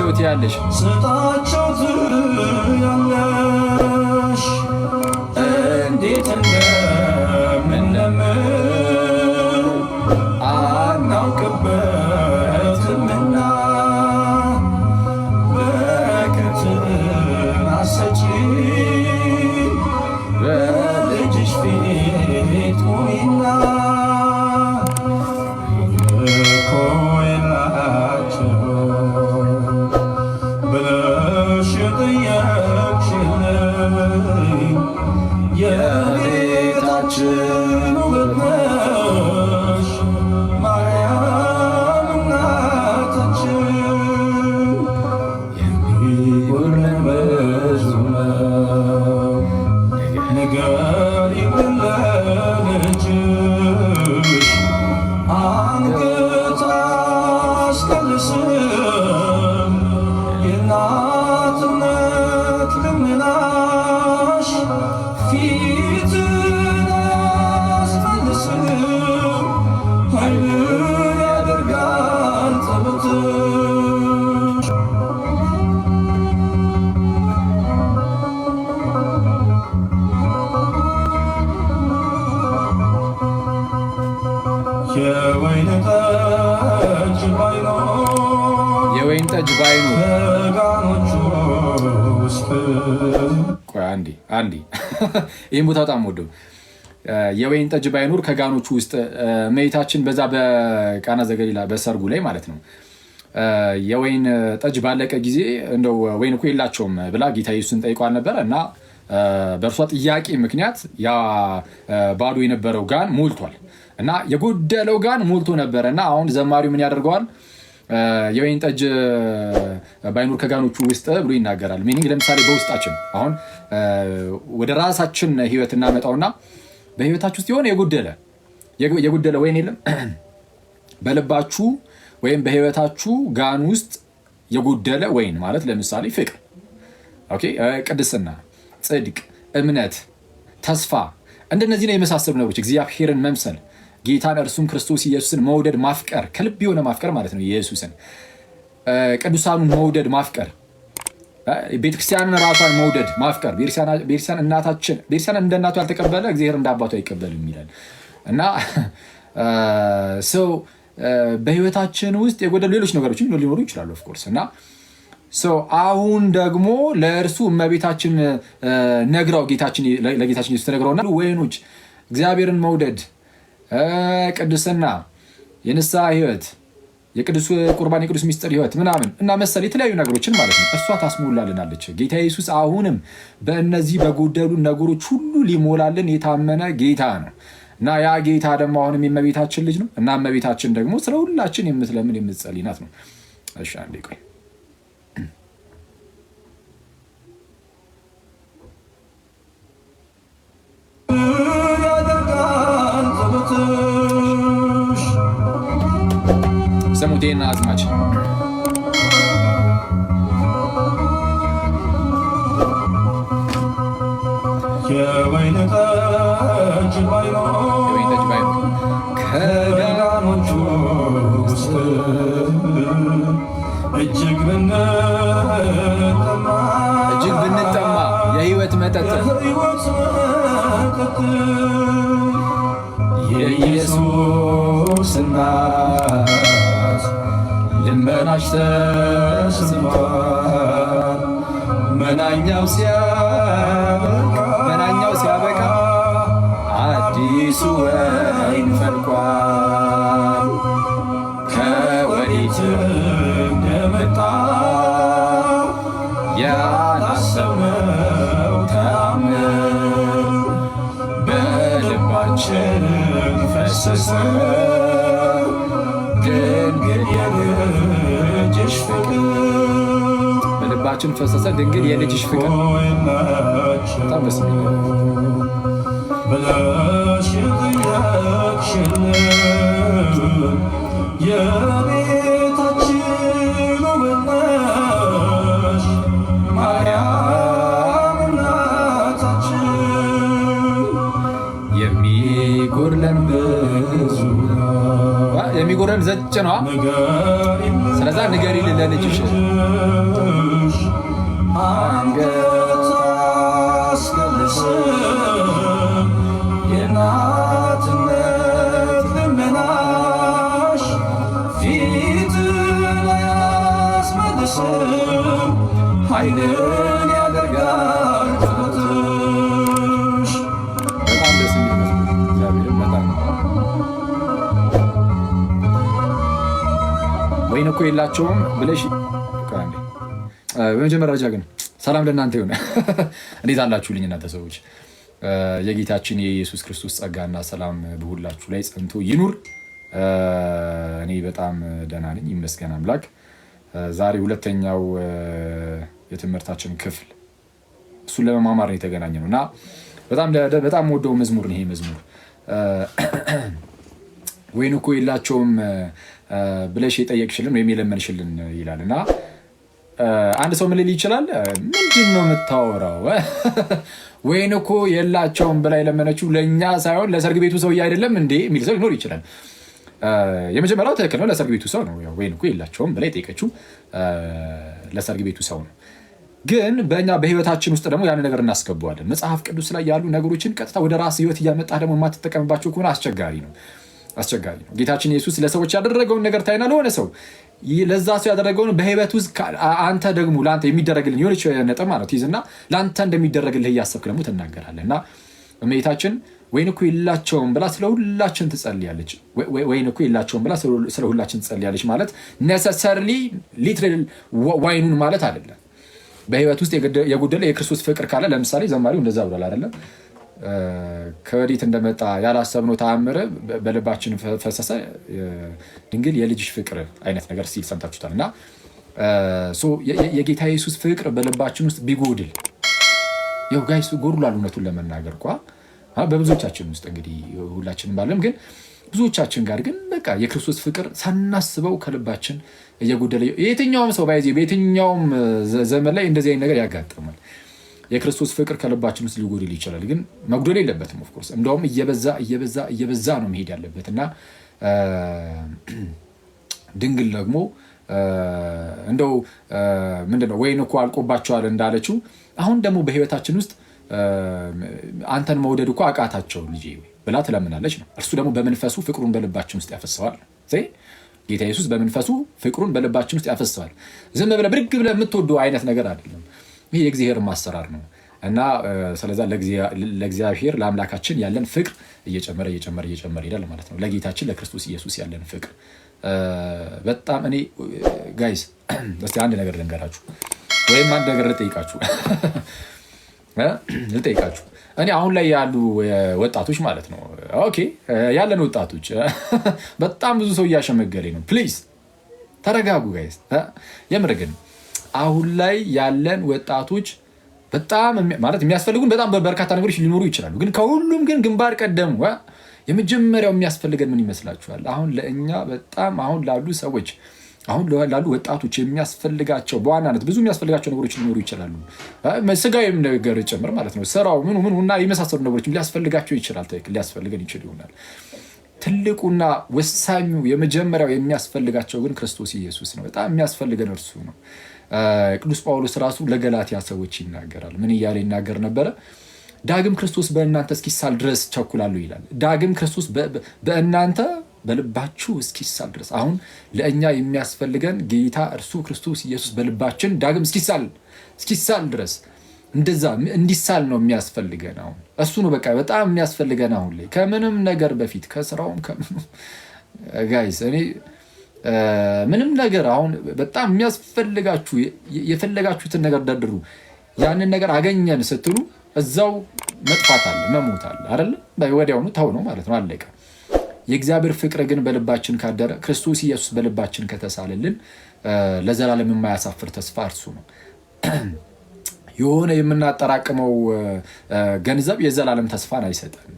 ስጣቸው ትያለሽ እንዴት እንደምንለምን አናውቅበትምና በረከትን አሰጪን በልጅሽ ፊት ቁሚና የቤታችን ውበት ነሽ ማርያም እናታችን የሚጎድለን ብዙ ነው ንገሪን ለልጅሽ አንገት አስቀልስም የእናትነት ልመናሽ ፊትን አስመልስም ኃይልን ያደርጋል ጸሎትሽ የወይን ጠጅ ባይኖር ከጋኖቹ ውስጥ ቆይ አንዴ ይህን ቦታ በጣም ወደው የወይን ጠጅ ባይኖር ከጋኖቹ ውስጥ እመቤታችን በዛ በቃና ዘገሊላ በሰርጉ ላይ ማለት ነው የወይን ጠጅ ባለቀ ጊዜ እንደው ወይን እኮ የላቸውም ብላ ጌታ ኢየሱስን ጠይቋል ነበር እና በእርሷ ጥያቄ ምክንያት ያ ባዶ የነበረው ጋን ሞልቷል እና የጎደለው ጋን ሞልቶ ነበረ እና አሁን ዘማሪው ምን ያደርገዋል የወይን ጠጅ ባይኖር ከጋኖቹ ውስጥ ብሎ ይናገራል። ሚኒንግ ለምሳሌ በውስጣችን አሁን ወደ ራሳችን ህይወት እናመጣውና በህይወታችሁ ውስጥ የሆነ የጎደለ ወይን የለም በልባችሁ ወይም በህይወታችሁ ጋን ውስጥ የጎደለ ወይን ማለት ለምሳሌ ፍቅር፣ ኦኬ፣ ቅድስና፣ ጽድቅ፣ እምነት፣ ተስፋ እንደነዚህ ነው የመሳሰሉ ነገሮች እግዚአብሔርን መምሰል ጌታን እርሱም ክርስቶስ ኢየሱስን መውደድ ማፍቀር ከልብ የሆነ ማፍቀር ማለት ነው ኢየሱስን ቅዱሳኑን መውደድ ማፍቀር ቤተክርስቲያንን ራሷን መውደድ ማፍቀር ቤተክርስቲያን እናታችን ቤተክርስቲያን እንደ እናቱ ያልተቀበለ እግዚአብሔር እንደ አባቱ አይቀበልም ይላል እና ሰው በህይወታችን ውስጥ የጎደሉ ሌሎች ነገሮች ሊኖሩ ይችላሉ ኦፍ ኮርስ እና አሁን ደግሞ ለእርሱ እመቤታችን ነግራው ለጌታችን ኢየሱስ ተነግረውና ወይኖች እግዚአብሔርን መውደድ ቅድስና የንስሐ ህይወት የቅዱስ ቁርባን የቅዱስ ሚስጥር ህይወት ምናምን እና መሰል የተለያዩ ነገሮችን ማለት ነው እሷ ታስሞላልናለች። ጌታ ኢየሱስ አሁንም በእነዚህ በጎደሉ ነገሮች ሁሉ ሊሞላልን የታመነ ጌታ ነው እና ያ ጌታ ደግሞ አሁንም የእመቤታችን ልጅ ነው እና እመቤታችን ደግሞ ስለ ሁላችን የምትለምን የምትጸልይ ናት ነው። እሺ አንዴ ቆይ ሰሙቴና አዝማች የወይን ጠጅ ባይኖር ከጋኖቹ ውስጥ እጅግ ብንጠማ የህይወት መጠጥ የኢየሱስ እናት ልመናሽ ተሰምቷል። መናኛው ሲያበቃ አዲሱ ወይን ፈልቋል። ከወዴት እንደመጣ ያላሰብነው ተአምር በልባችን ፈሰሰ። ድንግል የልጅሽ ፍቅር በልባችን ፈሰሰ። ድንግል የልጅሽ ፍቅር በጣም ደስ የሚል ብለሽ የጠየቅሽልን የቤታችን ውበት ነሽ ማርያም እናታችን። የሚጎድለን ብዙ የሚጎድለን ዘጭ ነው። ስለዛ ንገሪልን ለልጅሽ አንገት አስቀልስም የእናትነት ልመናሽ ፊት ላይ አስመልስም ኃይልን ያደርጋል ጸሎትሽ። በጣም ደስ የሚል መዝሙር እግዚአብሔርን በጣም ወይን እኮ የላቸውም ብለሽ በመጀመሪያ ደረጃ ግን ሰላም ለእናንተ ይሁን። እንዴት አላችሁልኝ እናንተ ሰዎች? የጌታችን የኢየሱስ ክርስቶስ ጸጋና ሰላም በሁላችሁ ላይ ጸንቶ ይኑር። እኔ በጣም ደህና ነኝ፣ ይመስገን አምላክ። ዛሬ ሁለተኛው የትምህርታችን ክፍል እሱን ለመማማር ነው የተገናኘ ነው እና በጣም ወደው መዝሙር ነው ይሄ መዝሙር። ወይን እኮ የላቸውም ብለሽ የጠየቅሽልን ወይም የለመንሽልን ይላል እና አንድ ሰው ምን ሊል ይችላል? ምንድን ነው የምታወራው? ወይን እኮ የላቸውም ብላ የለመነችው ለእኛ ሳይሆን ለሰርግ ቤቱ ሰውዬ አይደለም እንዴ የሚል ሰው ሊኖር ይችላል። የመጀመሪያው ትክክል ነው፣ ለሰርግ ቤቱ ሰው ነው። ወይን እኮ የላቸውም ብላ የጠየቀችው ለሰርግ ቤቱ ሰው ነው። ግን በእኛ በህይወታችን ውስጥ ደግሞ ያን ነገር እናስገባዋለን። መጽሐፍ ቅዱስ ላይ ያሉ ነገሮችን ቀጥታ ወደ ራስ ህይወት እያመጣ ደግሞ የማትጠቀምባቸው ከሆነ አስቸጋሪ ነው። ጌታችን ኢየሱስ ለሰዎች ያደረገውን ነገር ታይና ለሆነ ሰው ለዛ ሰው ያደረገውን በህይወት ውስጥ አንተ ደግሞ ለአንተ የሚደረግልን የሆነች ነጥብ ማለት ይዝና ለአንተ እንደሚደረግልህ እያሰብክ ደግሞ ትናገራለህ። እና እመቤታችን ወይን እኮ የላቸውም ብላ ስለሁላችን ትጸልያለች። ወይን እኮ የላቸውም ብላ ስለሁላችን ትጸልያለች ማለት ነሰሰርሊ ሊትራሊ ዋይኑን ማለት አይደለም። በህይወት ውስጥ የጎደለ የክርስቶስ ፍቅር ካለ ለምሳሌ ዘማሪው እንደዛ ብሏል አይደለም? ከወዴት እንደመጣ ያላሰብነው ተአምር በልባችን ፈሰሰ ድንግል የልጅሽ ፍቅር አይነት ነገር ሲል ሰምታችሁታል። እና የጌታ ኢየሱስ ፍቅር በልባችን ውስጥ ቢጎድል ያው ጋይስ ጎድሏል። እውነቱን ለመናገር በብዙዎቻችን ውስጥ እንግዲህ ሁላችንም ባለም ግን ብዙዎቻችን ጋር ግን በቃ የክርስቶስ ፍቅር ሳናስበው ከልባችን እየጎደለ የትኛውም ሰው በየትኛውም ዘመን ላይ እንደዚህ አይነት ነገር ያጋጥማል። የክርስቶስ ፍቅር ከልባችን ውስጥ ሊጎድል ይችላል፣ ግን መጉደል የለበትም። ኦፍኮርስ እንደውም እየበዛ ነው መሄድ ያለበት እና ድንግል ደግሞ እንደው ምንድነው ወይን እኮ አልቆባቸዋል እንዳለችው አሁን ደግሞ በህይወታችን ውስጥ አንተን መውደድ እኮ አቃታቸው ልጄ ብላ ትለምናለች ነው። እርሱ ደግሞ በመንፈሱ ፍቅሩን በልባችን ውስጥ ያፈሰዋል። ጌታ ኢየሱስ በመንፈሱ ፍቅሩን በልባችን ውስጥ ያፈሰዋል። ዝም ብለህ ብድግ ብለህ የምትወደው አይነት ነገር አይደለም። ይህ የእግዚአብሔር ማሰራር ነው እና ስለዛ ለእግዚአብሔር ለአምላካችን ያለን ፍቅር እየጨመረ ይሄዳል ማለት ነው። ለጌታችን ለክርስቶስ ኢየሱስ ያለን ፍቅር በጣም እኔ ጋይስ እስቲ አንድ ነገር ልንገራችሁ ወይም አንድ ነገር ልጠይቃችሁ። እኔ አሁን ላይ ያሉ ወጣቶች ማለት ነው ያለን ወጣቶች በጣም ብዙ ሰው እያሸመገለኝ ነው። ፕሊዝ ተረጋጉ ጋይስ። የምር ግን አሁን ላይ ያለን ወጣቶች በጣም ማለት የሚያስፈልጉን በጣም በርካታ ነገሮች ሊኖሩ ይችላሉ። ግን ከሁሉም ግን ግንባር ቀደም የመጀመሪያው የሚያስፈልገን ምን ይመስላችኋል? አሁን ለእኛ በጣም አሁን ላሉ ሰዎች አሁን ላሉ ወጣቶች የሚያስፈልጋቸው በዋናነት ብዙ የሚያስፈልጋቸው ነገሮች ሊኖሩ ይችላሉ። ስጋዊም ነገር ጭምር ማለት ነው። ስራው ምኑ እና የመሳሰሉ ነገሮች ሊያስፈልጋቸው ይችላል። ሊያስፈልገን ይችል ይሆናል። ትልቁና ወሳኙ የመጀመሪያው የሚያስፈልጋቸው ግን ክርስቶስ ኢየሱስ ነው። በጣም የሚያስፈልገን እርሱ ነው። ቅዱስ ጳውሎስ ራሱ ለገላትያ ሰዎች ይናገራል። ምን እያለ ይናገር ነበረ? ዳግም ክርስቶስ በእናንተ እስኪሳል ድረስ ቸኩላለሁ ይላል። ዳግም ክርስቶስ በእናንተ በልባችሁ እስኪሳል ድረስ። አሁን ለእኛ የሚያስፈልገን ጌታ እርሱ ክርስቶስ ኢየሱስ በልባችን ዳግም እስኪሳል ድረስ እንደዛ እንዲሳል ነው የሚያስፈልገን። አሁን እሱ ነው በቃ በጣም የሚያስፈልገን አሁን ላይ ከምንም ነገር በፊት ከስራውም ከምንም ጋይስ እኔ ምንም ነገር አሁን በጣም የሚያስፈልጋችሁ የፈለጋችሁትን ነገር ደርድሩ። ያንን ነገር አገኘን ስትሉ እዛው መጥፋት አለ መሞት አለ አይደል? ወዲያውኑ ተው ነው ማለት ነው፣ አለቀ። የእግዚአብሔር ፍቅር ግን በልባችን ካደረ ክርስቶስ ኢየሱስ በልባችን ከተሳለልን ለዘላለም የማያሳፍር ተስፋ እርሱ ነው። የሆነ የምናጠራቅመው ገንዘብ የዘላለም ተስፋን አይሰጠን።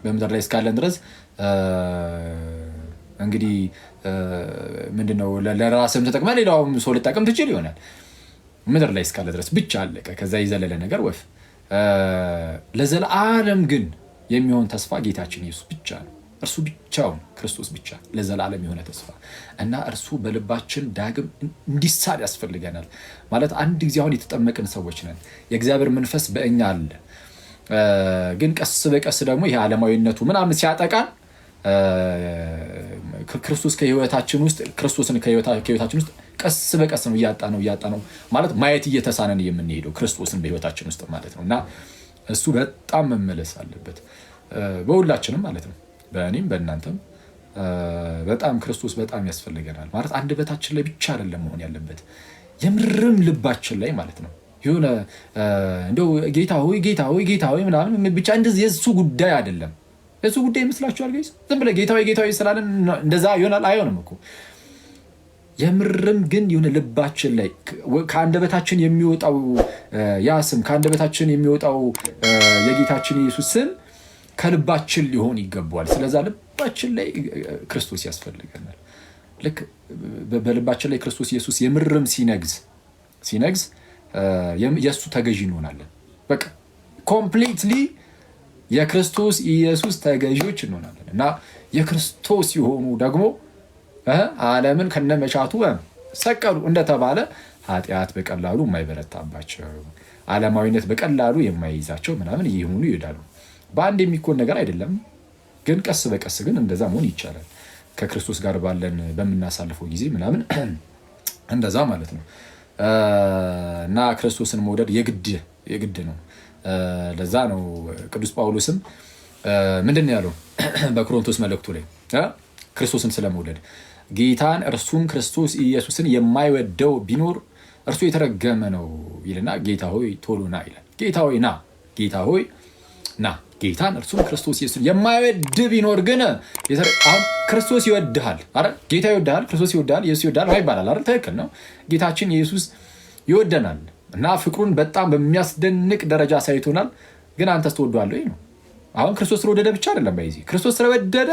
በምድር ላይ እስካለን ድረስ እንግዲህ ምንድነው ለራስም ተጠቅመ ሌላውም ሰው ልጠቅም ትችል ይሆናል። ምድር ላይ እስካለ ድረስ ብቻ አለቀ። ከዛ የዘለለ ነገር ወፍ። ለዘላለም ግን የሚሆን ተስፋ ጌታችን ኢየሱስ ብቻ ነው። እርሱ ብቻውን ክርስቶስ ብቻ ለዘላለም የሆነ ተስፋ እና እርሱ በልባችን ዳግም እንዲሳል ያስፈልገናል። ማለት አንድ ጊዜ አሁን የተጠመቅን ሰዎች ነን። የእግዚአብሔር መንፈስ በእኛ አለ። ግን ቀስ በቀስ ደግሞ ይሄ ዓለማዊነቱ ምናምን ሲያጠቃን ክርስቶስን ከህይወታችን ውስጥ ቀስ በቀስ ነው እያጣ ነው ማለት ማየት እየተሳነን የምንሄደው ክርስቶስን በህይወታችን ውስጥ ማለት ነው። እና እሱ በጣም መመለስ አለበት በሁላችንም ማለት ነው። በእኔም በእናንተም በጣም ክርስቶስ በጣም ያስፈልገናል። ማለት አንደበታችን ላይ ብቻ አይደለም መሆን ያለበት፣ የምርም ልባችን ላይ ማለት ነው። የሆነ እንደው ጌታ ሆይ ምናምን ብቻ እንደዚህ የእሱ ጉዳይ አይደለም። የእሱ ጉዳይ ይመስላችኋል ጋይስ? ዝም ብለህ ጌታ ሆይ ስላለን እንደዛ ይሆናል? አይሆንም እኮ። የምርም ግን የሆነ ልባችን ላይ ከአንደበታችን የሚወጣው ያ ስም ከአንደበታችን የሚወጣው የጌታችን ኢየሱስ ስም ከልባችን ሊሆን ይገባዋል። ስለዛ ልባችን ላይ ክርስቶስ ያስፈልገናል። ልክ በልባችን ላይ ክርስቶስ ኢየሱስ የምርም ሲነግዝ የእሱ ተገዢ እንሆናለን። በቃ ኮምፕሊትሊ የክርስቶስ ኢየሱስ ተገዢዎች እንሆናለን። እና የክርስቶስ የሆኑ ደግሞ ዓለምን ከነመሻቱ ሰቀሉ እንደተባለ ኃጢአት በቀላሉ የማይበረታባቸው፣ ዓለማዊነት በቀላሉ የማይይዛቸው ምናምን እየሆኑ ይሄዳሉ። በአንድ የሚኮን ነገር አይደለም፣ ግን ቀስ በቀስ ግን እንደዛ መሆን ይቻላል። ከክርስቶስ ጋር በምናሳልፈው ጊዜ ምናምን እንደዛ ማለት ነው። እና ክርስቶስን መውደድ የግድ ነው። ለዛ ነው ቅዱስ ጳውሎስም ምንድን ነው ያለው በቆሮንቶስ መልእክቱ ላይ ክርስቶስን ስለመውደድ ጌታን እርሱም ክርስቶስ ኢየሱስን የማይወደው ቢኖር እርሱ የተረገመ ነው ይልና ጌታ ሆይ ቶሎ ና ይላል። ጌታ ሆይ ና ጌታን እርሱም ክርስቶስ ኢየሱስን የማይወድ ቢኖር ግን አሁን ክርስቶስ ይወድሃል አይደል? ጌታ ይወድሃል፣ ክርስቶስ ይወድሃል፣ ኢየሱስ ይወድሃል ይባላል አይደል? ትክክል ነው። ጌታችን ኢየሱስ ይወደናል እና ፍቅሩን በጣም በሚያስደንቅ ደረጃ ሳይቶናል። ግን አንተስ ትወደዋለህ ወይ ነው? አሁን ክርስቶስ ስለወደደ ብቻ አይደለም። በዚህ ክርስቶስ ስለወደደ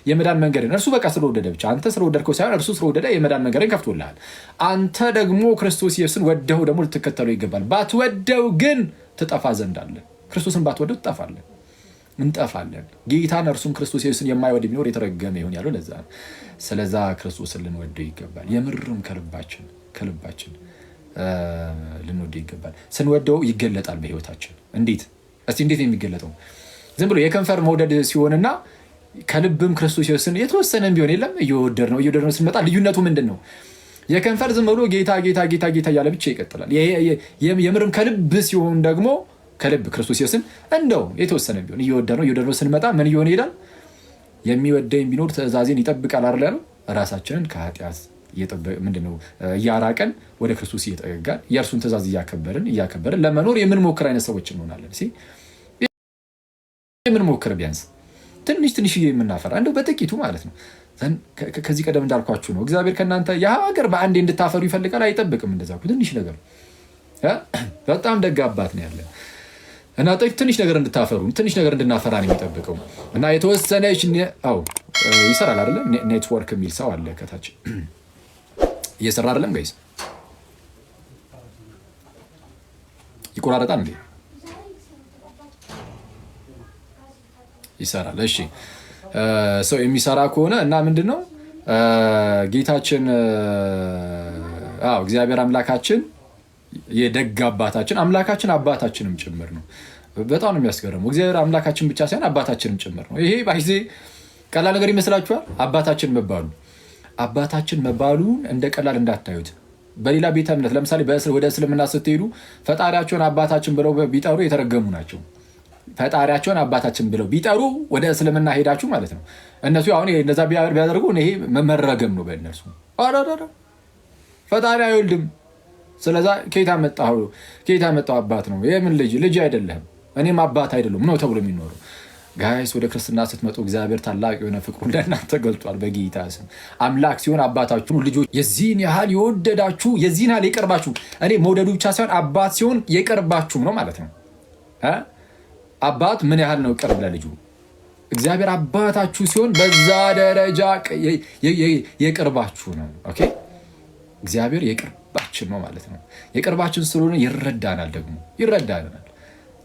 የመዳን መንገድን እርሱ በቃ ስለወደደ ብቻ አንተ ስለወደድከው ሳይሆን እርሱ ስለወደደ የመዳን መንገድን ከፍቶልሃል። አንተ ደግሞ ክርስቶስ ኢየሱስን ወደው ደግሞ ልትከተለው ይገባል። ባትወደው ግን ትጠፋ ዘንድ አለ። ክርስቶስን ባትወደው ትጠፋለህ፣ እንጠፋለን። ጌታን እርሱም ክርስቶስ ኢየሱስን የማይወድ ቢኖር የተረገመ ይሁን ያለው ለዛ ነው። ስለዛ ክርስቶስን ልንወደው ይገባል። የምርም ከልባችን ልንወደው ይገባል። ስንወደው ይገለጣል በህይወታችን። እንዴት ነው የሚገለጠው? ዝም ብሎ የከንፈር መውደድ ሲሆንና ከልብም ክርስቶስ ኢየሱስን የተወሰነም ቢሆን የለም እየወደድ ነው ስንመጣ ልዩነቱ ምንድን ነው? የከንፈር ዝም ብሎ ጌታ እያለ ብቻ ይቀጥላል። የምርም ከልብ ሲሆን ደግሞ ከልብ ክርስቶስ ኢየሱስን እንደው የተወሰነ ቢሆን እየወደድ ነው ስንመጣ ምን እየሆነ ይሄዳል? የሚወደኝ ቢኖር ትእዛዜን ይጠብቃል አይደል ያለው። ራሳችንን ከኃጢአት ምንድነው እያራቀን ወደ ክርስቶስ እየጠጋን የእርሱን ትእዛዝ እያከበርን ለመኖር የምንሞክር አይነት ሰዎች እንሆናለን። የምንሞክር ቢያንስ ትንሽ የምናፈራ እንደው በጥቂቱ ማለት ነው። ከዚህ ቀደም እንዳልኳችሁ ነው። እግዚአብሔር ከእናንተ የሀገር በአንዴ እንድታፈሩ ይፈልጋል፣ አይጠብቅም። እንደዛ ትንሽ ነገር በጣም ደግ አባት ነው ያለን እና ትንሽ ነገር እንድታፈሩ ትንሽ ነገር እንድናፈራ ነው የሚጠብቀው። እና የተወሰነች ይሰራል አይደለ? ኔትወርክ የሚል ሰው አለ ከታች እየሰራ አይደለም ጋይስ? ይቆራረጣል እንዴ? ይሰራል። እሺ ሰው የሚሰራ ከሆነ እና ምንድን ነው ጌታችን እግዚአብሔር አምላካችን የደግ አምላካችን አባታችንም ጭምር ነው። በጣም ነው የሚያስገርመው። እግዚአብሔር አምላካችን ብቻ ሳይሆን አባታችንም ጭምር ነው። ይሄ ባይዜ ቀላል ነገር ይመስላችኋል? አባታችን መባሉን እንደ ቀላል እንዳታዩት። በሌላ ቤተ እምነት ለምሳሌ ወደ እስልምና ስትሄዱ ፈጣሪያቸውን አባታችን ብለው ቢጠሩ የተረገሙ ናቸው። ፈጣሪያቸውን አባታችን ብለው ቢጠሩ ወደ እስልምና ሄዳችሁ ማለት ነው። እነሱ አሁን እንደዛ ቢያደርጉ ይሄ መመረገም ነው በእነርሱ። ፈጣሪ አይወልድም። ስለዛ ከየት መጣው አባት ነው? የምን ልጅ አይደለህም፣ እኔም አባት አይደለም ነው ተብሎ የሚኖረው። ጋይስ ወደ ክርስትና ስትመጡ እግዚአብሔር ታላቅ የሆነ ፍቅሩ ለእናንተ ገልጧል። በጌታ ስም አምላክ ሲሆን አባታችሁ ልጆች የዚህን ያህል የወደዳችሁ የዚህን ያህል የቀርባችሁ። እኔ መውደዱ ብቻ ሳይሆን አባት ሲሆን የቀርባችሁም ነው ማለት ነው። አባት ምን ያህል ነው ቅርብ ለልጁ? እግዚአብሔር አባታችሁ ሲሆን በዛ ደረጃ የቅርባችሁ ነው። ኦኬ እግዚአብሔር የቅርባችን ነው ማለት ነው። የቅርባችን ስለሆነ ይረዳናል።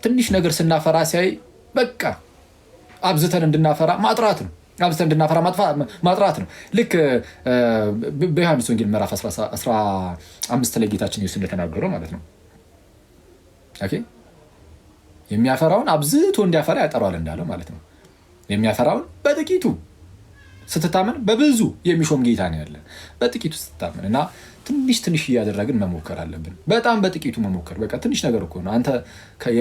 ትንሽ ነገር ስናፈራ ሲያይ በቃ አብዝተን እንድናፈራ ማጥራት ነው። አብዝተን እንድናፈራ ማጥራት ነው። ልክ በዮሐንስ ወንጌል ምዕራፍ 15 ላይ ጌታችን ኢየሱስ እንደተናገረው ማለት ነው። የሚያፈራውን አብዝቶ እንዲያፈራ ያጠራዋል እንዳለው ማለት ነው። የሚያፈራውን በጥቂቱ ስትታመን በብዙ የሚሾም ጌታ ነው ያለ። በጥቂቱ ስትታመን እና ትንሽ ትንሽ እያደረግን መሞከር አለብን። በጣም በጥቂቱ መሞከር በቃ ትንሽ ነገር እኮ ነው። አንተ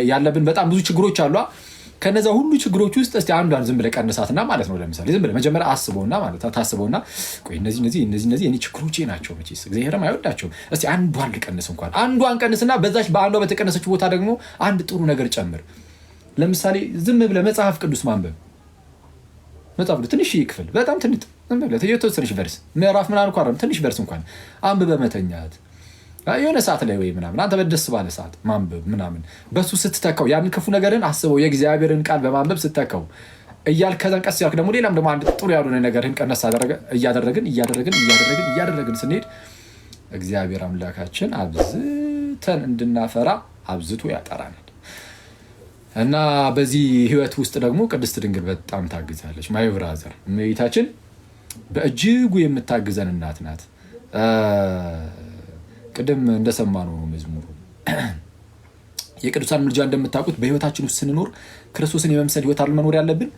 ያለብን በጣም ብዙ ችግሮች አሉ። ከነዛ ሁሉ ችግሮች ውስጥ እስቲ አንዷን ዝም ብለህ ቀንሳትና ማለት ነው። ለምሳሌ ዝም ብለህ መጀመሪያ አስበውና ማለት ታስበውና ቆይ እነዚህ የኔ ችግሮቼ ናቸው፣ መቼስ እግዚአብሔርም አይወዳቸውም። እስቲ አንዷን ልቀንስ፣ እንኳን አንዷን ቀንስና በዛች በአንዷ በተቀነሰች ቦታ ደግሞ አንድ ጥሩ ነገር ጨምር። ለምሳሌ ዝም ብለህ መጽሐፍ ቅዱስ ማንበብ፣ መጽሐፍ ቅዱስ ትንሽ ክፍል በጣም ትንጥ ዝም ብለህ የተወሰነች ቨርስ ምዕራፍ ምናምን እንኳን ትንሽ ቨርስ እንኳን አንብበህ መተኛት የሆነ ሰዓት ላይ ወይ ምናምን አንተ በደስ ባለ ሰዓት ማንበብ ምናምን በሱ ስትተካው ያን ክፉ ነገርን አስበው የእግዚአብሔርን ቃል በማንበብ ስትተካው እያልክ ከዛን ቀስ ያልክ ደግሞ ሌላም ደግሞ አንድ ጥሩ ያልሆነ ነገርህን ቀነስ እያደረግን ስንሄድ እግዚአብሔር አምላካችን አብዝተን እንድናፈራ አብዝቶ ያጠራናል። እና በዚህ ህይወት ውስጥ ደግሞ ቅድስት ድንግል በጣም ታግዛለች። ማይ ብራዘር እመቤታችን በእጅጉ የምታግዘን እናት ናት። ቅድም እንደሰማነው ነው መዝሙሩ የቅዱሳን ምልጃ እንደምታውቁት በህይወታችን ውስጥ ስንኖር ክርስቶስን የመምሰል ህይወት አይደል መኖር ያለብን።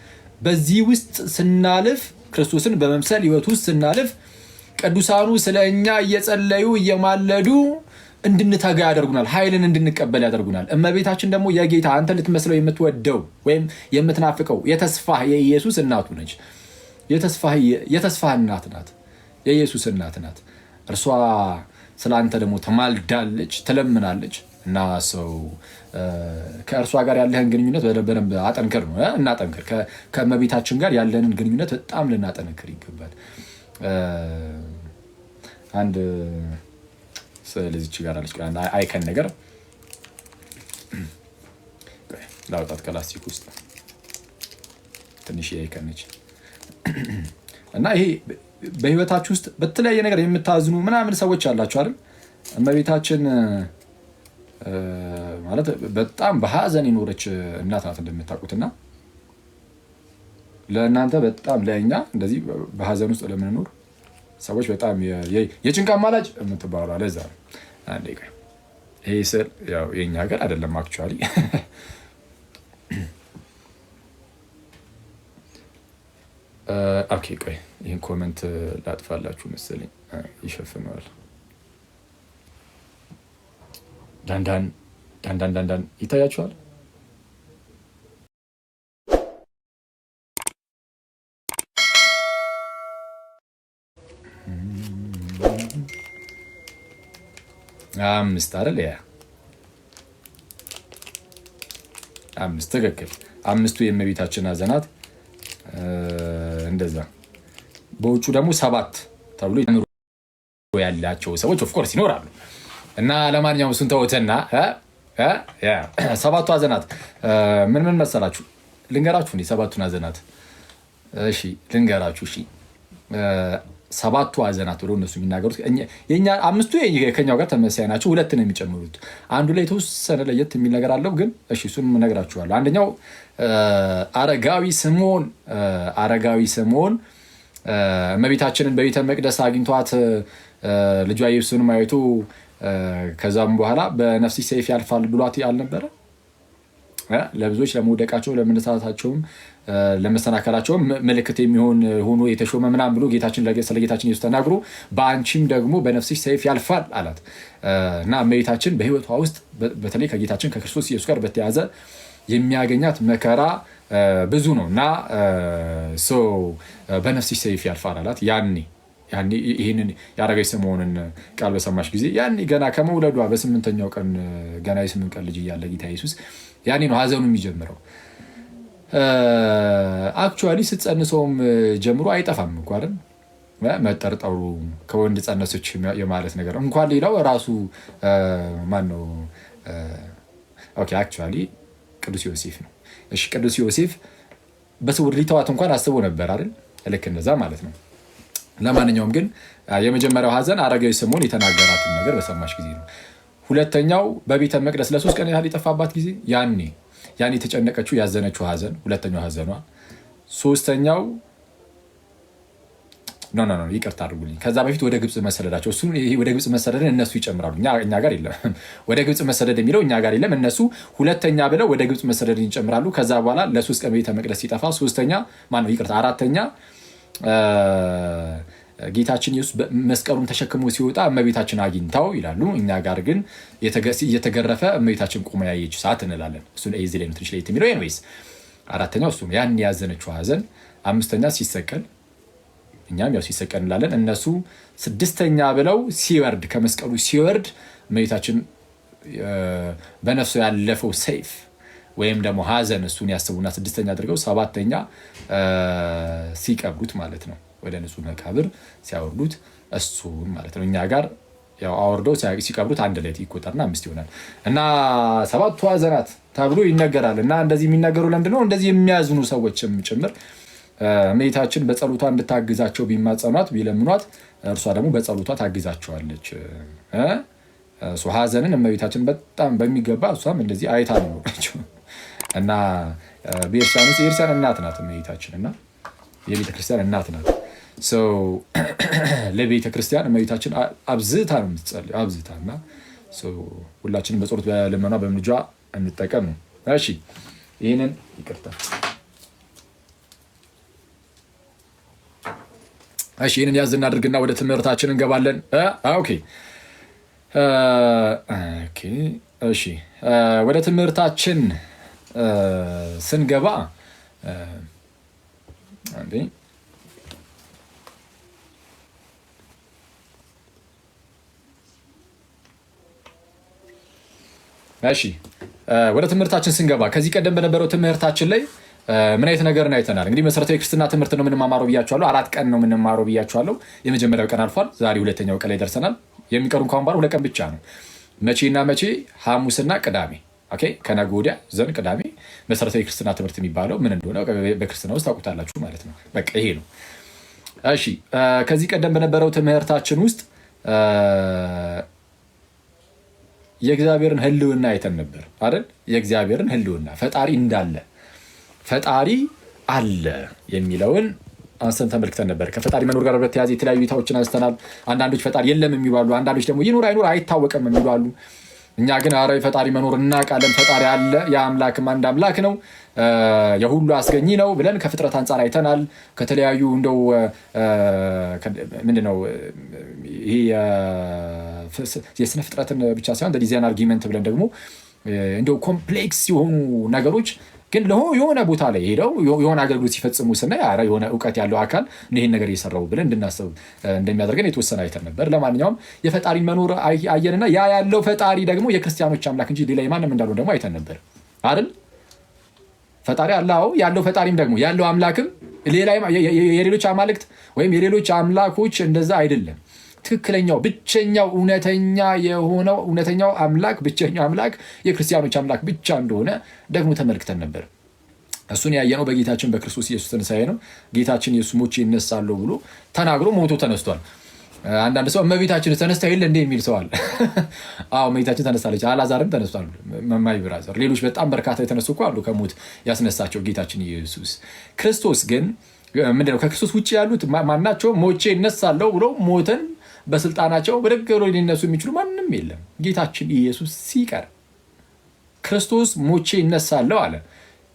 በዚህ ውስጥ ስናልፍ ክርስቶስን በመምሰል ህይወት ውስጥ ስናልፍ ቅዱሳኑ ስለኛ እየጸለዩ እየማለዱ እንድንተጋ ያደርጉናል፣ ኃይልን እንድንቀበል ያደርጉናል። እመቤታችን ደግሞ የጌታ አንተ ልትመስለው የምትወደው ወይም የምትናፍቀው የተስፋህ የኢየሱስ እናቱ ነች። የተስፋህ እናት ናት፣ የኢየሱስ እናት ናት። እርሷ ስለ አንተ ደግሞ ተማልዳለች፣ ትለምናለች። እና ሰው ከእርሷ ጋር ያለህን ግንኙነት በደንብ አጠንክር ነው እናጠንክር። ከእመቤታችን ጋር ያለንን ግንኙነት በጣም ልናጠነክር ይገባል። አንድ ስለዚች ጋር አለች አይከን ነገር ላውጣት ከላስቲክ ውስጥ ትንሽ አይከን ነች። እና ይሄ በህይወታችሁ ውስጥ በተለያየ ነገር የምታዝኑ ምናምን ሰዎች አላችሁ አይደል? እመቤታችን ማለት በጣም በሀዘን የኖረች እናት ናት እንደምታውቁትና ለእናንተ በጣም ለእኛ እንደዚህ በሀዘን ውስጥ ለምንኖር ሰዎች በጣም የጭንቅ አማላጭ የምትባሉ አለ። እዛ አንዴ ቆይ ይሄ ስል ያው የኛ ሀገር አይደለም አክቹአሊ ኦኬ ቆይ ይሄን ኮሜንት ላጥፋላችሁ መሰለኝ ይሸፍነዋል። ዳንዳን ይታያችኋል። አምስት አይደል? ያ አምስት ትክክል። አምስቱ የእመቤታችን ሐዘናት እንደዛ። በውጩ ደግሞ 7 ተብሎ ያላቸው ሰዎች ኦፍ ኮርስ ይኖራሉ። እና ለማንኛውም እሱን ተውትና 7ቱ ሐዘናት ምን መሰላችሁ? ልንገራችሁ እንዴ 7ቱን ሐዘናት። እሺ ልንገራችሁ። እሺ 7ቱ ሐዘናት ብሎ እነሱ የሚናገሩት የኛ 5ቱ ከኛው ጋር ተመሳሳይ ናቸው። 2 ነው የሚጨምሩት። አንዱ ላይ የተወሰነ ለየት የሚል ነገር አለው ግን እሺ እሱን እነግራችኋለሁ። አንደኛው አረጋዊ ስምዖን እመቤታችንን በቤተ መቅደስ አግኝቷት ልጇ ኢየሱስንም አይቶ ከዛም በኋላ በነፍስሽ ሰይፍ ያልፋል ብሏት አልነበረ? ለብዙዎች ለመውደቃቸው ለመነሳታቸውም ለመሰናከላቸውም ምልክት የሚሆን ሆኖ የተሾመ ምናምን ብሎ ስለ ጌታችን ኢየሱስ ተናግሮ በአንቺም ደግሞ በነፍስሽ ሰይፍ ያልፋል አላት። እና እመቤታችን በህይወቷ ውስጥ በተለይ ከጌታችን ከክርስቶስ ኢየሱስ ጋር በተያያዘ የሚያገኛት መከራ ብዙ ነው እና በነፍስሽ ሰይፍ ያልፋል አላት። ያኔ ይህንን ያረጋች ስምዖንን ቃል በሰማች ጊዜ ያኔ ገና ከመውለዷ በ8ኛው ቀን ገና የ8 ቀን ልጅ እያለ ጌታ ኢየሱስ ያኔ ነው ሐዘኑ የሚጀምረው። አክቹዋሊ ስትጸንሰውም ጀምሮ አይጠፋም እኮ አይደል? መጠርጠሩ ከወንድ ጸነሰች የማለት ነገር እንኳን ሌላው ራሱ ማነው? ኦኬ አክቹዋሊ ቅዱስ ዮሴፍ ነው። እሺ ቅዱስ ዮሴፍ በስውር ሊተዋት እንኳን አስቦ ነበር አይደል? ልክ እንደዛ ማለት ነው። ለማንኛውም ግን የመጀመሪያው ሐዘን አረጋዊ ስምዖን የተናገራትን ነገር በሰማች ጊዜ ነው። ሁለተኛው በቤተ መቅደስ ለ3 ቀን ያህል የጠፋባት ጊዜ ያኔ የተጨነቀችው ያዘነችው ሐዘን ሁለተኛው ሐዘኗ። ሶስተኛው ኖ ይቅርታ አድርጉልኝ። ከዛ በፊት ወደ ግብፅ መሰደዳቸው እሱ ወደ ግብፅ መሰደድን እነሱ ይጨምራሉ፣ እኛ ጋር የለም። ወደ ግብፅ መሰደድ የሚለው እኛ ጋር የለም። እነሱ ሁለተኛ ብለው ወደ ግብፅ መሰደድን ይጨምራሉ። ከዛ በኋላ ለ3 ቀን ቤተ መቅደስ ሲጠፋ አራተኛ ጌታችን ኢየሱስ መስቀሉን ተሸክሞ ሲወጣ እመቤታችን አግኝታው ይላሉ። እኛ ጋር ግን እየተገረፈ እመቤታችን ቆማ ያየች ሰዓት እንላለን። እሱን እዚህ ላይ ነው ትንሽ ለየት የሚለው። ኤኒዌይስ አራተኛው እሱ ያን ያዘነችው ሐዘን፣ አምስተኛ ሲሰቀል፣ እኛም ያው ሲሰቀል እንላለን። እነሱ 6ኛ ብለው ሲወርድ ከመስቀሉ ሲወርድ እመቤታችን በነፍሱ ያለፈው ሰይፍ ወይም ደግሞ ሐዘን እሱን ያስቡና 6ኛ አድርገው 7ኛ ሲቀብሩት ማለት ነው ወደ ንጹህ መቃብር ሲያወርዱት እሱን ማለት ነው። እኛ ጋር ያው አወርደው ሲቀብሩት 1 ዕለት ይቆጠርና 5 ይሆናል እና 7ቱ ሐዘናት ተብሎ ይነገራል። እና እንደዚህ የሚነገሩ ለምንድን ነው? እንደዚህ የሚያዝኑ ሰዎችም ጭምር እመቤታችን በጸሎቷ እንድታግዛቸው ቢማጸኗት ቢለምኗት እርሷ ደግሞ በጸሎቷ ታግዛቸዋለች። ሐዘንን እመቤታችን በጣም በሚገባ እሷም እንደዚህ አይታ ነው ናቸው እና የቤተክርስቲያን እናት ናት እመቤታችን እና የቤተክርስቲያን እናት ናት። ለቤተ ክርስቲያን እመቤታችን አብዝታ ነው የምትጸልይ አብዝታ እና ሁላችንም በጸሎት በልመኗ በምልጃ እንጠቀም ነው። እሺ ይህንን ይቅርታ ይህንን ያዝ እናድርግና ወደ ትምህርታችን እንገባለን። እሺ ወደ ትምህርታችን ስንገባ ወደ ትምህርታችን ስንገባ ከዚህ ቀደም በነበረው ትምህርታችን ላይ ምን አይነት ነገርን አይተናል? እንግዲህ መሰረታዊ ክርስትና ትምህርት ነው የምንማማረው ብያቸዋለሁ። 4 ቀን ነው የምንማረው ብያቸዋለሁ። የመጀመሪያው ቀን አልፏል። ዛሬ 2ኛው ቀን ላይ ደርሰናል። የሚቀሩን ካሁን በኋላ 2 ቀን ብቻ ነው። መቼና መቼ? ሐሙስና ቅዳሜ። ከነገ ወዲያ ዘን ቅዳሜ መሰረታዊ ክርስትና ትምህርት የሚባለው ምን እንደሆነ በክርስትና ውስጥ ታውቁታላችሁ ማለት ነው። በቃ ይሄ ነው። እሺ ከዚህ ቀደም በነበረው ትምህርታችን ውስጥ የእግዚአብሔርን ሕልውና አይተን ነበር አይደል? የእግዚአብሔርን ሕልውና ፈጣሪ እንዳለ ፈጣሪ አለ የሚለውን አንስተን ተመልክተን ነበር። ከፈጣሪ መኖር ጋር በተያያዘ የተለያዩ እይታዎችን አንስተናል። አንዳንዶች ፈጣሪ የለም የሚሉ አሉ። አንዳንዶች ደግሞ ይኖር አይኖር አይታወቅም የሚሉ አሉ። እኛ ግን ኧረ ፈጣሪ መኖር እናውቃለን፣ ፈጣሪ አለ፣ የአምላክም አንድ አምላክ ነው፣ የሁሉ አስገኝ ነው ብለን ከፍጥረት አንጻር አይተናል። ከተለያዩ እንደው ምንድነው ይሄ የስነ ፍጥረትን ብቻ ሳይሆን ዲዛይን አርጊመንት ብለን ደግሞ እንደው ኮምፕሌክስ የሆኑ ነገሮች ግን የሆነ ቦታ ላይ ሄደው የሆነ አገልግሎት ሲፈጽሙ ስናይ ኧረ የሆነ እውቀት ያለው አካል ይህን ነገር እየሰራው ብለን እንድናስብ እንደሚያደርገን የተወሰነ አይተን ነበር። ለማንኛውም የፈጣሪ መኖር አየንና ያ ያለው ፈጣሪ ደግሞ የክርስቲያኖች አምላክ እንጂ ሌላ ማንም እንዳልሆነ ደግሞ አይተን ነበር አይደል? ፈጣሪ አላህ ያለው ፈጣሪም ደግሞ ያለው አምላክም ሌላ የሌሎች አማልክት ወይም የሌሎች አምላኮች እንደዛ አይደለም። ትክክለኛው ብቸኛው እውነተኛ የሆነው እውነተኛው አምላክ ብቸኛው አምላክ የክርስቲያኖች አምላክ ብቻ እንደሆነ ደግሞ ተመልክተን ነበር። እሱን ያየነው በጌታችን በክርስቶስ ኢየሱስ ትንሣኤ ነው። ጌታችን ኢየሱስ ሞቼ እነሳለሁ ብሎ ተናግሮ ሞቶ ተነስቷል። አንዳንድ ሰው እመቤታችን ተነስታ የለ እንደ የሚል ሰው አለ። እመቤታችን ተነስታለች፣ አልዓዛርም ተነስቷል። መማይ ብራዘር ሌሎች በጣም በርካታ የተነሱ እኮ አሉ ከሞት ያስነሳቸው ጌታችን ኢየሱስ። ክርስቶስ ግን ምንድነው? ከክርስቶስ ውጭ ያሉት ማናቸው ሞቼ እነሳለሁ ብሎ ሞተን በስልጣናቸው በደግ ብሎ ሊነሱ የሚችሉ ማንም የለም ጌታችን ኢየሱስ ሲቀር። ክርስቶስ ሞቼ እነሳለሁ አለ።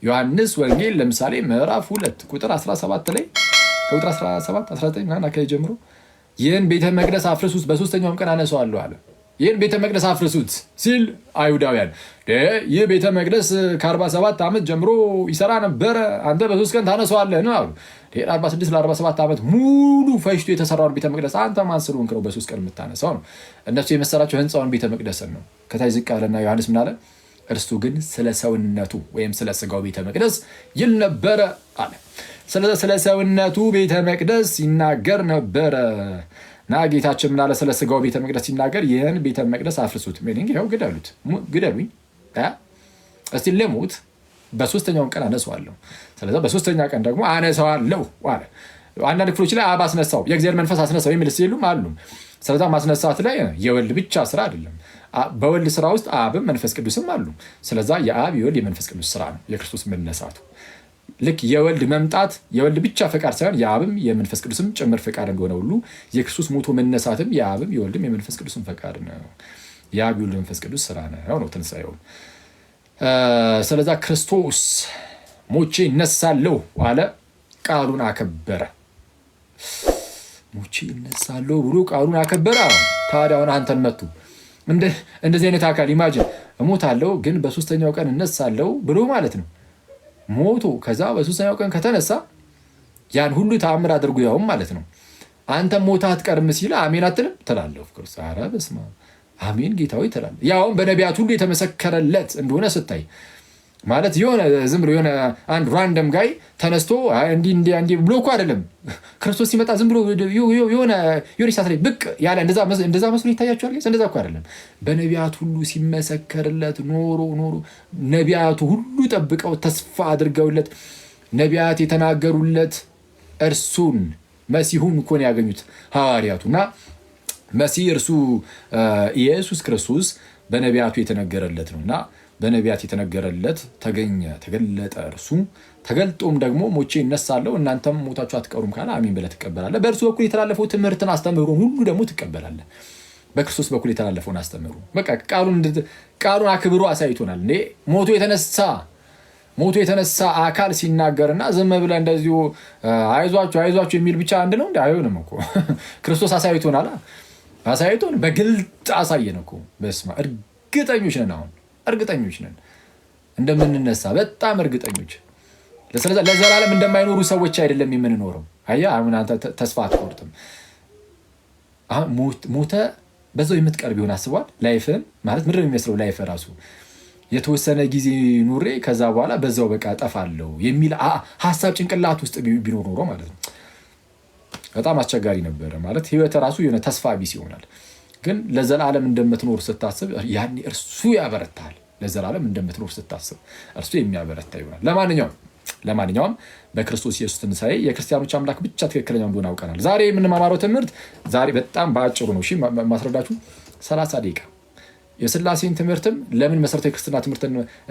ዮሐንስ ወንጌል ለምሳሌ ምዕራፍ 2 ቁጥር 17 ላይ ከቁጥር 17 19 አካባቢ ጀምሮ ይህን ቤተ መቅደስ አፍርሱት በ3ኛውም ቀን አነሳዋለሁ አለ። ይህን ቤተ መቅደስ አፍርሱት ሲል አይሁዳውያን ይህ ቤተ መቅደስ ከ47 ዓመት ጀምሮ ይሰራ ነበረ፣ አንተ በ3 ቀን ታነሳዋለህ ነው አሉ። 46 ለ47 ዓመት ሙሉ ፈጅቶ የተሰራውን ቤተ መቅደስ አንተ ማን ስለሆንክ ነው በ3 ቀን የምታነሳው ነው? እነሱ የመሰላቸው ህንፃውን ቤተ መቅደስን ነው። ከታች ዝቅ አለና ዮሐንስ ምን አለ? እርሱ ግን ስለ ሰውነቱ ወይም ስለ ስጋው ቤተ መቅደስ ይል ነበረ አለ። ስለ ሰውነቱ ቤተ መቅደስ ይናገር ነበረ እና ጌታችን ምን አለ? ስለ ስጋው ቤተ መቅደስ ሲናገር ይህን ቤተ መቅደስ አፍርሱት፣ ይኸው ግደሉኝ፣ እስቲ ልሙት፣ በ3ኛው ቀን አነሳዋለሁ። ስለዚህ በ3ኛ ቀን ደግሞ አነሳዋለሁ አለ። አንዳንድ ክፍሎች ላይ አብ አስነሳው፣ የእግዚአብሔር መንፈስ አስነሳው የሚል ሲሉም አሉ። ስለዚህ ማስነሳት ላይ የወልድ ብቻ ስራ አይደለም፣ በወልድ ስራ ውስጥ አብም መንፈስ ቅዱስም አሉ። ስለዚህ የአብ የወልድ የመንፈስ ቅዱስ ስራ ነው የክርስቶስ መነሳቱ። ልክ የወልድ መምጣት የወልድ ብቻ ፈቃድ ሳይሆን የአብም የመንፈስ ቅዱስም ጭምር ፈቃድ እንደሆነ ሁሉ የክርስቶስ ሞቶ መነሳትም የአብም የወልድም የመንፈስ ቅዱስም ፈቃድ ነው። የአብ የወልድ መንፈስ ቅዱስ ስራ ነው ትንሣኤው። ስለዛ ክርስቶስ ሞቼ እነሳለሁ አለ፣ ቃሉን አከበረ። ሞቼ እነሳለሁ ብሎ ቃሉን አከበረ። ታዲያ አሁን አንተን መቱ እንደዚህ አይነት አካል ኢማጅን እሞታለሁ ግን በሶስተኛው ቀን እነሳለሁ ብሎ ማለት ነው። ሞቶ ከዛ በሶስተኛው ቀን ከተነሳ ያን ሁሉ ተአምር አድርጎ ያውም ማለት ነው። አንተም ሞታ አትቀርም ሲል አሜን አትልም ትላለህ። ኦፍኮርስ ኧረ በስመ አብ አሜን ጌታዊ ትላለህ። ያውም በነቢያት ሁሉ የተመሰከረለት እንደሆነ ስታይ ማለት የሆነ ዝም ብሎ የሆነ አንድ ራንደም ጋይ ተነስቶ እንዲህ ብሎ እኮ አይደለም። ክርስቶስ ሲመጣ ዝም ብሎ የሆነ ሰዓት ላይ ብቅ ያለ እንደዛ መስሎ ይታያቸዋል። እንደዛ እኮ አይደለም። በነቢያት ሁሉ ሲመሰከርለት ኖሮ ነቢያቱ ሁሉ ጠብቀው ተስፋ አድርገውለት ነቢያት የተናገሩለት እርሱን መሲሁን እኮ ነው ያገኙት ሐዋርያቱ። እና መሲህ እርሱ ኢየሱስ ክርስቶስ በነቢያቱ የተነገረለት ነው እና በነቢያት የተነገረለት ተገኘ፣ ተገለጠ። እርሱ ተገልጦም ደግሞ ሞቼ እነሳለሁ እናንተም ሞታችሁ አትቀሩም ካለ አሜን ብለህ ትቀበላለህ። በእርሱ በኩል የተላለፈው ትምህርትን አስተምህሮን ሁሉ ደግሞ ትቀበላለህ። በክርስቶስ በኩል የተላለፈውን አስተምህሮ በቃ ቃሉን አክብሮ አሳይቶናል። ሞቶ የተነሳ አካል ሲናገርና ዝም ብለህ እንደዚሁ አይዟችሁ የሚል ብቻ አንድ ነው እንዴ? አይሆንም እኮ ክርስቶስ አሳይቶናል። አሳይቶን በግልጥ አሳየን እኮ። በስመ አብ እርግጠኞች ነን አሁን እርግጠኞች ነን እንደምንነሳ በጣም እርግጠኞች። ስለዚህ ለዘላለም እንደማይኖሩ ሰዎች አይደለም የምንኖረው። አየህ አሁን አንተ ተስፋ አትቆርጥም። አሁን ሞተ በዛው የምትቀር ቢሆን አስቧል። ላይፍን ማለት ምንድን ነው የሚመስለው? ላይፍ ራሱ የተወሰነ ጊዜ ኑሬ ከዛ በኋላ በዛው በቃ ጠፋለሁ የሚል ሀሳብ ጭንቅላት ውስጥ ቢኖር ኖሮ ማለት ነው በጣም አስቸጋሪ ነበረ። ማለት ህይወት ራሱ የሆነ ተስፋ ቢስ ይሆናል። ግን ለዘላለም እንደምትኖር ስታስብ ያኔ እርሱ ያበረታል። ለዘላለም እንደምትኖር ስታስብ እርሱ የሚያበረታ ይሆናል። ለማንኛውም በክርስቶስ ኢየሱስ ትንሣኤ የክርስቲያኖች አምላክ ብቻ ትክክለኛ እንደሆነ አውቀናል። ዛሬ የምንማማረው ትምህርት ዛሬ በጣም በአጭሩ ነው። ማስረዳችሁ 30 ደቂቃ የሥላሴን ትምህርትም ለምን መሰረታዊ የክርስትና ትምህርት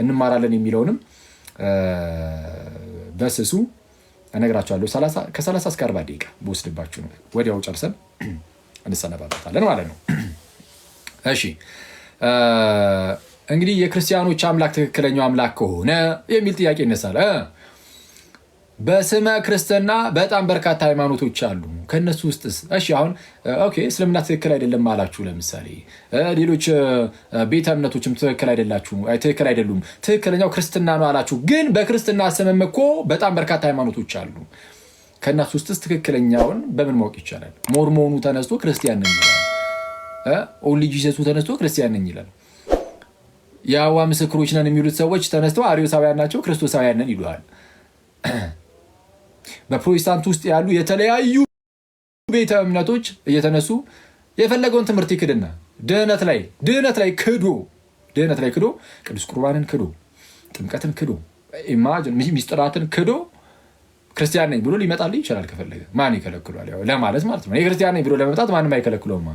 እንማራለን የሚለውንም በስሱ እነግራችኋለሁ። ከ30 እስከ 40 ደቂቃ በወስድባችሁ ነው። ወዲያው ጨርሰን እንሰነባበታለን ማለት ነው። እሺ እንግዲህ የክርስቲያኖች አምላክ ትክክለኛው አምላክ ከሆነ የሚል ጥያቄ ይነሳል። በስመ ክርስትና በጣም በርካታ ሃይማኖቶች አሉ። ከነሱ ውስጥስ እሺ አሁን ኦኬ እስልምና ትክክል አይደለም አላችሁ። ለምሳሌ ሌሎች ቤተ እምነቶችም ትክክል አይደሉም፣ ትክክለኛው ክርስትና ነው አላችሁ። ግን በክርስትና ስምም እኮ በጣም በርካታ ሃይማኖቶች አሉ። ከእነሱ ውስጥስ ትክክለኛውን በምን ማወቅ ይቻላል? ሞርሞኑ ተነስቶ ክርስቲያን ነኝ ይላል። ኦንሊ ጂሰሱ ተነስቶ ክርስቲያን ነኝ ይላል። የአዋ ምስክሮች ነን የሚሉት ሰዎች ተነስተው አርዮሳውያን ናቸው ክርስቶሳውያን ነን ይሉሃል። በፕሮቴስታንት ውስጥ ያሉ የተለያዩ ቤተ እምነቶች እየተነሱ የፈለገውን ትምህርት ይክድና ድህነት ላይ ክዶ ቅዱስ ቁርባንን ክዶ ጥምቀትን ክዶ ኢማጂን ሚስጥራትን ክዶ ክርስቲያን ነኝ ብሎ ሊመጣልህ ይችላል ከፈለገ። ማን ይከለክሏል? ያው ለማለት ማለት ነው። የክርስቲያን ነኝ ብሎ ለመምጣት ማንም አይከለክለውም።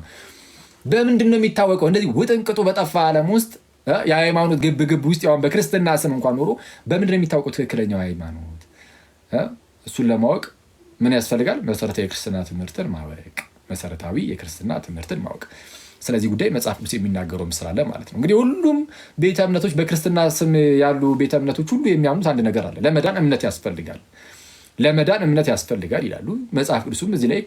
በምንድን ነው የሚታወቀው? እንደዚህ ውጥንቅጡ በጠፋ ዓለም ውስጥ የሃይማኖት ግብ ውስጥ ያው በክርስትና ስም እንኳን ኖሮ በምንድን ነው የሚታወቀው ትክክለኛው ሃይማኖት? እሱን ለማወቅ ምን ያስፈልጋል? መሰረታዊ የክርስትና ትምህርትን ማወቅ፣ መሰረታዊ የክርስትና ትምህርትን ማወቅ። ስለዚህ ጉዳይ መጽሐፍ ቅዱስ የሚናገረው ስላለ ማለት ነው። እንግዲህ ሁሉም ቤተ እምነቶች በክርስትና ስም ያሉ ቤተ እምነቶች ሁሉ የሚያምኑት አንድ ነገር አለ። ለመዳን እምነት ያስፈልጋል ይላሉ። መጽሐፍ ቅዱስም እዚህ ላይ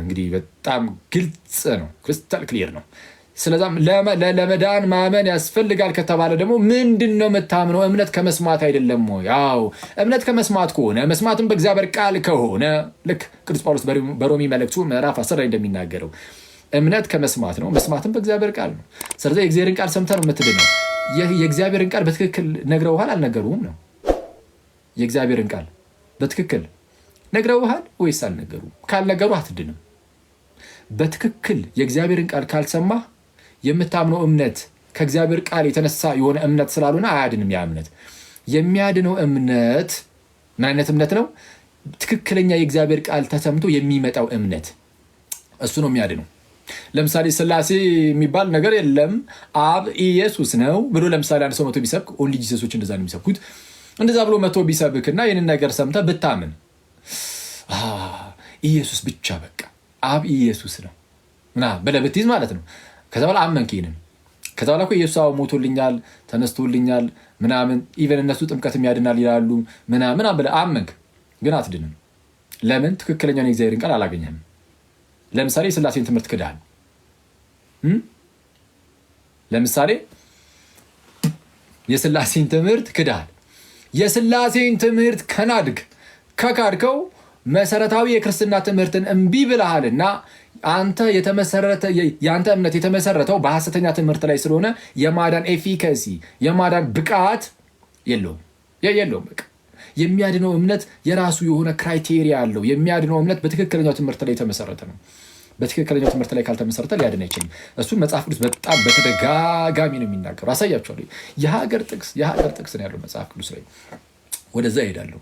እንግዲህ በጣም ግልጽ ነው፣ ክሪስታል ክሊር ነው። ስለዛም ለመዳን ማመን ያስፈልጋል ከተባለ ደግሞ ምንድን ነው የምታምነው? እምነት ከመስማት አይደለም ወይ? ያው እምነት ከመስማት ከሆነ መስማትም በእግዚአብሔር ቃል ከሆነ ልክ ቅዱስ ጳውሎስ በሮሚ መልእክቱ ምዕራፍ 10 ላይ እንደሚናገረው እምነት ከመስማት ነው፣ መስማትም በእግዚአብሔር ቃል ነው። ስለዚህ የእግዚአብሔርን ቃል ሰምተህ ነው የምትድነው። የእግዚአብሔርን ቃል በትክክል ነግረውሃል አልነገሩህም ነው? የእግዚአብሔርን ቃል በትክክል ነግረውሃል ወይስ አልነገሩም? ካልነገሩ አትድንም። በትክክል የእግዚአብሔርን ቃል ካልሰማህ የምታምነው እምነት ከእግዚአብሔር ቃል የተነሳ የሆነ እምነት ስላልሆነ አያድንም። ያ እምነት የሚያድነው እምነት ምን አይነት እምነት ነው? ትክክለኛ የእግዚአብሔር ቃል ተሰምቶ የሚመጣው እምነት፣ እሱ ነው የሚያድነው። ለምሳሌ ሥላሴ የሚባል ነገር የለም አብ ኢየሱስ ነው ብሎ ለምሳሌ አንድ ሰው መቶ ቢሰብክ ኦንሊ ጂሰሶች እንደዛ ነው የሚሰብኩት። እንደዛ ብሎ መቶ ቢሰብክና ይህንን ነገር ሰምተ ብታምን ኢየሱስ ብቻ በቃ አብ ኢየሱስ ነው እና ብለህ ብትይዝ ማለት ነው። ከዛ በኋላ አመንክ ይሄንን። ከዛ በኋላ እኮ ኢየሱስ ሞቶልኛል ተነስቶልኛል ምናምን ኢቨን እነሱ ጥምቀትም ያድናል ይላሉ ምናምን ብለህ አመንክ፣ ግን አትድንም። ለምን? ትክክለኛውን የእግዚአብሔርን ቃል አላገኘህም። ለምሳሌ የሥላሴን ትምህርት ክዳል። ለምሳሌ የሥላሴን ትምህርት ክዳል። የሥላሴን ትምህርት ከካድከው መሰረታዊ የክርስትና ትምህርትን እምቢ ብለሃልና የአንተ እምነት የተመሰረተው በሐሰተኛ ትምህርት ላይ ስለሆነ የማዳን ኤፊካሲ የማዳን ብቃት የለውም። በቃ የሚያድነው እምነት የራሱ የሆነ ክራይቴሪያ አለው። የሚያድነው እምነት በትክክለኛው ትምህርት ላይ የተመሰረተ ነው። በትክክለኛው ትምህርት ላይ ካልተመሰረተ ሊያድን አይችልም። እሱን መጽሐፍ ቅዱስ በጣም በተደጋጋሚ ነው የሚናገሩ። አሳያችኋለሁ። የሀገር ጥቅስ ነው ያለው መጽሐፍ ቅዱስ ላይ። ወደዛ ይሄዳለሁ።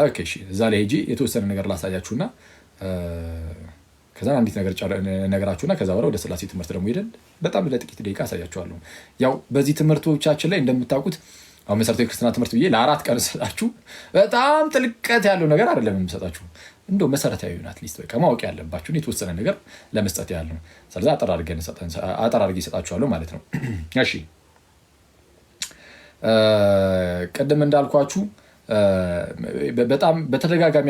ኦኬ እሺ፣ እዛ ላይ ሄጂ የተወሰነ ነገር ላሳያችሁና ከዛ አንዲት ነገራችሁና ከዛ በኋላ ወደ ሥላሴ ትምህርት ደግሞ ሄደን በጣም ለጥቂት ደቂቃ አሳያችኋለሁ። ያው በዚህ ትምህርቶቻችን ላይ እንደምታውቁት አሁን መሰረታዊ ክርስትና ትምህርት ብዬ ለ4 ቀን ሰጣችሁ። በጣም ጥልቀት ያለው ነገር አይደለም የምሰጣችሁ፣ እንደው መሰረታዊ አትሊስት በቃ ማወቅ ያለባችሁን የተወሰነ ነገር ለመስጠት ያህል ነው። ስለዚህ አጠር አድርጌ እሰጣችኋለሁ ማለት ነው። እሺ ቅድም እንዳልኳችሁ በጣም በተደጋጋሚ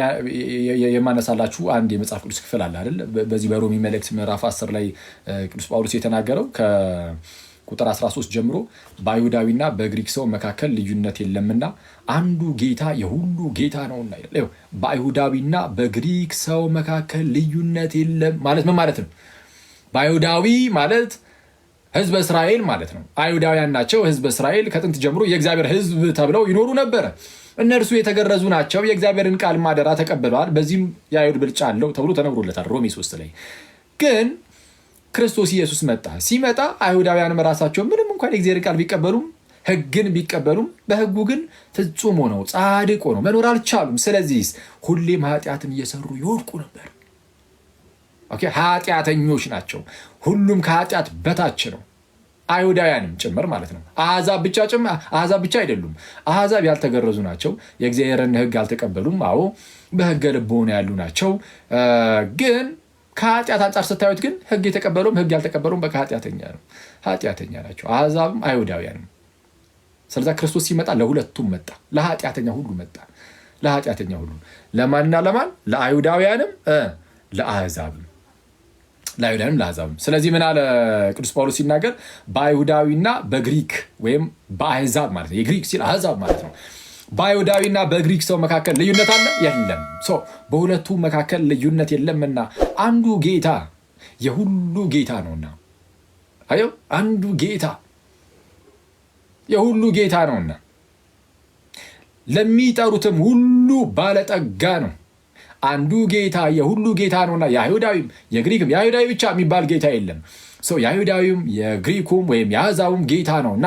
የማነሳላችሁ አንድ የመጽሐፍ ቅዱስ ክፍል አለ አይደል? በዚህ በሮሜ መልእክት ምዕራፍ 10 ላይ ቅዱስ ጳውሎስ የተናገረው ከቁጥር 13 ጀምሮ በአይሁዳዊና በግሪክ ሰው መካከል ልዩነት የለምና አንዱ ጌታ የሁሉ ጌታ ነውና ይላል። በአይሁዳዊና በግሪክ ሰው መካከል ልዩነት የለም ማለት ምን ማለት ነው? በአይሁዳዊ ማለት ህዝበ እስራኤል ማለት ነው። አይሁዳውያን ናቸው። ህዝበ እስራኤል ከጥንት ጀምሮ የእግዚአብሔር ህዝብ ተብለው ይኖሩ ነበረ። እነርሱ የተገረዙ ናቸው። የእግዚአብሔርን ቃል ማደራ ተቀብለዋል። በዚህም የአይሁድ ብልጫ አለው ተብሎ ተነግሮለታል ሮሜ 3 ላይ። ግን ክርስቶስ ኢየሱስ መጣ። ሲመጣ አይሁዳውያንም ራሳቸው ምንም እንኳን የእግዚአብሔር ቃል ቢቀበሉም ህግን ቢቀበሉም በህጉ ግን ፍጹም ሆነው ጻድቅ ሆነው መኖር አልቻሉም። ስለዚህ ሁሌም ኃጢአትን እየሰሩ ይወድቁ ነበር። ኃጢአተኞች ናቸው። ሁሉም ከኃጢአት በታች ነው። አይሁዳውያንም ጭምር ማለት ነው። አሕዛብ ብቻ አይደሉም። አሕዛብ ያልተገረዙ ናቸው። የእግዚአብሔርን ህግ አልተቀበሉም። አዎ በህገ ልቦና ያሉ ናቸው። ግን ከኃጢአት አንጻር ስታዩት ግን ህግ የተቀበሉም ህግ ያልተቀበሉም በቃ ኃጢአተኛ ናቸው። አሕዛብም አይሁዳውያንም። ስለዛ ክርስቶስ ሲመጣ ለሁለቱም መጣ። ለኃጢአተኛ ሁሉ መጣ። ለኃጢአተኛ ሁሉ ለማንና ለማን? ለአይሁዳውያንም ለአሕዛብም። ስለዚህ ምን አለ ቅዱስ ጳውሎስ ሲናገር? በአይሁዳዊና በግሪክ ወይም በአሕዛብ ማለት ነው። የግሪክ ሲል አሕዛብ ማለት ነው። በአይሁዳዊና በግሪክ ሰው መካከል ልዩነት አለ? የለም። በሁለቱ መካከል ልዩነት የለምና አንዱ ጌታ የሁሉ ጌታ ነውና። አየው፣ አንዱ ጌታ የሁሉ ጌታ ነውና ለሚጠሩትም ሁሉ ባለጠጋ ነው። አንዱ ጌታ የሁሉ ጌታ ነውና የአይሁዳዊም የግሪክም። የአይሁዳዊ ብቻ የሚባል ጌታ የለም። የአይሁዳዊም የግሪኩም ወይም የአሕዛቡም ጌታ ነውና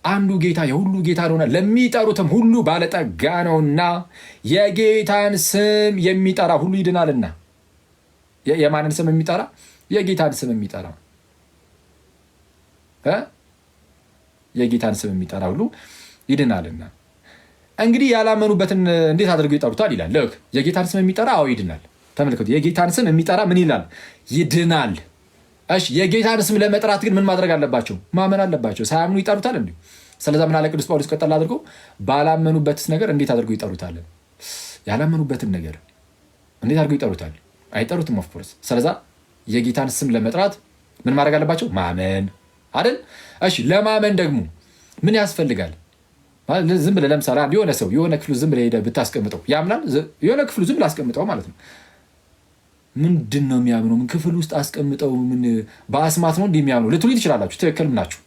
አንዱ ጌታ የሁሉ ጌታ ነውና ለሚጠሩትም ሁሉ ባለጠጋ ነውና የጌታን ስም የሚጠራ ሁሉ ይድናልና። የማንን ስም የሚጠራ? የጌታን ስም የሚጠራ የጌታን ስም የሚጠራ ሁሉ ይድናልና። እንግዲህ ያላመኑበትን እንዴት አድርገው ይጠሩታል ይላል። ልክ የጌታን ስም የሚጠራ ይድናል። ተመልከቱ፣ የጌታን ስም የሚጠራ ምን ይላል? ይድናል። እሺ፣ የጌታን ስም ለመጥራት ግን ምን ማድረግ አለባቸው? ማመን አለባቸው። ሳያምኑ ይጠሩታል እንዴ? ስለዛ ምን አለ ቅዱስ ጳውሎስ ቀጠል አድርጎ ባላመኑበትስ ነገር እንዴት አድርገው ይጠሩታል? ያላመኑበትን ነገር እንዴት አድርገው ይጠሩታል? አይጠሩትም ኦፍኮርስ። ስለዛ የጌታን ስም ለመጥራት ምን ማድረግ አለባቸው? ማመን አይደል? እሺ፣ ለማመን ደግሞ ምን ያስፈልጋል? ዝም ብለህ ለምሳሌ የሆነ ሰው የሆነ ክፍሉ ዝም ብለህ ሄደህ ብታስቀምጠው ያምናል? የሆነ ክፍሉ ዝም ብለህ አስቀምጠው ማለት ነው። ምንድን ነው የሚያምነው? ምን ክፍል ውስጥ አስቀምጠው? ምን በአስማት ነው እንዲህ የሚያምነው ልትሉ ትችላላችሁ። ትክክል ናችሁ።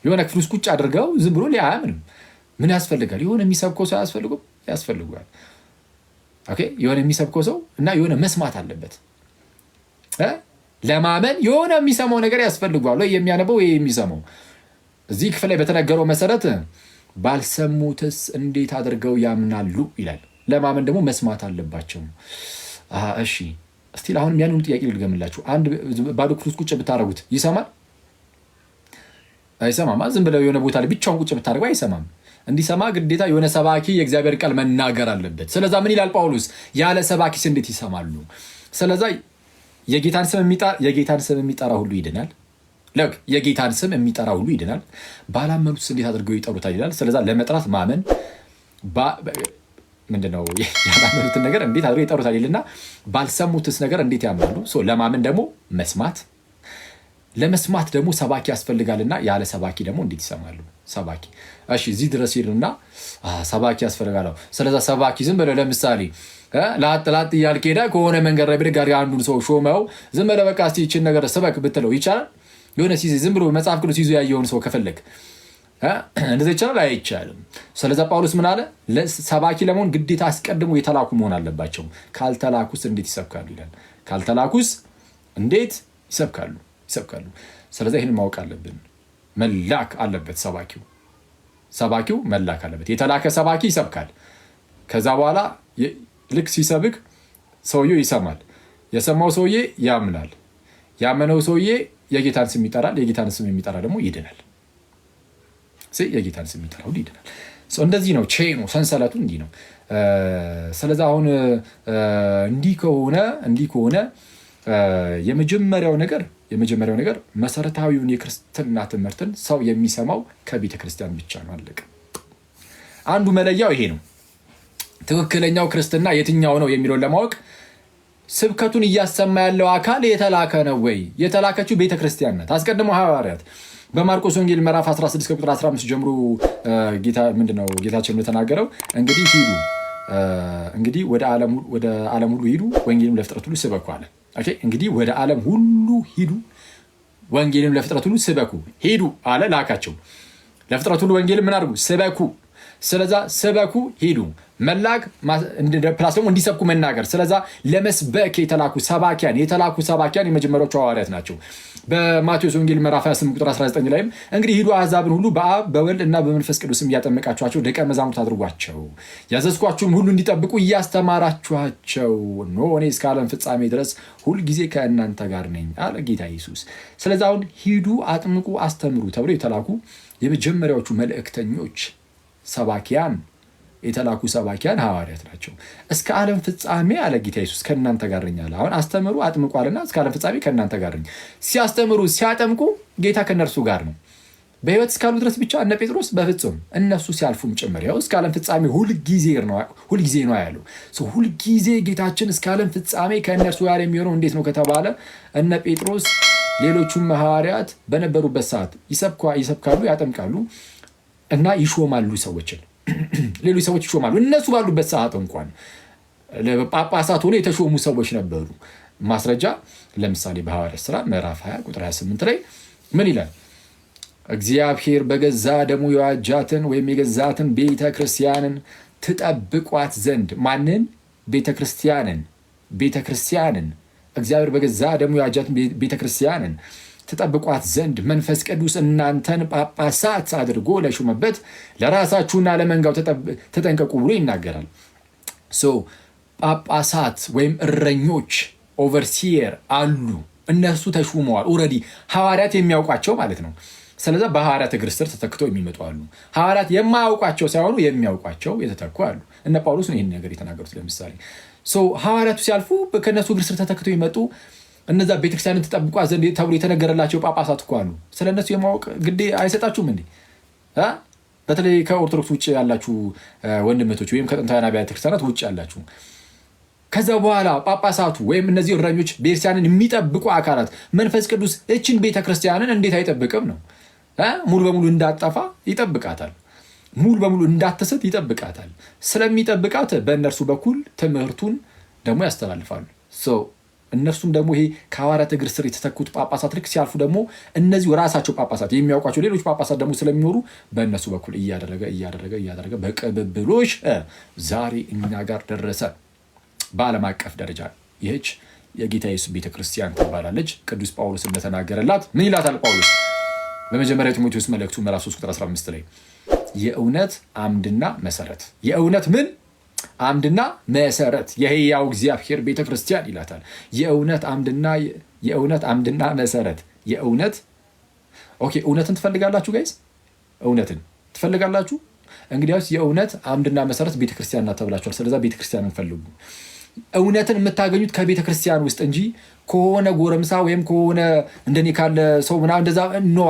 የሆነ ክፍል ውስጥ ቁጭ አድርገው ዝም ብሎ አያምንም። ምን ያስፈልጋል? የሆነ የሚሰብከው ሰው አያስፈልጉም? ያስፈልጓል። የሆነ የሚሰብከው ሰው እና የሆነ መስማት አለበት። ለማመን የሆነ የሚሰማው ነገር ያስፈልጓል። ወይ የሚያነበው ወይ የሚሰማው። እዚህ ክፍል ላይ በተነገረው መሰረት ባልሰሙትስ እንዴት አድርገው ያምናሉ ይላል። ለማመን ደግሞ መስማት አለባቸው። እሺ፣ እስቲ አሁንም ያንኑ ጥያቄ ልድገምላችሁ። አንድ ባዶ ክፍል ውስጥ ቁጭ ብታደርጉት ይሰማል? አይሰማም። ዝም ብለው የሆነ ቦታ ላይ ብቻውን ቁጭ ብታደርጉ አይሰማም። እንዲሰማ ግዴታ የሆነ ሰባኪ የእግዚአብሔር ቃል መናገር አለበት። ስለዛ ምን ይላል ጳውሎስ? ያለ ሰባኪስ እንዴት ይሰማሉ? ስለዛ የጌታን ስም የሚጠራ ሁሉ ይድናል። የጌታን ስም የሚጠራ ሁሉ ይድናል። ባላመኑትስ እንዴት አድርገው ይጠሩታል ይላል። ስለዛ ለመጥራት ማመን ምንድነው? ያላመኑትን ነገር እንዴት አድርገው ይጠሩታል ይልና ባልሰሙትስ ነገር እንዴት ያምናሉ? ለማመን ደግሞ መስማት፣ ለመስማት ደግሞ ሰባኪ ያስፈልጋልና ያለ ሰባኪ ደግሞ እንዴት ይሰማሉ? ሰባኪ እሺ፣ እዚህ ድረስ ሄድና ሰባኪ ያስፈልጋል። ስለዛ ሰባኪ ዝም ብለህ ለምሳሌ ላጥ እያልክ ሄደህ ከሆነ መንገድ ላይ ብድግ አድርገህ አንዱን ሰው ሾመው ዝም ብለህ በቃ እስኪ ይህችን ነገር ስበክ ብትለው ይቻላል? የሆነ ዝም ብሎ መጽሐፍ ቅዱስ ይዞ ያየውን ሰው ከፈለግ እንደዚህ ይቻላል? አይቻልም። ስለዛ ጳውሎስ ምን አለ? ሰባኪ ለመሆን ግዴታ አስቀድሞ የተላኩ መሆን አለባቸው። ካልተላኩስ እንዴት ይሰብካሉ ይላል። ካልተላኩስ እንዴት ይሰብካሉ? ስለዛ ይህን ማወቅ አለብን። መላክ አለበት ሰባኪው መላክ አለበት። የተላከ ሰባኪ ይሰብካል። ከዛ በኋላ ልክ ሲሰብክ ሰውየው ይሰማል። የሰማው ሰውዬ ያምናል። ያመነው ሰውዬ የጌታን ስም ይጠራል። የጌታን ስም የሚጠራ ደግሞ ይድናል። የጌታን ስም የሚጠራ ሁሉ ይድናል። እንደዚህ ነው ቼኑ፣ ሰንሰለቱ እንዲህ ነው። ስለዚህ አሁን እንዲህ ከሆነ የመጀመሪያው ነገር መሰረታዊውን የክርስትና ትምህርትን ሰው የሚሰማው ከቤተ ክርስቲያን ብቻ ነው። አለቀ። አንዱ መለያው ይሄ ነው። ትክክለኛው ክርስትና የትኛው ነው የሚለውን ለማወቅ ስብከቱን እያሰማ ያለው አካል የተላከ ነው ወይ? የተላከችው ቤተ ክርስቲያን ናት። አስቀድሞ ሐዋርያት በማርቆስ ወንጌል ምዕራፍ 16 ቁጥር 15 ጀምሮ ጌታችን እንደተናገረው እንግዲህ ወደ ዓለም ሁሉ ሂዱ፣ ወንጌልም ለፍጥረት ሁሉ ስበኩ አለ። እንግዲህ ወደ ዓለም ሁሉ ሂዱ፣ ወንጌልም ለፍጥረት ሁሉ ስበኩ። ሂዱ አለ፣ ላካቸው። ለፍጥረት ሁሉ ወንጌልም ምን አድርጉ? ስበኩ። ስለዛ ስበኩ፣ ሂዱ፣ መላክ ፕላስ ደግሞ እንዲሰብኩ መናገር። ስለዛ ለመስበክ የተላኩ ሰባኪያን የመጀመሪያዎቹ ሐዋርያት ናቸው። በማቴዎስ ወንጌል ምዕራፍ 28 ቁጥር 19 ላይም እንግዲህ ሂዱ አሕዛብን ሁሉ በአብ በወልድ እና በመንፈስ ቅዱስም እያጠመቃችኋቸው ደቀ መዛሙርት አድርጓቸው፣ ያዘዝኳችሁም ሁሉ እንዲጠብቁ እያስተማራችኋቸው፣ እነሆ እኔ እስከ ዓለም ፍጻሜ ድረስ ሁልጊዜ ከእናንተ ጋር ነኝ አለ ጌታ ኢየሱስ። ስለዚ አሁን ሂዱ፣ አጥምቁ፣ አስተምሩ ተብሎ የተላኩ የመጀመሪያዎቹ መልእክተኞች የተላኩ ሰባኪያን ሐዋርያት ናቸው። እስከ ዓለም ፍጻሜ አለ ጌታ ኢየሱስ ከእናንተ ጋር ነኝ አለ። አሁን አስተምሩ፣ አጥምቁ አለና እስከ ዓለም ፍጻሜ ከእናንተ ጋር ነኝ። ሲያስተምሩ ሲያጠምቁ ጌታ ከእነርሱ ጋር ነው። በሕይወት እስካሉ ድረስ ብቻ እነ ጴጥሮስ በፍጹም እነሱ ሲያልፉም ጭምር ያው እስከ ዓለም ፍጻሜ ሁልጊዜ ነው ያለው። ሁልጊዜ ጌታችን እስከ ዓለም ፍጻሜ ከእነርሱ ጋር የሚሆነው እንዴት ነው ከተባለ እነ ጴጥሮስ ሌሎቹም ሐዋርያት በነበሩበት ሰዓት ይሰብካሉ፣ ያጠምቃሉ እና ይሾማሉ ሰዎችን። ሌሎች ሰዎች ይሾማሉ። እነሱ ባሉበት ሰዓት እንኳን ጳጳሳት ሆነው የተሾሙ ሰዎች ነበሩ። ማስረጃ ለምሳሌ በሐዋርያት ሥራ ምዕራፍ 20 ቁጥር 28 ላይ ምን ይላል? እግዚአብሔር በገዛ ደሙ የዋጃትን ወይም የገዛትን ቤተ ክርስቲያንን ትጠብቋት ዘንድ ማንን? ቤተ ክርስቲያንን እግዚአብሔር በገዛ ደሙ የዋጃትን ቤተ ክርስቲያንን ትጠብቋት ዘንድ መንፈስ ቅዱስ እናንተን ጳጳሳት አድርጎ ለሾመበት ለራሳችሁና ለመንጋው ተጠንቀቁ ብሎ ይናገራል። ጳጳሳት ወይም እረኞች ኦቨርሲየር አሉ። እነሱ ተሹመዋል። ኦልሬዲ ሐዋርያት የሚያውቋቸው ማለት ነው። ስለዚ በሐዋርያት እግር ስር ተተክተው የሚመጡ አሉ። ሐዋርያት የማያውቋቸው ሳይሆኑ የሚያውቋቸው የተተኩ አሉ። እነ ጳውሎስ ነው ይህን ነገር የተናገሩት። ለምሳሌ ሐዋርያቱ ሲያልፉ ከእነሱ እግር ስር ተተክተው ይመጡ እነዛ ቤተክርስቲያንን ተጠብቋ ዘንድ ተብሎ የተነገረላቸው ጳጳሳት እኮ አሉ። ስለነሱ የማወቅ ግዴ አይሰጣችሁም እንዴ? በተለይ ከኦርቶዶክስ ውጭ ያላችሁ ወንድመቶች ወይም ከጥንታውያን አብያተ ክርስቲያናት ውጭ ያላችሁ ከዛ በኋላ ጳጳሳቱ ወይም እነዚህ እረኞች ቤተክርስቲያንን የሚጠብቁ አካላት መንፈስ ቅዱስ እችን ቤተክርስቲያንን እንዴት አይጠብቅም ነው? ሙሉ በሙሉ እንዳጠፋ ይጠብቃታል። ሙሉ በሙሉ እንዳትስት ይጠብቃታል። ስለሚጠብቃት በእነርሱ በኩል ትምህርቱን ደግሞ ያስተላልፋሉ። እነርሱም ደግሞ ይሄ ከሐዋርያት እግር ስር የተተኩት ጳጳሳት ልክ ሲያልፉ ደግሞ እነዚሁ ራሳቸው ጳጳሳት የሚያውቋቸው ሌሎች ጳጳሳት ደግሞ ስለሚኖሩ በእነሱ በኩል እያደረገ በቅብብሎሽ ዛሬ እኛ ጋር ደረሰ። በዓለም አቀፍ ደረጃ ይህች የጌታ ኢየሱስ ቤተክርስቲያን ትባላለች። ቅዱስ ጳውሎስ እንደተናገረላት ምን ይላታል ጳውሎስ በመጀመሪያ ጢሞቴዎስ መልእክቱ ምዕራፍ 3 ቁጥር 15 ላይ የእውነት አምድና መሰረት የእውነት ምን አምድና መሰረት የሕያው እግዚአብሔር ቤተክርስቲያን ይላታል። የእውነት አምድና መሰረት እውነትን ትፈልጋላችሁ ጋይስ? እውነትን ትፈልጋላችሁ? እንግዲያውስ የእውነት አምድና መሰረት ቤተክርስቲያን ናት ተብላችኋል። ስለዛ ቤተክርስቲያንን ፈልጉ። እውነትን የምታገኙት ከቤተክርስቲያን ውስጥ እንጂ ከሆነ ጎረምሳ ወይም ከሆነ እንደኔ ካለ ሰው ምናምን እንደዛ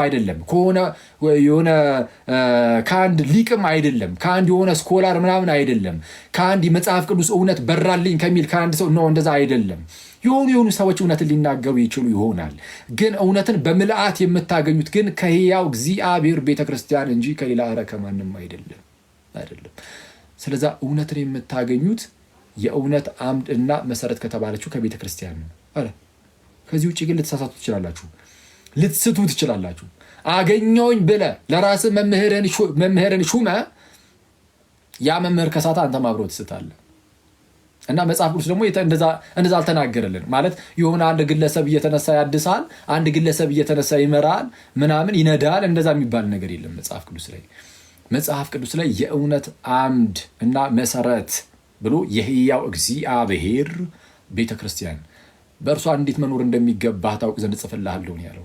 አይደለም። የሆነ ከአንድ ሊቅም አይደለም። ከአንድ የሆነ ስኮላር ምናምን አይደለም። ከአንድ የመጽሐፍ ቅዱስ እውነት በራልኝ ከሚል ከአንድ ሰው እንደዛ አይደለም። የሆኑ ሰዎች እውነትን ሊናገሩ ይችሉ ይሆናል። ግን እውነትን በምልአት የምታገኙት ግን ከሕያው እግዚአብሔር ቤተክርስቲያን እንጂ ከሌላ ከማንም አይደለም። ስለዛ እውነትን የምታገኙት የእውነት አምድ እና መሰረት ከተባለችው ከቤተክርስቲያን ነው። ከዚህ ውጭ ግን ልትሳሳቱ ትችላላችሁ፣ ልትስቱ ትችላላችሁ። አገኘውኝ ብለህ ለራስህ መምህርን ሹመ ያ መምህር ከሳታ አንተም አብሮ ትስታለህ። እና መጽሐፍ ቅዱስ ደግሞ እንደዛ አልተናገረልን ማለት የሆነ አንድ ግለሰብ እየተነሳ ያድሳል፣ አንድ ግለሰብ እየተነሳ ይመራል፣ ምናምን ይነዳል። እንደዛ የሚባል ነገር የለም መጽሐፍ ቅዱስ ላይ የእውነት አምድ እና መሰረት ብሎ የሕያው እግዚአብሔር ቤተክርስቲያን በእርሷ እንዴት መኖር እንደሚገባ ታውቅ ዘንድ ጽፍልሃለሁ ያለው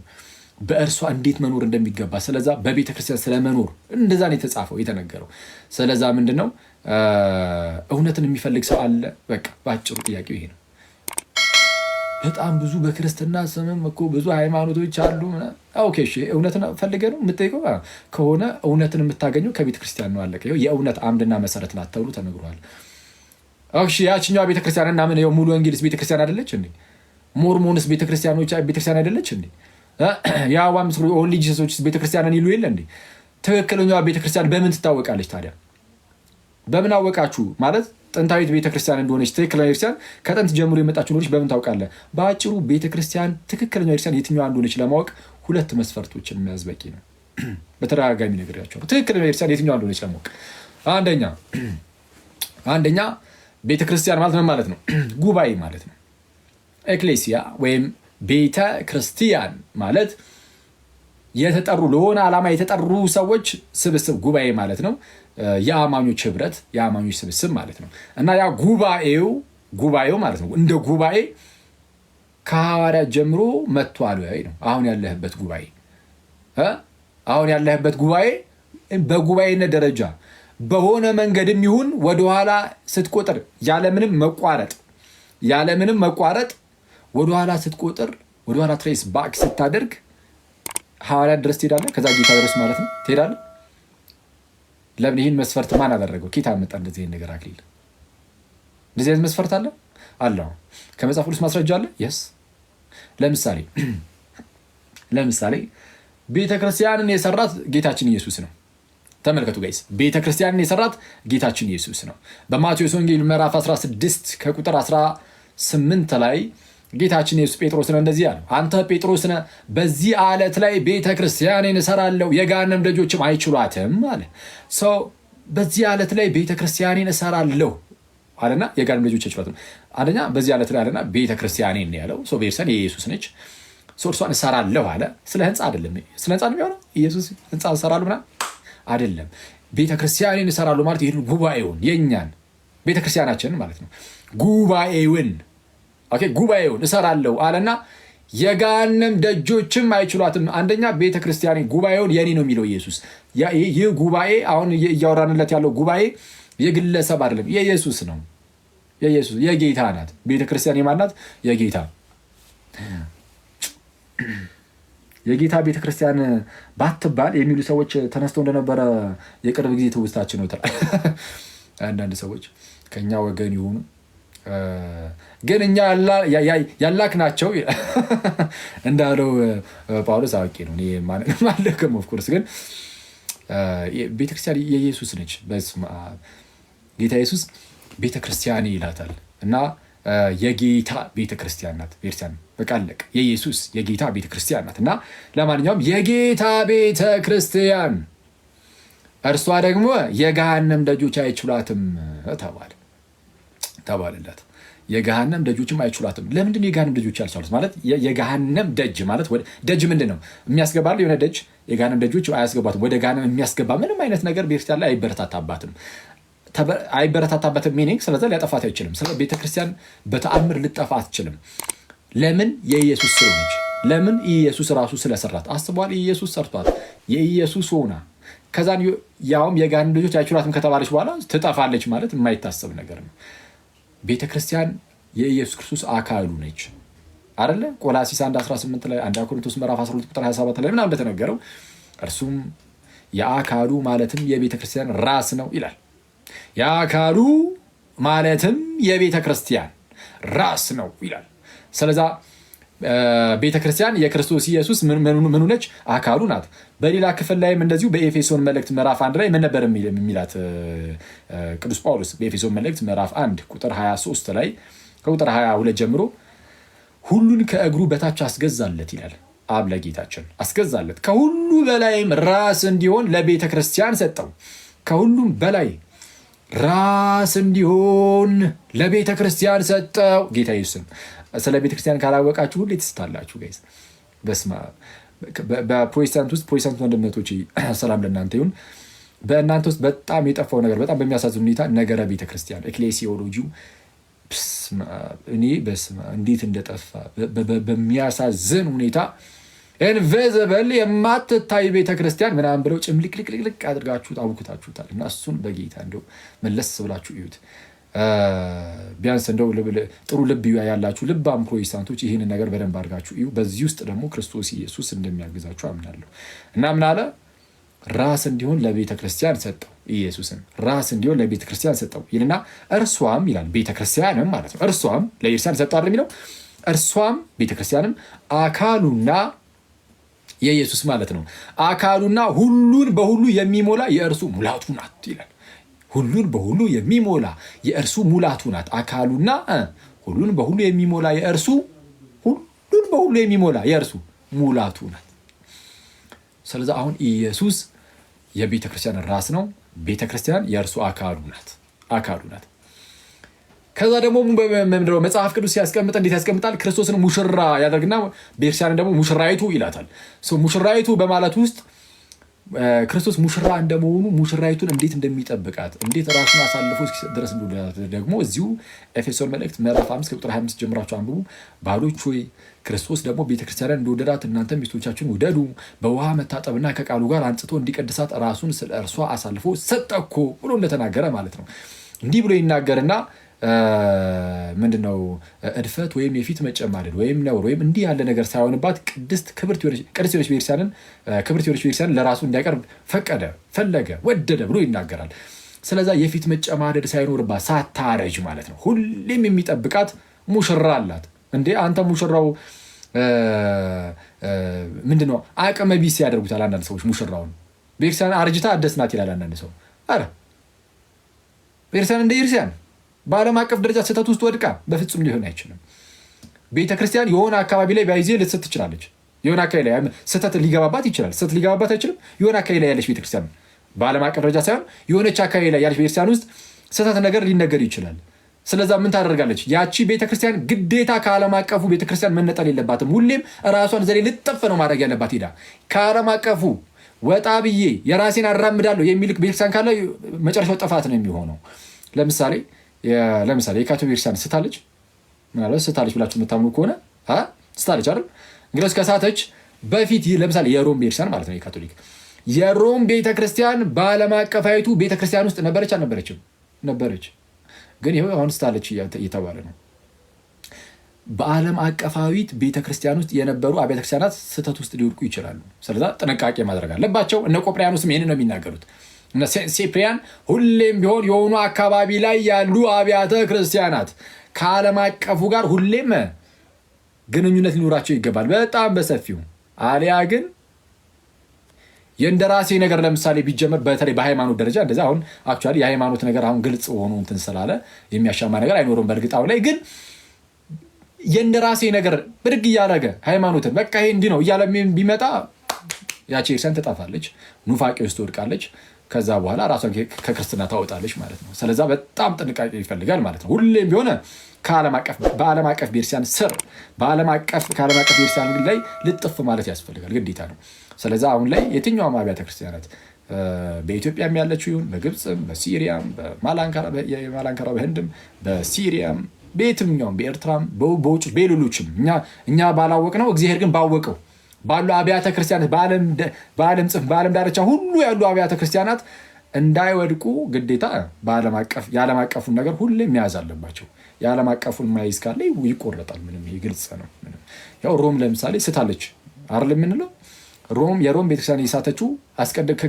በእርሷ እንዴት መኖር እንደሚገባ። ስለዛ በቤተክርስቲያን ስለመኖር እንደዛ ነው የተጻፈው የተነገረው። ስለዛ ምንድነው እውነትን የሚፈልግ ሰው አለ? በቃ ባጭሩ ጥያቄው ይሄ ነው። በጣም ብዙ በክርስትና ስምም እኮ ብዙ ሃይማኖቶች አሉ። ኦኬ እሺ፣ እውነትን ፈልገህ ነው የምትጠይቀው ከሆነ እውነትን የምታገኘው ከቤተክርስቲያን ነው። አለቀ። የእውነት አምድና መሰረት ናት ተብሎ ተነግሯል። እሺ፣ ያችኛዋ ቤተክርስቲያን እና ምን ሙሉ ወንጌልስ ቤተክርስቲያን አይደለች እንዴ? ሞርሞንስ ቤተክርስቲያን አይደለች እንዴ? የአዋ ምስክር ኦንሊ ጂሰሶች ቤተክርስቲያንን ይሉ የለ እንዴ? ትክክለኛዋ ቤተክርስቲያን በምን ትታወቃለች ታዲያ? በምን አወቃችሁ? ማለት ጥንታዊት ቤተክርስቲያን እንደሆነች ትክክለኛ ቤተክርስቲያን ከጥንት ጀምሮ የመጣች እንደሆነች በምን ታውቃለህ? በአጭሩ ቤተክርስቲያን ትክክለኛ ቤተክርስቲያን የትኛዋ እንደሆነች ለማወቅ 2 መስፈርቶችን መያዝ በቂ ነው። በተደጋጋሚ ነግሬያቸዋለሁ። ትክክለኛ ቤተክርስቲያን የትኛዋ እንደሆነች ለማወቅ አንደኛ ቤተክርስቲያን ማለት ምን ማለት ነው? ጉባኤ ማለት ነው። ኤክሌሲያ ወይም ቤተ ክርስቲያን ማለት የተጠሩ ለሆነ ዓላማ የተጠሩ ሰዎች ስብስብ ጉባኤ ማለት ነው። የአማኞች ህብረት፣ የአማኞች ስብስብ ማለት ነው። እና ያ ጉባኤው ማለት ነው እንደ ጉባኤ ከሐዋርያት ጀምሮ መጥቷል ወይ ነው። አሁን ያለህበት ጉባኤ በጉባኤነት ደረጃ በሆነ መንገድም ይሁን ወደኋላ ስትቆጥር ያለምንም መቋረጥ ወደኋላ ስትቆጥር ወደኋላ ትሬስ ባክ ስታደርግ ሐዋርያት ድረስ ትሄዳለህ። ከዛ ጌታ ድረስ ማለት ነው ትሄዳለህ። ለምን? ይህን መስፈርት ማን አደረገው? ጌታ መጣ። እንደዚህ ነገር አክሊል እንደዚህ አይነት መስፈርት አለ። ከመጽሐፍ ቅዱስ ማስረጃ አለ። የስ ለምሳሌ ቤተክርስቲያንን የሰራት ጌታችን ኢየሱስ ነው። ተመልከቱ ጋይስ፣ ቤተክርስቲያንን የሰራት ጌታችን ኢየሱስ ነው። በማቴዎስ ወንጌል ምዕራፍ 16 ከቁጥር 18 ላይ ጌታችን ኢየሱስ ጴጥሮስን እንደዚህ አለው፣ አንተ ጴጥሮስ ነህ፣ በዚህ ዓለት ላይ ቤተክርስቲያንን እሰራለሁ፣ የገሃነም ደጆችም አይችሏትም አለ። ሰው በዚህ ዓለት ላይ ቤተክርስቲያንን እሰራለሁ አለና የገሃነም ደጆች አይችሏትም። አንደኛ በዚህ ዓለት ላይ አለና ቤተክርስቲያንን ነው ያለው። ሰው ቤተክርስቲያን የኢየሱስ ነች። እርሷን እሰራለሁ አለ። ስለ ህንፃ አይደለም። ስለ ህንፃ ነው የሚሆነው። ኢየሱስ ህንፃ እሰራለሁ ምናምን አይደለም። ቤተክርስቲያንን እሰራለሁ ማለት ይህን ጉባኤውን የእኛን ቤተክርስቲያናችንን ማለት ነው። ጉባኤውን እሰራለሁ አለና የገሃነም ደጆችም አይችሏትም። አንደኛ ቤተክርስቲያን ጉባኤውን የኔ ነው የሚለው ኢየሱስ። ይህ ጉባኤ አሁን እያወራንለት ያለው ጉባኤ የግለሰብ አይደለም፣ የኢየሱስ ነው። የኢየሱስ የጌታ ናት። ቤተክርስቲያን የማን ናት? የጌታ ቤተክርስቲያን ባትባል የሚሉ ሰዎች ተነስተው እንደነበረ የቅርብ ጊዜ ትውስታችን ነው። አንዳንድ ሰዎች ከኛ ወገን ይሆኑ ግን እኛ ያላክ ናቸው እንዳለው ጳውሎስ አዋቂ ነው። ማለክም ኦፍኮርስ ግን ቤተክርስቲያን የኢየሱስ ነች። ጌታ ኢየሱስ ቤተክርስቲያን ይላታል እና የጌታ ቤተክርስቲያን ናት። ቤተክርስቲያን በቃ አለቀ። የኢየሱስ የጌታ ቤተክርስቲያን ናት እና ለማንኛውም የጌታ ቤተክርስቲያን እርሷ ደግሞ የገሃነም ደጆች አይችሏትም ተባለላት። የገሃነም ደጆችም አይችሏትም። ለምንድን የገሃነም ደጆች ያልቻሉት? ማለት የገሃነም ደጅ ማለት ደጅ ምንድን ነው? የሚያስገባ የሆነ ደጅ። የገሃነም ደጆች አያስገባትም። ወደ ገሃነም የሚያስገባ ምንም አይነት ነገር ቤተክርስቲያን ላይ አይበረታታባትም ሚኒንግ። ስለዚ ሊያጠፋት አይችልም። ስለ ቤተክርስቲያን በተአምር ልጠፋ አትችልም። ለምን? የኢየሱስ ስለሆነች። ለምን? ኢየሱስ ራሱ ስለሰራት። አስቧል። ኢየሱስ ሰርቷት የኢየሱስ ሆና ከዛን ያውም የጋን ልጆች አይችሏትም ከተባለች በኋላ ትጠፋለች ማለት የማይታሰብ ነገር ነው። ቤተክርስቲያን የኢየሱስ ክርስቶስ አካሉ ነች አይደለ? ቆላሲስ 1:18 ላይ 1 ቆሮንቶስ ምዕራፍ 12 ቁጥር 27 ላይ ምናምን እንደተነገረው እርሱም የአካሉ ማለትም የቤተክርስቲያን ራስ ነው ይላል። የአካሉ ማለትም የቤተክርስቲያን ራስ ነው ይላል። ስለዛ ቤተክርስቲያን የክርስቶስ ኢየሱስ ምኑ ነች? አካሉ ናት። በሌላ ክፍል ላይም እንደዚሁ በኤፌሶን መልእክት ምዕራፍ 1 ላይ ምን ነበር የሚላት ቅዱስ ጳውሎስ? በኤፌሶን መልእክት ምዕራፍ 1 ቁጥር 23 ላይ ከቁጥር 22 ጀምሮ ሁሉን ከእግሩ በታች አስገዛለት ይላል። አብ ለጌታችን አስገዛለት፣ ከሁሉ በላይም ራስ እንዲሆን ለቤተ ክርስቲያን ሰጠው። ከሁሉም በላይ ራስ እንዲሆን ለቤተ ክርስቲያን ሰጠው ጌታ ኢየሱስን። ስለ ቤተ ክርስቲያን ካላወቃችሁ ሁሌ ትስታላችሁ ጋይስ። በስመ አብ። በፕሮቴስታንት ውስጥ ፕሮቴስታንት ወንድሞቼ ሰላም ለእናንተ ይሁን። በእናንተ ውስጥ በጣም የጠፋው ነገር በጣም በሚያሳዝን ሁኔታ ነገረ ቤተ ክርስቲያን ኤክሌሲዮሎጂው እኔ በስመ አብ እንዴት እንደጠፋ በሚያሳዝን ሁኔታ ኢንቪዚብል የማትታይ ቤተክርስቲያን ምናምን ብለው ጭምልቅልቅልቅ አድርጋችሁት አውክታችሁታል። እና እሱን በጌታ እንደው መለስ ብላችሁ እዩት። ቢያንስ እንደው ጥሩ ልብ ያላችሁ ልባም ፕሮቴስታንቶች ይህንን ነገር በደንብ አድርጋችሁ እዩ። በዚህ ውስጥ ደግሞ ክርስቶስ ኢየሱስ እንደሚያግዛችሁ አምናለሁ። እና ምን አለ? ራስ እንዲሆን ለቤተ ክርስቲያን ሰጠው። ኢየሱስን ራስ እንዲሆን ለቤተ ክርስቲያን ሰጠው ይልና እርሷም ይላል ቤተ ክርስቲያንም ማለት ነው። እርሷም ለኢየሱስ ሰጠው አይደል የሚለው? እርሷም ቤተ ክርስቲያንም አካሉና የኢየሱስ ማለት ነው። አካሉና ሁሉን በሁሉ የሚሞላ የእርሱ ሙላቱ ናት ይላል። ሁሉን በሁሉ የሚሞላ የእርሱ ሙላቱ ናት። አካሉና ሁሉን በሁሉ የሚሞላ የእርሱ ሁሉን በሁሉ የሚሞላ የእርሱ ሙላቱ ናት። ስለዚህ አሁን ኢየሱስ የቤተ ክርስቲያን ራስ ነው። ቤተ ክርስቲያን የእርሱ አካሉ ናት። ከዛ ደግሞ መጽሐፍ ቅዱስ ሲያስቀምጥ እንዴት ያስቀምጣል? ክርስቶስን ሙሽራ ያደርግና ቤተክርስቲያንን ደግሞ ሙሽራይቱ ይላታል። ሙሽራይቱ በማለት ውስጥ ክርስቶስ ሙሽራ እንደመሆኑ ሙሽራይቱን እንዴት እንደሚጠብቃት እንዴት ራሱን አሳልፎ ድረስ ደግሞ እዚሁ ኤፌሶን መልእክት ምዕራፍ 5 ቁጥር 25 ጀምራችሁ አንብቡ። ባሎች ሆይ ክርስቶስ ደግሞ ቤተክርስቲያንን እንደወደዳት እናንተ ሚስቶቻችሁን ውደዱ፣ በውሃ መታጠብና ከቃሉ ጋር አንጽቶ እንዲቀድሳት ራሱን ስለ እርሷ አሳልፎ ሰጠኮ ብሎ እንደተናገረ ማለት ነው። እንዲህ ብሎ ይናገርና ምንድነው እድፈት ወይም የፊት መጨማደድ ወይም ነውር ወይም እንዲህ ያለ ነገር ሳይሆንባት ቅድስት ክብርት የሆነች ቤተክርስቲያንን ለራሱ እንዲያቀርብ ፈለገ፣ ወደደ ብሎ ይናገራል። ስለዛ የፊት መጨማደድ ሳይኖርባት ሳታረጅ ማለት ነው። ሁሌም የሚጠብቃት ሙሽራ አላት። እንዴ አንተ ሙሽራው ምንድነው አቅመ ቢስ ያደርጉታል አንዳንድ ሰዎች። ሙሽራውን ቤተክርስቲያን አርጅታ አደስናት ይላል አንዳንድ ሰው። አረ ቤተክርስቲያን እንደ ክርስቲያን በዓለም አቀፍ ደረጃ ስህተት ውስጥ ወድቃ በፍጹም ሊሆን አይችልም። ቤተክርስቲያን የሆነ አካባቢ ላይ ባይዜ ልትስት ትችላለች። የሆነ አካባቢ ላይ ስህተት ሊገባባት ይችላል። ስህተት ሊገባባት አይችልም። የሆነ አካባቢ ላይ ያለች ቤተክርስቲያን በዓለም አቀፍ ደረጃ ሳይሆን የሆነች አካባቢ ላይ ያለች ቤተክርስቲያን ውስጥ ስህተት ነገር ሊነገር ይችላል። ስለዛ ምን ታደርጋለች? ያቺ ቤተክርስቲያን ግዴታ ከዓለም አቀፉ ቤተክርስቲያን መነጠል የለባትም። ሁሌም ራሷን ዘሌ ልጠፍ ነው ማድረግ ያለባት። ሄዳ ከዓለም አቀፉ ወጣ ብዬ የራሴን አራምዳለሁ የሚል ቤተክርስቲያን ካለ መጨረሻው ጥፋት ነው የሚሆነው። ለምሳሌ የካቶሊክ ቤተክርስቲያን ስታለች፣ ምናልባት ስታለች ብላችሁ የምታምኑ ከሆነ ስታለች አይደል? እንግዲህ ከሳተች በፊት ለምሳሌ የሮም ቤተክርስቲያን ማለት ነው የካቶሊክ የሮም ቤተክርስቲያን በዓለም አቀፋዊቱ ቤተክርስቲያን ውስጥ ነበረች አልነበረችም? ነበረች። ግን ይኸው አሁን ስታለች እየተባለ ነው። በዓለም አቀፋዊት ቤተክርስቲያን ውስጥ የነበሩ አብያተ ክርስቲያናት ስህተት ውስጥ ሊወድቁ ይችላሉ። ስለዛ ጥንቃቄ ማድረግ አለባቸው። እነ ቆጵርያኖስም ይህን ነው የሚናገሩት። እነ ሴፕሪያን ሁሌም ቢሆን የሆኑ አካባቢ ላይ ያሉ አብያተ ክርስቲያናት ከዓለም አቀፉ ጋር ሁሌም ግንኙነት ሊኖራቸው ይገባል፣ በጣም በሰፊው። አሊያ ግን የእንደራሴ ነገር ለምሳሌ ቢጀመር በተለይ በሃይማኖት ደረጃ እንደዛ አሁን አክቹዋሊ የሃይማኖት ነገር አሁን ግልጽ ሆኖ እንትን ስላለ የሚያሻማ ነገር አይኖርም። በእርግጣው ላይ ግን የእንደራሴ ነገር ብድግ እያደረገ ሃይማኖትን በቃ ይሄ እንዲህ ነው እያለ ቢመጣ ያቺ ኤርሰን ትጠፋለች፣ ኑፋቄ ውስጥ ትወድቃለች። ከዛ በኋላ ራሷን ከክርስትና ታወጣለች ማለት ነው። ስለዛ በጣም ጥንቃቄ ይፈልጋል ማለት ነው። ሁሌም ቢሆን በዓለም አቀፍ ቤተክርስቲያን ስር ከዓለም አቀፍ ቤተክርስቲያን ላይ ልጥፍ ማለት ያስፈልጋል፣ ግዴታ ነው። ስለዛ አሁን ላይ የትኛውም አብያተ ክርስቲያናት በኢትዮጵያም ያለችው ይሁን በግብፅም፣ በሲሪያም፣ በማላንካራ በህንድም፣ በሲሪያም፣ በየትኛውም በኤርትራም፣ በውጭ በሌሎችም እኛ ባላወቅ ነው እግዚአብሔር ግን ባወቀው ባሉ አብያተ ክርስቲያናት በዓለም ዳርቻ ሁሉ ያሉ አብያተ ክርስቲያናት እንዳይወድቁ ግዴታ የዓለም አቀፉን ነገር ሁሌም መያዝ አለባቸው። የዓለም አቀፉን ማይዝ ካለ ይቆረጣል። ምንም ይሄ ግልጽ ነው። ያው ሮም ለምሳሌ ስታለች አይደል የምንለው። የሮም ቤተክርስቲያን የሳተችው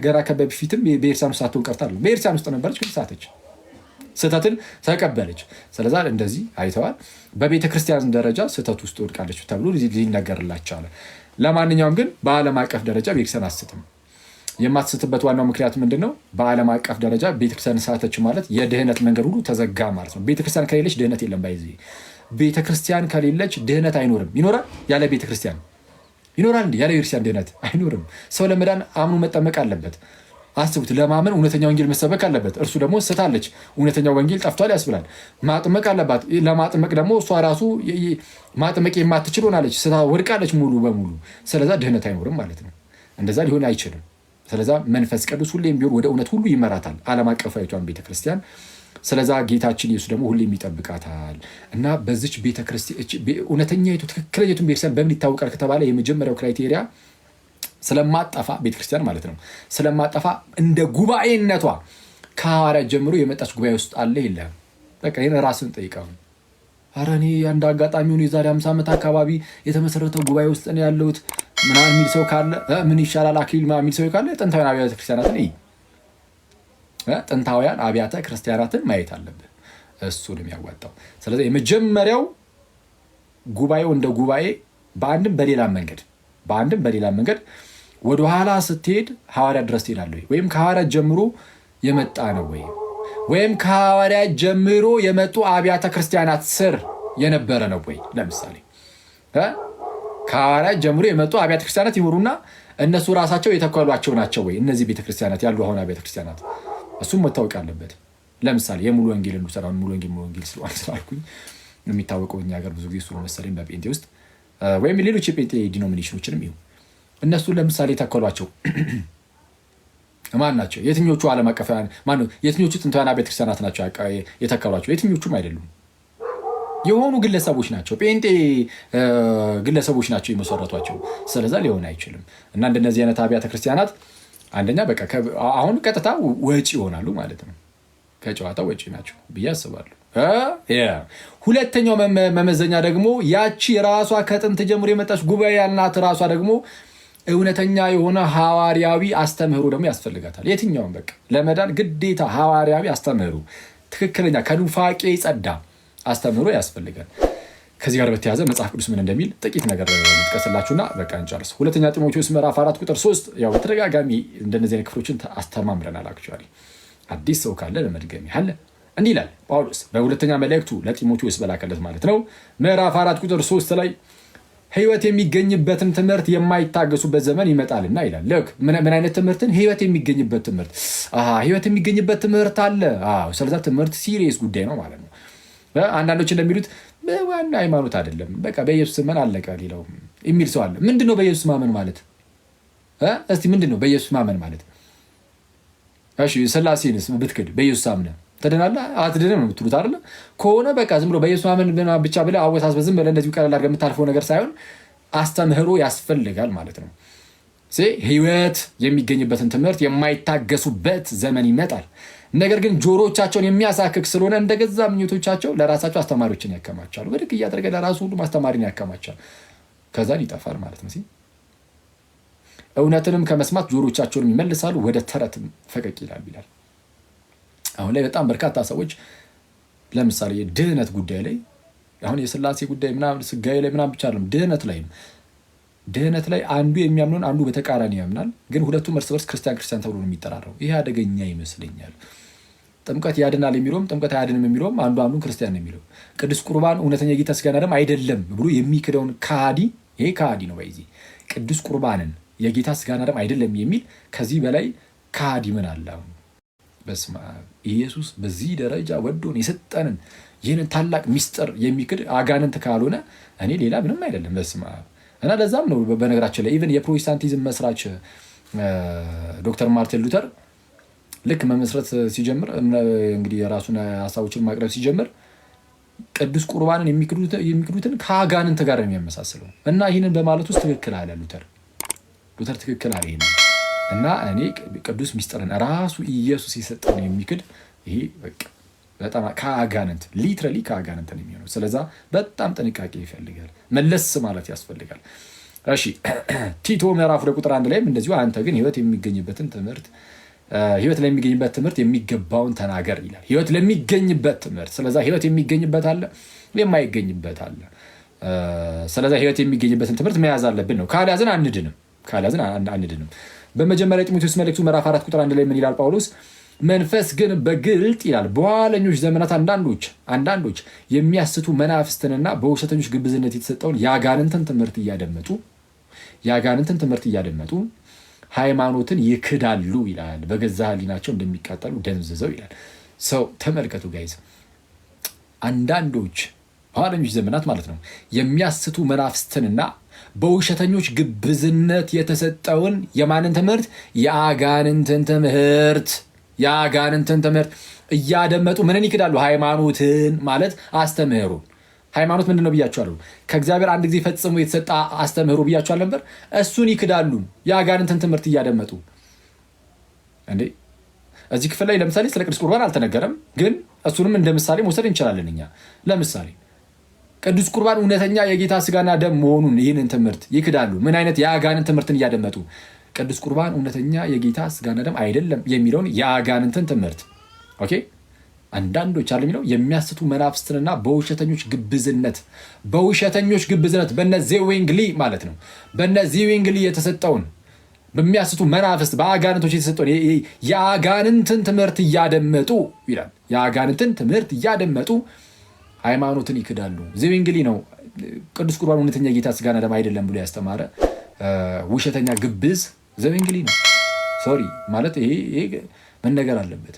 ገና በፊትም በኤርሲያን ውስጥ ሳትሆን ቀርታ አይደለም። በኤርሲያን ውስጥ ነበረች ግን ሳተች፣ ስህተትን ተቀበለች። ስለዛ እንደዚህ አይተዋል። በቤተ ክርስቲያን ደረጃ ስህተት ውስጥ ወድቃለች ተብሎ ሊነገርላቸዋል። ለማንኛውም ግን በዓለም አቀፍ ደረጃ ቤተክርስቲያን አትስትም። የማትስትበት ዋናው ምክንያት ምንድን ነው? በዓለም አቀፍ ደረጃ ቤተክርስቲያን ሳተች ማለት የድህነት መንገድ ሁሉ ተዘጋ ማለት ነው። ቤተክርስቲያን ከሌለች ድህነት የለም። ባይዚ ቤተክርስቲያን ከሌለች ድህነት አይኖርም። ይኖራል ያለ ቤተክርስቲያን? ይኖራል እንዴ? ያለ ቤተክርስቲያን ድህነት አይኖርም። ሰው ለመዳን አምኖ መጠመቅ አለበት። አስቡት፣ ለማመን እውነተኛ ወንጌል መሰበክ አለበት። እርሱ ደግሞ ስታለች፣ እውነተኛው ወንጌል ጠፍቷል ያስብላል። ማጥመቅ አለባት። ለማጥመቅ ደግሞ እሷ ራሱ ማጥመቅ የማትችል ሆናለች፣ ስታ ወድቃለች ሙሉ በሙሉ። ስለዛ ድህነት አይኖርም ማለት ነው። እንደዛ ሊሆን አይችልም። ስለዛ መንፈስ ቅዱስ ሁሌም ቢሆን ወደ እውነት ሁሉ ይመራታል፣ ዓለም አቀፋዊቷን ቤተክርስቲያን። ስለዛ ጌታችን ኢየሱስ ደግሞ ሁሌም ይጠብቃታል። እና በዚች ቤተክርስቲያን እውነተኛይቱ ትክክለኛይቱን ቤተክርስቲያን በምን ይታወቃል ከተባለ የመጀመሪያው ክራይቴሪያ ስለማጠፋ ቤተክርስቲያን ማለት ነው። ስለማጠፋ እንደ ጉባኤነቷ ከሐዋርያት ጀምሮ የመጣች ጉባኤ ውስጥ አለ የለም? በቃ ይህን ራስን ጠይቀው። ኧረ እኔ አንድ አጋጣሚውን የዛሬ 50 ዓመት አካባቢ የተመሰረተው ጉባኤ ውስጥ ነው ያለሁት ምናምን የሚል ሰው ካለ ምን ይሻላል አክሊል የሚል ሰው ካለ ጥንታውያን አብያተ ክርስቲያናትን ጥንታውያን አብያተ ክርስቲያናትን ማየት አለብን። እሱ ነው የሚያዋጣው። ስለዚህ የመጀመሪያው ጉባኤው እንደ ጉባኤ በአንድም በሌላ መንገድ ወደኋላ ስትሄድ ሐዋርያት ድረስ ትሄዳለህ ወይም ከሐዋርያት ጀምሮ የመጣ ነው ወይም ከሐዋርያት ጀምሮ የመጡ አብያተ ክርስቲያናት ስር የነበረ ነው ወይ? ለምሳሌ ከሐዋርያት ጀምሮ የመጡ አብያተ ክርስቲያናት ይኖሩና እነሱ ራሳቸው የተከሏቸው ናቸው ወይ? እነዚህ ቤተክርስቲያናት ያሉ አሁን አብያተ ክርስቲያናት እሱም መታወቅ አለበት። ለምሳሌ የሙሉ ወንጌል እንዱሰራውን ሙሉ ወንጌል ስላልኩኝ የሚታወቀው እኛ ሀገር ብዙ ጊዜ እሱ መሰለኝ በጴንጤ ውስጥ ወይም ሌሎች የጴንጤ ዲኖሚኔሽኖችንም ይሁን እነሱ ለምሳሌ የተከሏቸው ማን ናቸው? የትኞቹ ዓለም አቀፋውያን ማነው? የትኞቹ ጥንታውያን አብያተ ክርስቲያናት ናቸው የተከሏቸው? የትኞቹም አይደሉም። የሆኑ ግለሰቦች ናቸው፣ ጴንጤ ግለሰቦች ናቸው የመሰረቷቸው። ስለዛ ሊሆን አይችልም። እና እንደነዚህ አይነት አብያተ ክርስቲያናት አንደኛ በቃ አሁን ቀጥታ ወጪ ይሆናሉ ማለት ነው። ከጨዋታ ወጪ ናቸው ብዬ አስባለሁ። ሁለተኛው መመዘኛ ደግሞ ያቺ ራሷ ከጥንት ጀምሮ የመጣች ጉባኤ ያልናት ራሷ ደግሞ እውነተኛ የሆነ ሐዋርያዊ አስተምህሮ ደግሞ ያስፈልጋታል። የትኛውም በቃ ለመዳን ግዴታ ሐዋርያዊ አስተምህሮ፣ ትክክለኛ ከኑፋቄ ጸዳ አስተምህሮ ያስፈልጋል። ከዚህ ጋር በተያያዘ መጽሐፍ ቅዱስ ምን እንደሚል ጥቂት ነገር ልጥቀስላችሁና በቃ እንጨርስ። ሁለተኛ ጢሞቴዎስ ምዕራፍ 4 ቁጥር 3 ያው በተደጋጋሚ እንደነዚህ አይነት ክፍሎችን አስተማምረናል። አክቹዋሊ አዲስ ሰው ካለ ለመድገም ያህል እንዲህ ይላል ጳውሎስ በሁለተኛ መልእክቱ ለጢሞቴዎስ በላከለት ማለት ነው። ምዕራፍ 4 ቁጥር 3 ላይ ሕይወት የሚገኝበትን ትምህርት የማይታገሱበት ዘመን ይመጣልና ይላል። ልክ ምን አይነት ትምህርትን? ሕይወት የሚገኝበት ትምህርት። ሕይወት የሚገኝበት ትምህርት አለ። ስለዛ ትምህርት ሲሪየስ ጉዳይ ነው ማለት ነው። አንዳንዶች እንደሚሉት ዋና ሃይማኖት አይደለም፣ በቃ በኢየሱስ ማመን አለቀ ሌላው የሚል ሰው አለ። ምንድነው በኢየሱስ ማመን ማለት? እስቲ ምንድነው በኢየሱስ ማመን ማለት? እሺ ስላሴንስ ብትክድ በኢየሱስ አምነ ትድናለህ አትድንም ነው የምትሉት አይደለ? ከሆነ በቃ ዝም ብሎ በኢየሱስ ማመን ብቻ ብለህ አወሳስበህ ዝም ብለህ እንደዚሁ ቀለል አድርገህ የምታልፈው ነገር ሳይሆን አስተምህሮ ያስፈልጋል ማለት ነው። ሕይወት የሚገኝበትን ትምህርት የማይታገሱበት ዘመን ይመጣል። ነገር ግን ጆሮቻቸውን የሚያሳክክ ስለሆነ እንደገዛ ምኞቶቻቸው ለራሳቸው አስተማሪዎችን ያከማቻሉ። በድቅ እያደረገ ለራሱ ሁሉ አስተማሪን ያከማቻል። ከዛን ይጠፋል ማለት ነው። እውነትንም ከመስማት ጆሮቻቸውን ይመልሳሉ፣ ወደ ተረትም ፈቀቅ ይላል። አሁን ላይ በጣም በርካታ ሰዎች ለምሳሌ ድህነት ጉዳይ ላይ አሁን የስላሴ ጉዳይ ምናምን ስጋዬ ላይ ምናምን ብቻ አይደለም፣ ድህነት ላይ አንዱ የሚያምነውን አንዱ በተቃራኒ ያምናል። ግን ሁለቱም እርስ በርስ ክርስቲያን ተብሎ ነው የሚጠራረው። ይሄ አደገኛ ይመስለኛል። ጥምቀት ያድናል የሚለውም ጥምቀት አያድንም የሚለውም አንዱን ክርስቲያን ነው የሚለው። ቅዱስ ቁርባን እውነተኛ ጌታ ስጋና ደም አይደለም ብሎ የሚክደውን ከሃዲ፣ ይሄ ከሃዲ ነው። በዚህ ቅዱስ ቁርባንን የጌታ ስጋና ደም አይደለም የሚል ከዚህ በላይ ከሃዲ ምን አለ? በስመ አብ። ኢየሱስ በዚህ ደረጃ ወዶን የሰጠንን ይህንን ታላቅ ሚስጥር የሚክድ አጋንንት ካልሆነ እኔ ሌላ ምንም አይደለም። በስመ አብ። እና ለዛም ነው በነገራችን ላይ ኢቨን የፕሮቴስታንቲዝም መስራች ዶክተር ማርቲን ሉተር ልክ መመስረት ሲጀምር እንግዲህ የራሱን ሀሳቦችን ማቅረብ ሲጀምር ቅዱስ ቁርባንን የሚክዱትን ከአጋንንት ጋር የሚያመሳስለው እና ይህንን በማለት ውስጥ ትክክል አለ ሉተር። ሉተር ትክክል አልሄድም እና እኔ ቅዱስ ሚስጥርን ራሱ ኢየሱስ የሰጠውን የሚክድ ይሄ በቃ በጣም ከአጋንንት ሊትራሊ ከአጋንንት ነው የሚሆነው። ስለዛ በጣም ጥንቃቄ ይፈልጋል፣ መለስ ማለት ያስፈልጋል። እሺ ቲቶ ምዕራፍ 2 ቁጥር 1 ላይም እንደዚሁ አንተ ግን ህይወት ለሚገኝበት ትምህርት የሚገባውን ተናገር ይላል። ህይወት ለሚገኝበት ትምህርት። ስለዛ ህይወት የሚገኝበት አለ፣ የማይገኝበት አለ። ስለዛ ህይወት የሚገኝበትን ትምህርት መያዝ አለብን ነው። ካልያዝን አንድንም። በመጀመሪያ ጢሞቴዎስ መልእክቱ ምዕራፍ 4 ቁጥር 1 ላይ ምን ይላል ጳውሎስ? መንፈስ ግን በግልጥ ይላል በኋለኞች ዘመናት አንዳንዶች የሚያስቱ መናፍስትንና በውሸተኞች ግብዝነት የተሰጠውን የአጋንንትን ትምህርት እያደመጡ ሃይማኖትን ይክዳሉ ይላል። በገዛ ህሊናቸው እንደሚቃጠሉ ደንዝዘው ይላል። ሰው ተመልከቱ ጋይዝ፣ አንዳንዶች በኋለኞች ዘመናት ማለት ነው የሚያስቱ መናፍስትንና በውሸተኞች ግብዝነት የተሰጠውን የማንን ትምህርት? የአጋንንትን ትምህርት እያደመጡ ምንን ይክዳሉ? ሃይማኖትን ማለት አስተምህሮ። ሃይማኖት ምንድን ነው ብያቸዋለሁ? ከእግዚአብሔር አንድ ጊዜ ፈጽሞ የተሰጠ አስተምህሮ ብያቸዋል ነበር። እሱን ይክዳሉ የአጋንንትን ትምህርት እያደመጡ። እንዴ እዚህ ክፍል ላይ ለምሳሌ ስለ ቅዱስ ቁርባን አልተነገረም፣ ግን እሱንም እንደ ምሳሌ መውሰድ እንችላለን እኛ። ለምሳሌ ቅዱስ ቁርባን እውነተኛ የጌታ ስጋና ደም መሆኑን ይህንን ትምህርት ይክዳሉ። ምን አይነት? የአጋንንት ትምህርትን እያደመጡ። ቅዱስ ቁርባን እውነተኛ የጌታ ስጋና ደም አይደለም የሚለውን የአጋንንትን ትምህርት ኦኬ። አንዳንዶች አለ የሚለው የሚያስቱ መናፍስትንና በውሸተኞች ግብዝነት በነ ዜዊንግሊ ማለት ነው። በነ ዜዊንግሊ የተሰጠውን በሚያስቱ መናፍስት በአጋንንቶች የተሰጠውን የአጋንንትን ትምህርት እያደመጡ ይላል። የአጋንንትን ትምህርት እያደመጡ ሃይማኖትን ይክዳሉ። ዜዊንግሊ ነው ቅዱስ ቁርባን እውነተኛ የጌታ ስጋና ደም አይደለም ብሎ ያስተማረ ውሸተኛ ግብዝ ዜዊንግሊ ነው። ሶሪ ማለት ይሄ መነገር አለበት።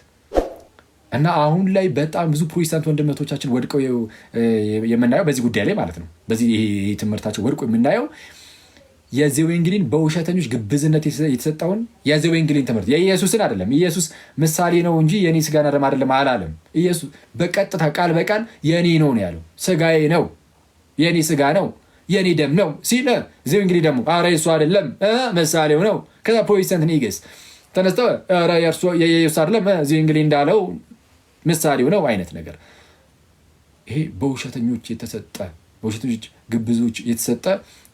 እና አሁን ላይ በጣም ብዙ ፕሮቴስታንት ወንድመቶቻችን ወድቀው የምናየው በዚህ ጉዳይ ላይ ማለት ነው። በዚህ ይሄ ትምህርታቸው ወድቆ የምናየው የዜዊንግሊን በውሸተኞች ግብዝነት የተሰጠውን የዜዊንግሊን ትምህርት የኢየሱስን አይደለም። ኢየሱስ ምሳሌ ነው እንጂ የኔ ስጋና ደም አይደለም አላለም። ኢየሱስ በቀጥታ ቃል በቃል የኔ ነው ያለው። ስጋዬ ነው፣ የኔ ስጋ ነው፣ የኔ ደም ነው ሲል ዜዊንግሊ ደግሞ አረ የሱ አይደለም ምሳሌው ነው። ከዛ ፕሮቴስታንት ኒግስ ተነስተው አረ የኢየሱስ አይደለም ዜዊንግሊ እንዳለው ምሳሌው ነው አይነት ነገር። ይሄ በውሸተኞች ግብዞች የተሰጠ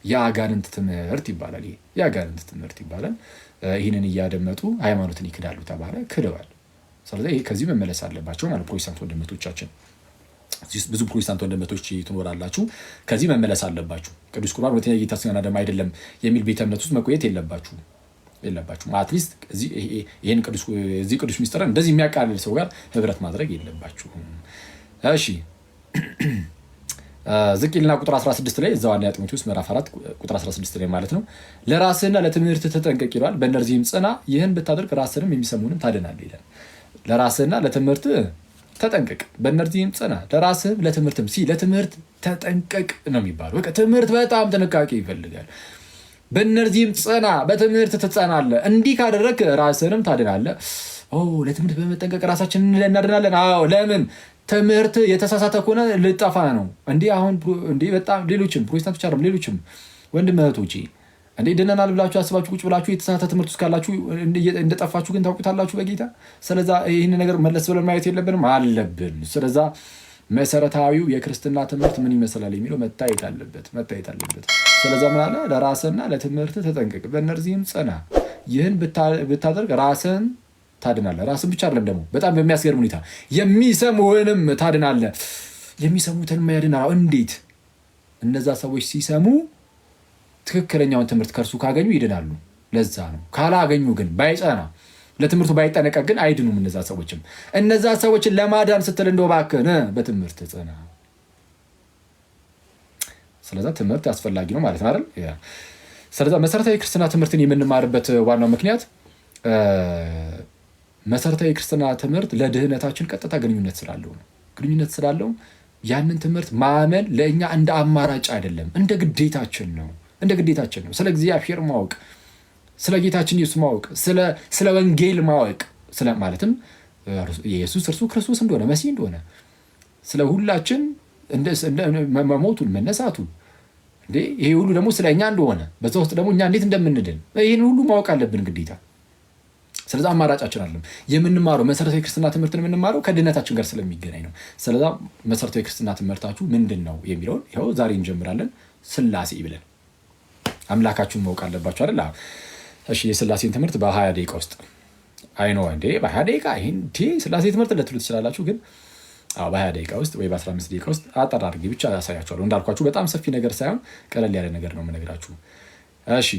የአጋንንት ትምህርት ይባላል። ይሄ የአጋንንት ትምህርት ይባላል። ይህንን እያደመጡ ሃይማኖትን ይክዳሉ ተባለ፣ ክደዋል። ስለዚህ ከዚህ መመለስ አለባቸው ማለት ፕሮቴስታንት ወንድመቶቻችን፣ ብዙ ፕሮቴስታንት ወንድመቶች ትኖራላችሁ፣ ከዚህ መመለስ አለባችሁ። ቅዱስ ቁርባን እውነተኛ የጌታ ስጋና ደም አይደለም የሚል ቤተ እምነት ውስጥ መቆየት የለባችሁም። አትሊስት ይህን ቅዱስ ሚስጥርን እንደዚህ የሚያቃልል ሰው ጋር ህብረት ማድረግ የለባችሁም። እሺ ዝቅልና ቁጥር 16 ላይ እዛው አንደኛ ጢሞቴዎስ ምዕራፍ 4 ቁጥር 16 ላይ ማለት ነው። ለራስህና ለትምህርት ተጠንቀቅ ይላል። በእነርዚህም ጽና፣ ይህን ብታደርግ ራስህንም የሚሰሙንም ታድናለህ ይላል። ለራስህና ለትምህርት ተጠንቀቅ፣ በእነርዚህም ጽና። ለራስህም ለትምህርትም ለትምህርት ተጠንቀቅ ነው የሚባለው። በቃ ትምህርት በጣም ጥንቃቄ ይፈልጋል። በእነርዚህም ጽና፣ በትምህርት ትጸናለህ። እንዲህ ካደረግ ራስህንም ታድናለህ። ለትምህርት በመጠንቀቅ ራሳችንን እናድናለን። አዎ ለምን? ትምህርት የተሳሳተ ከሆነ ልጠፋ ነው። አሁን በጣም ሌሎችም ፕሮቴስታንቶች አይደለም ሌሎችም ወንድም እህቶቼ ድነናል ብላችሁ አስባችሁ ቁጭ ብላችሁ የተሳሳተ ትምህርት ውስጥ ካላችሁ እንደጠፋችሁ ግን ታውቁታላችሁ በጌታ። ስለዛ ይህን ነገር መለስ ብለን ማየት የለብንም አለብን። ስለዛ መሰረታዊው የክርስትና ትምህርት ምን ይመስላል የሚለው መታየት አለበት። ስለዛ ምን አለ? ለራስህና ለትምህርት ተጠንቀቅ፣ በእነርዚህም ጽና፣ ይህን ብታደርግ ራስህን ታድናለህ። ራስን ብቻ አይደለም ደግሞ በጣም በሚያስገርም ሁኔታ የሚሰሙህንም ታድናለህ። የሚሰሙትን ያድናል። እንዴት? እነዛ ሰዎች ሲሰሙ ትክክለኛውን ትምህርት ከእርሱ ካገኙ ይድናሉ። ለዛ ነው። ካላገኙ ግን ባይጸና፣ ለትምህርቱ ባይጠነቀቅ ግን አይድኑም። እነዛ ሰዎችን ለማዳን ስትል እንደው እባክህን በትምህርት ጽና። ስለዛ ትምህርት አስፈላጊ ነው ማለት ነው አይደል? ስለዛ መሰረታዊ ክርስትና ትምህርትን የምንማርበት ዋናው ምክንያት መሰረታዊ ክርስትና ትምህርት ለድህነታችን ቀጥታ ግንኙነት ስላለው ያንን ትምህርት ማመን ለእኛ እንደ አማራጭ አይደለም፣ እንደ ግዴታችን ነው። ስለ እግዚአብሔር ማወቅ፣ ስለ ጌታችን ኢየሱስ ማወቅ፣ ስለ ወንጌል ማወቅ፣ ማለትም ኢየሱስ እርሱ ክርስቶስ እንደሆነ መሲህ እንደሆነ ስለ ሁላችን መሞቱን፣ መነሳቱን፣ ይሄ ሁሉ ደግሞ ስለ እኛ እንደሆነ በዛ ውስጥ ደግሞ እኛ እንዴት እንደምንድን ይህን ሁሉ ማወቅ አለብን ግዴታ። ስለዛ አማራጫችን አለም የምንማረው መሰረታዊ ክርስትና ትምህርትን የምንማረው ከድነታችን ጋር ስለሚገናኝ ነው። ስለዛ መሰረታዊ ክርስትና ትምህርታችሁ ምንድን ነው የሚለውን ይኸው ዛሬ እንጀምራለን። ስላሴ ብለን አምላካችሁን ማወቅ አለባችሁ አይደል? እሺ የስላሴን ትምህርት በ20 ደቂቃ ውስጥ አይኖ እንዴ በ20 ደቂቃ ይሄን ስላሴ ትምህርት ልትሉ ትችላላችሁ። ግን በ20 ደቂቃ ውስጥ ወይ በ15 ደቂቃ ውስጥ አጠር አድርጌ ብቻ ያሳያችኋለሁ። እንዳልኳችሁ በጣም ሰፊ ነገር ሳይሆን ቀለል ያለ ነገር ነው የምነግራችሁ። እሺ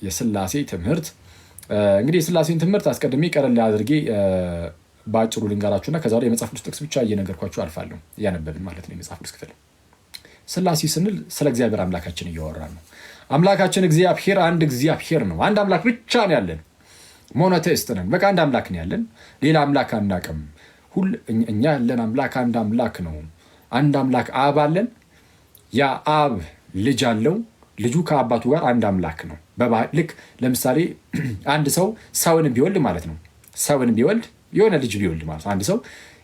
የስላሴ ትምህርት እንግዲህ የስላሴን ትምህርት አስቀድሜ ቀለል አድርጌ በአጭሩ ልንገራችሁና ከዛ የመጽሐፍ ቅዱስ ጥቅስ ብቻ እየነገርኳችሁ አልፋለሁ። እያነበብን ማለት ነው የመጽሐፍ ቅዱስ ክፍል። ስላሴ ስንል ስለ እግዚአብሔር አምላካችን እያወራን ነው። አምላካችን እግዚአብሔር አንድ እግዚአብሔር ነው። አንድ አምላክ ብቻ ነው ያለን። ሞኖቴይስት ነን። በቃ አንድ አምላክ ነው ያለን። ሌላ አምላክ አናውቅም። እኛ ያለን አምላክ አንድ አምላክ ነው። አንድ አምላክ አብ አለን። ያ አብ ልጅ አለው። ልጁ ከአባቱ ጋር አንድ አምላክ ነው። ልክ ለምሳሌ አንድ ሰው ሰውን ቢወልድ ማለት ነው። ሰውን ቢወልድ የሆነ ልጅ ቢወልድ ማለት ነው። አንድ ሰው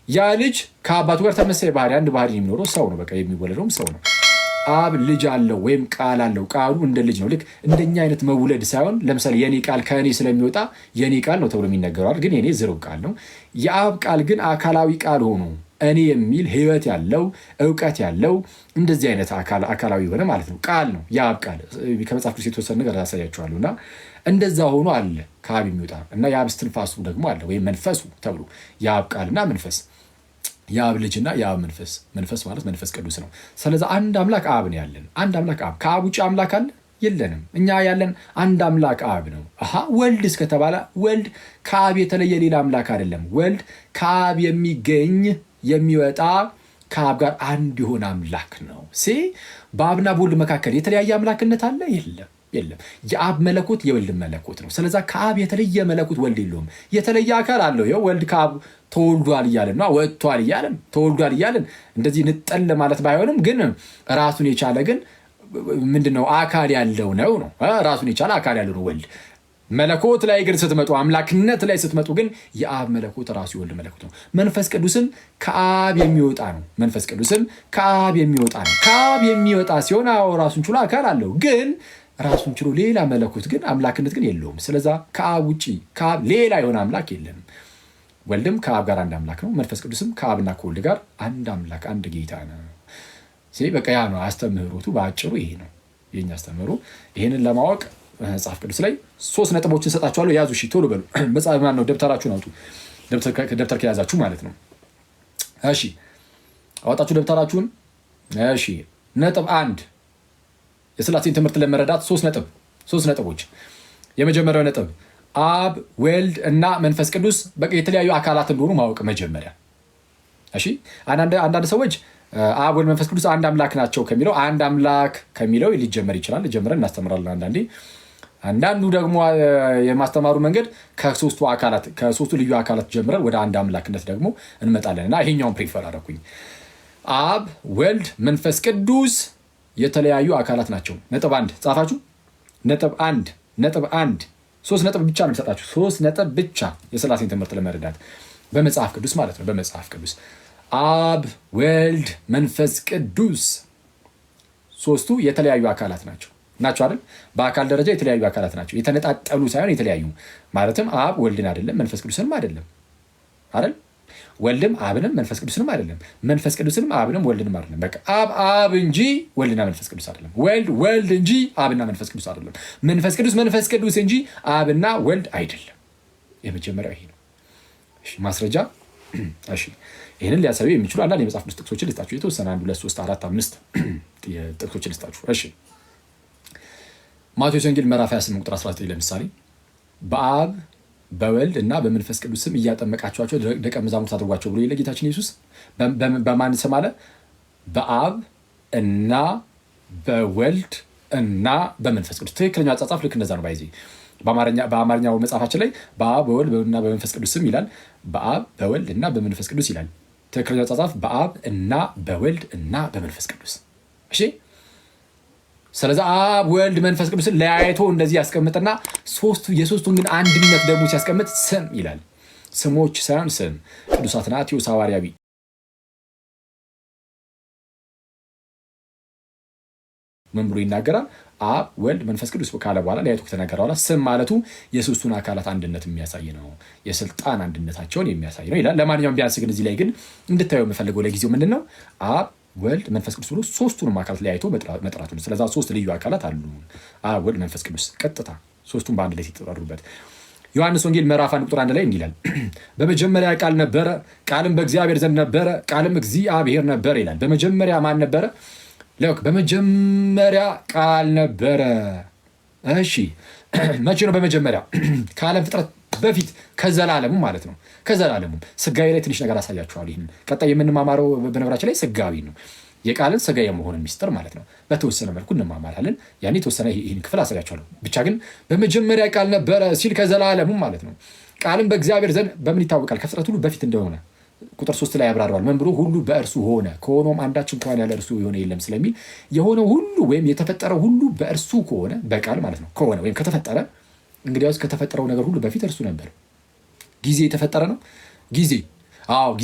ያ ልጅ ከአባቱ ጋር ተመሳሳይ ባህሪ አንድ ባህሪ የሚኖረው ሰው ነው። በቃ የሚወለደውም ሰው ነው። አብ ልጅ አለው ወይም ቃል አለው። ቃሉ እንደ ልጅ ነው። ልክ እንደኛ አይነት መውለድ ሳይሆን ለምሳሌ የኔ ቃል ከእኔ ስለሚወጣ የኔ ቃል ነው ተብሎ የሚነገረዋል። ግን የኔ ዝርው ቃል ነው። የአብ ቃል ግን አካላዊ ቃል ሆኖ እኔ የሚል ህይወት ያለው እውቀት ያለው እንደዚህ አይነት አካላዊ የሆነ ማለት ነው ቃል ነው የአብ ቃል። ከመጽሐፍ ቅዱስ የተወሰነ ነገር ያሳያቸዋለሁ። እና እንደዛ ሆኖ አለ ከአብ የሚወጣ እና የአብ እስትንፋሱ ደግሞ አለ ወይም መንፈሱ ተብሎ የአብ ቃልና መንፈስ፣ የአብ ልጅና የአብ መንፈስ። መንፈስ ማለት መንፈስ ቅዱስ ነው። ስለዚህ አንድ አምላክ አብ ነው ያለን። አንድ አምላክ አብ። ከአብ ውጭ አምላክ አለ የለንም። እኛ ያለን አንድ አምላክ አብ ነው። ወልድ እስከተባለ ወልድ ከአብ የተለየ ሌላ አምላክ አይደለም። ወልድ ከአብ የሚገኝ የሚወጣ ከአብ ጋር አንድ የሆነ አምላክ ነው። በአብና በወልድ መካከል የተለያየ አምላክነት አለ? የለም። የአብ መለኮት የወልድ መለኮት ነው። ስለዛ ከአብ የተለየ መለኮት ወልድ የለውም። የተለየ አካል አለው። ይኸው ወልድ ከአብ ተወልዷል እያለን ነው። ወጥቷል እያለን ተወልዷል እያለን እንደዚህ ንጠል ማለት ባይሆንም ግን ራሱን የቻለ ግን ምንድነው አካል ያለው ነው። ራሱን የቻለ አካል ያለው ነው ወልድ። መለኮት ላይ ግን ስትመጡ፣ አምላክነት ላይ ስትመጡ ግን የአብ መለኮት ራሱ የወልድ መለኮት ነው። መንፈስ ቅዱስም ከአብ የሚወጣ ነው። መንፈስ ቅዱስም ከአብ የሚወጣ ነው። ከአብ የሚወጣ ሲሆን ራሱን ችሎ አካል አለው። ግን ራሱን ችሎ ሌላ መለኮት ግን አምላክነት ግን የለውም። ስለዛ ከአብ ውጭ ከአብ ሌላ የሆነ አምላክ የለም። ወልድም ከአብ ጋር አንድ አምላክ ነው። መንፈስ ቅዱስም ከአብና ከወልድ ጋር አንድ አምላክ አንድ ጌታ ነው። በቃ ያ ነው አስተምህሮቱ በአጭሩ ይሄ ነው የኛ አስተምህሮ። ይህንን ለማወቅ መጽሐፍ ቅዱስ ላይ 3 ነጥቦችን ሰጣችኋለሁ። ያዙ። እሺ ቶሎ በሉ። መጽሐፍ ነው ደብተራችሁን አውጡ። ደብተር ከያዛችሁ ማለት ነው። እሺ አወጣችሁ ደብተራችሁን። እሺ ነጥብ 1 የስላሴን ትምህርት ለመረዳት 3 ነጥቦች። የመጀመሪያው ነጥብ አብ ወልድ እና መንፈስ ቅዱስ በቃ የተለያዩ አካላት እንደሆኑ ማወቅ መጀመሪያ። እሺ አንዳንድ ሰዎች አብ ወልድ መንፈስ ቅዱስ አንድ አምላክ ናቸው ከሚለው አንድ አምላክ ከሚለው ሊጀመር ይችላል። ጀምረን እናስተምራለን አንዳንዴ። አንዳንዱ ደግሞ የማስተማሩ መንገድ ከሶስቱ ልዩ አካላት ጀምረን ወደ አንድ አምላክነት ደግሞ እንመጣለን እና ይሄኛውን ፕሪፈር አደረኩኝ። አብ ወልድ መንፈስ ቅዱስ የተለያዩ አካላት ናቸው። ነጥብ 1 ጻፋችሁ። ነጥብ 1 3 ነጥብ ብቻ ነው የሚሰጣችሁ። 3 ነጥብ ብቻ የስላሴን ትምህርት ለመረዳት በመጽሐፍ ቅዱስ ማለት ነው። በመጽሐፍ ቅዱስ አብ ወልድ መንፈስ ቅዱስ ሶስቱ የተለያዩ አካላት ናቸው አይደል? በአካል ደረጃ የተለያዩ አካላት ናቸው። የተነጣጠሉ ሳይሆን የተለያዩ ማለትም አብ ወልድን አይደለም መንፈስ ቅዱስንም አይደለም አይደል? ወልድም አብንም መንፈስ ቅዱስንም አይደለም። መንፈስ ቅዱስንም አብንም ወልድንም አይደለም። በቃ አብ እንጂ ወልድና መንፈስ ቅዱስ አይደለም። ወልድ እንጂ አብና መንፈስ ቅዱስ አይደለም። መንፈስ ቅዱስ እንጂ አብና ወልድ አይደለም። የመጀመሪያው ይሄ ነው። እሺ ማስረጃ። እሺ ይህንን ሊያሳዩ የሚችሉ አንዳንድ የመጽሐፍ ቅዱስ ጥቅሶችን ልስጣችሁ። የተወሰነ 1 2 3 4 5 ጥቅሶችን ልስጣችሁ። እሺ ማቴዎስ ወንጌል ምዕራፍ 28 ቁጥር 19 ለምሳሌ በአብ በወልድ እና በመንፈስ ቅዱስ ስም እያጠመቃችኋቸው ደቀ መዛሙርት አድርጓቸው ብሎ የለ ጌታችን ኢየሱስ በማን ስም አለ? በአብ እና በወልድ እና በመንፈስ ቅዱስ። ትክክለኛው አጻጻፍ ልክ እንደዛ ነው። ባይዜ በአማርኛው መጽሐፋችን ላይ በአብ በወልድ እና በመንፈስ ቅዱስ ስም ይላል። በአብ በወልድ እና በመንፈስ ቅዱስ ይላል። ትክክለኛው አጻጻፍ በአብ እና በወልድ እና በመንፈስ ቅዱስ። እሺ ስለዚህ አብ ወልድ መንፈስ ቅዱስን ለያይቶ እንደዚህ ያስቀምጥና የሶስቱን ግን አንድነት ደግሞ ሲያስቀምጥ ስም ይላል። ስሞች ሳይሆን ስም። ቅዱስ አትናቴዎስ ሐዋርያዊ ምን ብሎ ይናገራል? አብ ወልድ መንፈስ ቅዱስ ካለ በኋላ ለያይቶ ከተናገረ በኋላ ስም ማለቱ የሶስቱን አካላት አንድነት የሚያሳይ ነው፣ የስልጣን አንድነታቸውን የሚያሳይ ነው ይላል። ለማንኛውም ቢያንስ ግን እዚህ ላይ ግን እንድታየው የምፈልገው ለጊዜው ምንድን ነው አብ ወልድ መንፈስ ቅዱስ ብሎ ሶስቱንም አካላት ለያይቶ መጥራቱ ነው። ስለዛ ሶስት ልዩ አካላት አሉ፣ አብ ወልድ መንፈስ ቅዱስ ቀጥታ ሶስቱም በአንድ ላይ ሲጠሩበት ዮሐንስ ወንጌል ምዕራፍ 1 ቁጥር 1 ላይ እንዲህ ይላል፣ በመጀመሪያ ቃል ነበረ፣ ቃልም በእግዚአብሔር ዘንድ ነበረ፣ ቃልም እግዚአብሔር ነበረ ይላል። በመጀመሪያ ማን ነበረ? በመጀመሪያ ቃል ነበረ። እሺ መቼ ነው በመጀመሪያ? ከዓለም ፍጥረት በፊት ከዘላለሙ ማለት ነው። ከዘላለሙ ስጋዊ ላይ ትንሽ ነገር አሳያችኋል። ይህን ቀጣይ የምንማማረው በነገራችን ላይ ስጋዊ ነው፣ የቃልን ስጋ የመሆንን ሚስጥር ማለት ነው። በተወሰነ መልኩ እንማማራለን። ያኔ የተወሰነ ይህን ክፍል አሳያችኋለሁ። ብቻ ግን በመጀመሪያ ቃል ነበረ ሲል ከዘላለሙ ማለት ነው። ቃልም በእግዚአብሔር ዘንድ በምን ይታወቃል? ከፍጥረት ሁሉ በፊት እንደሆነ ቁጥር 3 ላይ ያብራራዋል። ምን ብሎ? ሁሉ በእርሱ ሆነ፣ ከሆነውም አንዳች እንኳን ያለ እርሱ የሆነ የለም ስለሚል የሆነው ሁሉ ወይም የተፈጠረው ሁሉ በእርሱ ከሆነ በቃል ማለት ነው ከሆነ ወይም ከተፈጠረ፣ እንግዲያውስ ከተፈጠረው ነገር ሁሉ በፊት እርሱ ነበር። ጊዜ የተፈጠረ ነው። ጊዜ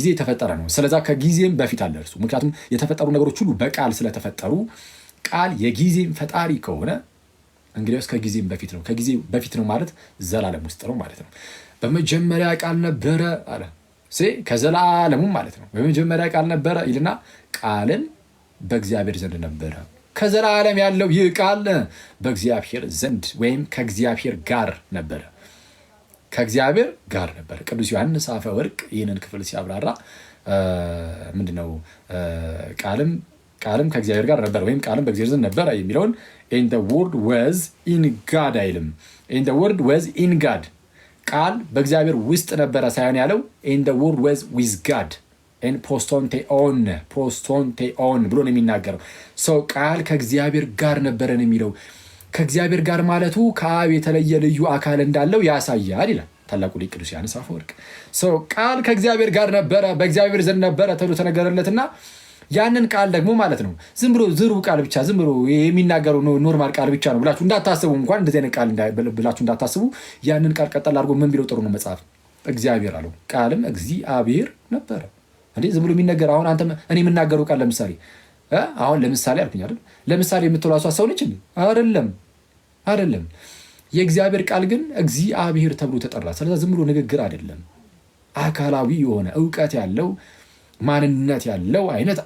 የተፈጠረ ነው። ስለዛ ከጊዜም በፊት አለ እርሱ። ምክንያቱም የተፈጠሩ ነገሮች ሁሉ በቃል ስለተፈጠሩ ቃል የጊዜም ፈጣሪ ከሆነ እንግዲያውስ ከጊዜም በፊት ነው። ከጊዜ በፊት ነው ማለት ዘላለም ውስጥ ነው ማለት ነው። በመጀመሪያ ቃል ነበረ አለ ከዘላለሙም ማለት ነው። በመጀመሪያ ቃል ነበረ ይልና ቃልን በእግዚአብሔር ዘንድ ነበረ። ከዘላለም ያለው ይህ ቃል በእግዚአብሔር ዘንድ ወይም ከእግዚአብሔር ጋር ነበረ። ከእግዚአብሔር ጋር ነበረ። ቅዱስ ዮሐንስ አፈወርቅ ይህንን ክፍል ሲያብራራ ምንድነው ቃልም ከእግዚአብሔር ጋር ነበረ ወይም ቃልም በእግዚአብሔር ዘንድ ነበረ የሚለውን in the word was in God አይልም። in the word was in God ቃል በእግዚአብሔር ውስጥ ነበረ ሳይሆን ያለው in the word was with God in ፖስቶንቴኦን ብሎ ነው የሚናገረው። ሰው ቃል ከእግዚአብሔር ጋር ነበረን የሚለው ከእግዚአብሔር ጋር ማለቱ ከአብ የተለየ ልዩ አካል እንዳለው ያሳያል ይላል ታላቁ ሊቅ ቅዱስ ዮሐንስ አፈወርቅ። ሰው ቃል ከእግዚአብሔር ጋር ነበረ፣ በእግዚአብሔር ዘንድ ነበረ ተብሎ ተነገረለትና ያንን ቃል ደግሞ ማለት ነው ዝም ብሎ ዝሩ ቃል ብቻ ዝም ብሎ የሚናገረው ኖርማል ቃል ብቻ ነው ብላችሁ እንዳታስቡ፣ እንኳን እንደዚህ አይነት ቃል ብላችሁ እንዳታስቡ። ያንን ቃል ቀጠል አድርጎ ምን ቢለው ጥሩ ነው መጽሐፍ? እግዚአብሔር አለው ቃልም እግዚአብሔር ነበረ። እንዴ ዝም ብሎ የሚነገር አሁን አንተ እኔ የምናገረው ቃል ለምሳሌ ለምሳሌ አልኩኝ አይደል? ለምሳሌ የምትሏሷ ሰው ነች አይደለም። የእግዚአብሔር ቃል ግን እግዚአብሔር ተብሎ ተጠራ። ስለዚህ ዝም ብሎ ንግግር አይደለም፣ አካላዊ የሆነ እውቀት ያለው ማንነት ያለው አይነት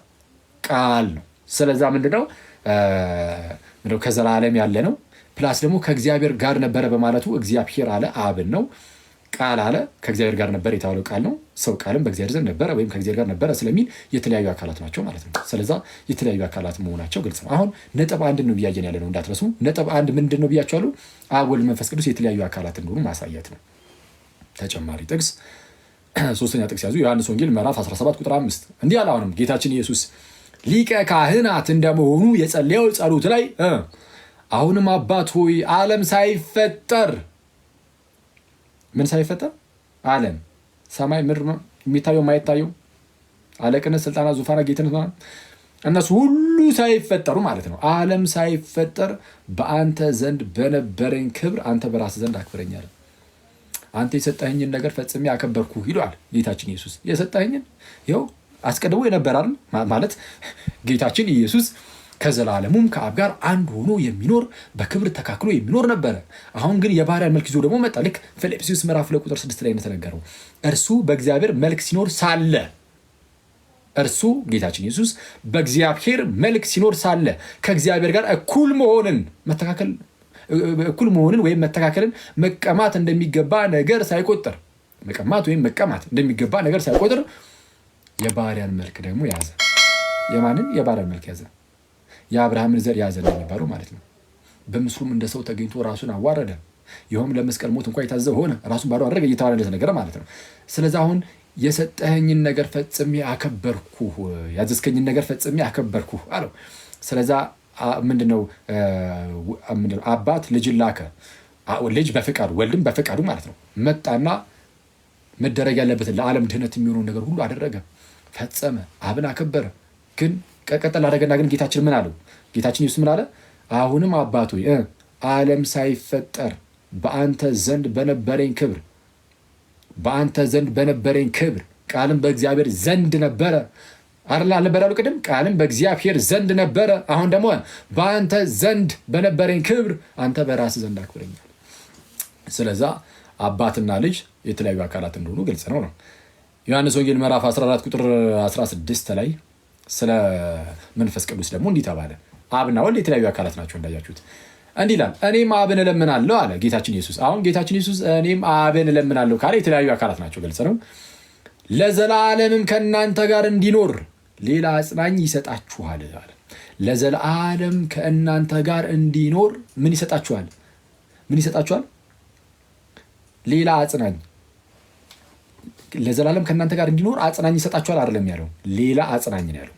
ቃል ነው። ስለዛ ምንድነው ከዘላለም ያለ ነው። ፕላስ ደግሞ ከእግዚአብሔር ጋር ነበረ በማለቱ እግዚአብሔር አለ አብን ነው። ቃል አለ ከእግዚአብሔር ጋር ነበረ የተባለው ቃል ነው። ሰው ቃልም በእግዚአብሔር ዘንድ ነበረ ወይም ከእግዚአብሔር ጋር ነበረ ስለሚል የተለያዩ አካላት ናቸው ማለት ነው። ስለዛ የተለያዩ አካላት መሆናቸው ግልጽ ነው። አሁን ነጥብ 1 ነው ብያየን ያለ ነው እንዳትረሱ። ነጥብ 1 ምንድን ነው ብያቸዋለሁ? አብ ወልድ መንፈስ ቅዱስ የተለያዩ አካላት እንደሆኑ ማሳየት ነው። ተጨማሪ ጥቅስ ሶስተኛ ጥቅስ ያዙ። ዮሐንስ ወንጌል ምዕራፍ 17 ቁጥር 5 እንዲህ አለ። አሁንም ጌታችን ኢየሱስ ሊቀ ካህናት እንደመሆኑ የጸለየው ጸሎት ላይ አሁንም አባት ሆይ ዓለም ሳይፈጠር ምን ሳይፈጠር? ዓለም ሰማይ ምድር የሚታየው የማይታየው አለቅነት፣ ስልጣናት፣ ዙፋናት፣ ጌትነት እነሱ ሁሉ ሳይፈጠሩ ማለት ነው። ዓለም ሳይፈጠር በአንተ ዘንድ በነበረኝ ክብር አንተ በራስህ ዘንድ አክብረኛል። አንተ የሰጠኸኝን ነገር ፈጽሜ አከበርኩ ይሏል ጌታችን ኢየሱስ። የሰጠኸኝን ይኸው አስቀድሞ የነበረ አይደል ማለት ጌታችን ኢየሱስ ከዘላለሙም ከአብ ጋር አንድ ሆኖ የሚኖር በክብር ተካክሎ የሚኖር ነበረ። አሁን ግን የባሪያን መልክ ይዞ ደግሞ መጣ። ልክ ፊልጵስዩስ ምዕራፍ 2 ቁጥር 6 ላይ እንደተነገረው እርሱ በእግዚአብሔር መልክ ሲኖር ሳለ እርሱ ጌታችን ኢየሱስ በእግዚአብሔር መልክ ሲኖር ሳለ ከእግዚአብሔር ጋር እኩል መሆንን ወይም መተካከልን መቀማት እንደሚገባ ነገር ሳይቆጥር መቀማት ወይም መቀማት እንደሚገባ ነገር ሳይቆጥር የባሪያን መልክ ደግሞ ያዘ። የማንን? የባሪያን መልክ ያዘ። የአብርሃምን ዘር ያዘ እንደሚባለው ማለት ነው። በምስሉም እንደ ሰው ተገኝቶ ራሱን አዋረደ፣ ይኸውም ለመስቀል ሞት እንኳ የታዘዘ ሆነ፣ ራሱን ባዶ አደረገ እየተባለ እንደተነገረ ማለት ነው። ስለዚህ አሁን የሰጠኸኝን ነገር ፈጽሜ አከበርኩህ፣ ያዘዝከኝን ነገር ፈጽሜ አከበርኩህ አለው። ስለዛ ምንድነው አባት ልጅን ላከ። ልጅ በፈቃዱ ወልድም በፈቃዱ ማለት ነው መጣና መደረግ ያለበትን ለዓለም ድህነት የሚሆነውን ነገር ሁሉ አደረገ፣ ፈጸመ፣ አብን አከበረ። ግን ቀጠል አደረገና ግን ጌታችን ምን አለው? ጌታችን ኢየሱስ ምን አለ? አሁንም አባት ሆይ ዓለም ሳይፈጠር በአንተ ዘንድ በነበረኝ ክብር ቃልም በእግዚአብሔር ዘንድ ነበረ፣ አልነበረ ያለው ቅድም? ቃልም በእግዚአብሔር ዘንድ ነበረ፣ አሁን ደግሞ በአንተ ዘንድ በነበረኝ ክብር አንተ በራስ ዘንድ አክብረኛል። ስለዛ አባትና ልጅ የተለያዩ አካላት እንደሆኑ ግልጽ ነው። ዮሐንስ ወንጌል ምዕራፍ 14 ቁጥር 16 ላይ ስለ መንፈስ ቅዱስ ደግሞ እንዲህ ተባለ። አብና ወልድ የተለያዩ አካላት ናቸው እንዳያችሁት። እንዲህ ይላል፣ እኔም አብን እለምናለሁ አለ ጌታችን ኢየሱስ። አሁን ጌታችን ኢየሱስ እኔም አብን እለምናለሁ ካለ የተለያዩ አካላት ናቸው፣ ግልጽ ነው። ለዘላለምም ከእናንተ ጋር እንዲኖር ሌላ አጽናኝ ይሰጣችኋል አለ። ለዘላለም ከእናንተ ጋር እንዲኖር ምን ይሰጣችኋል? ምን ይሰጣችኋል? ሌላ አጽናኝ። ለዘላለም ከእናንተ ጋር እንዲኖር አጽናኝ ይሰጣችኋል አይደለም ያለው፣ ሌላ አጽናኝ ነው ያለው።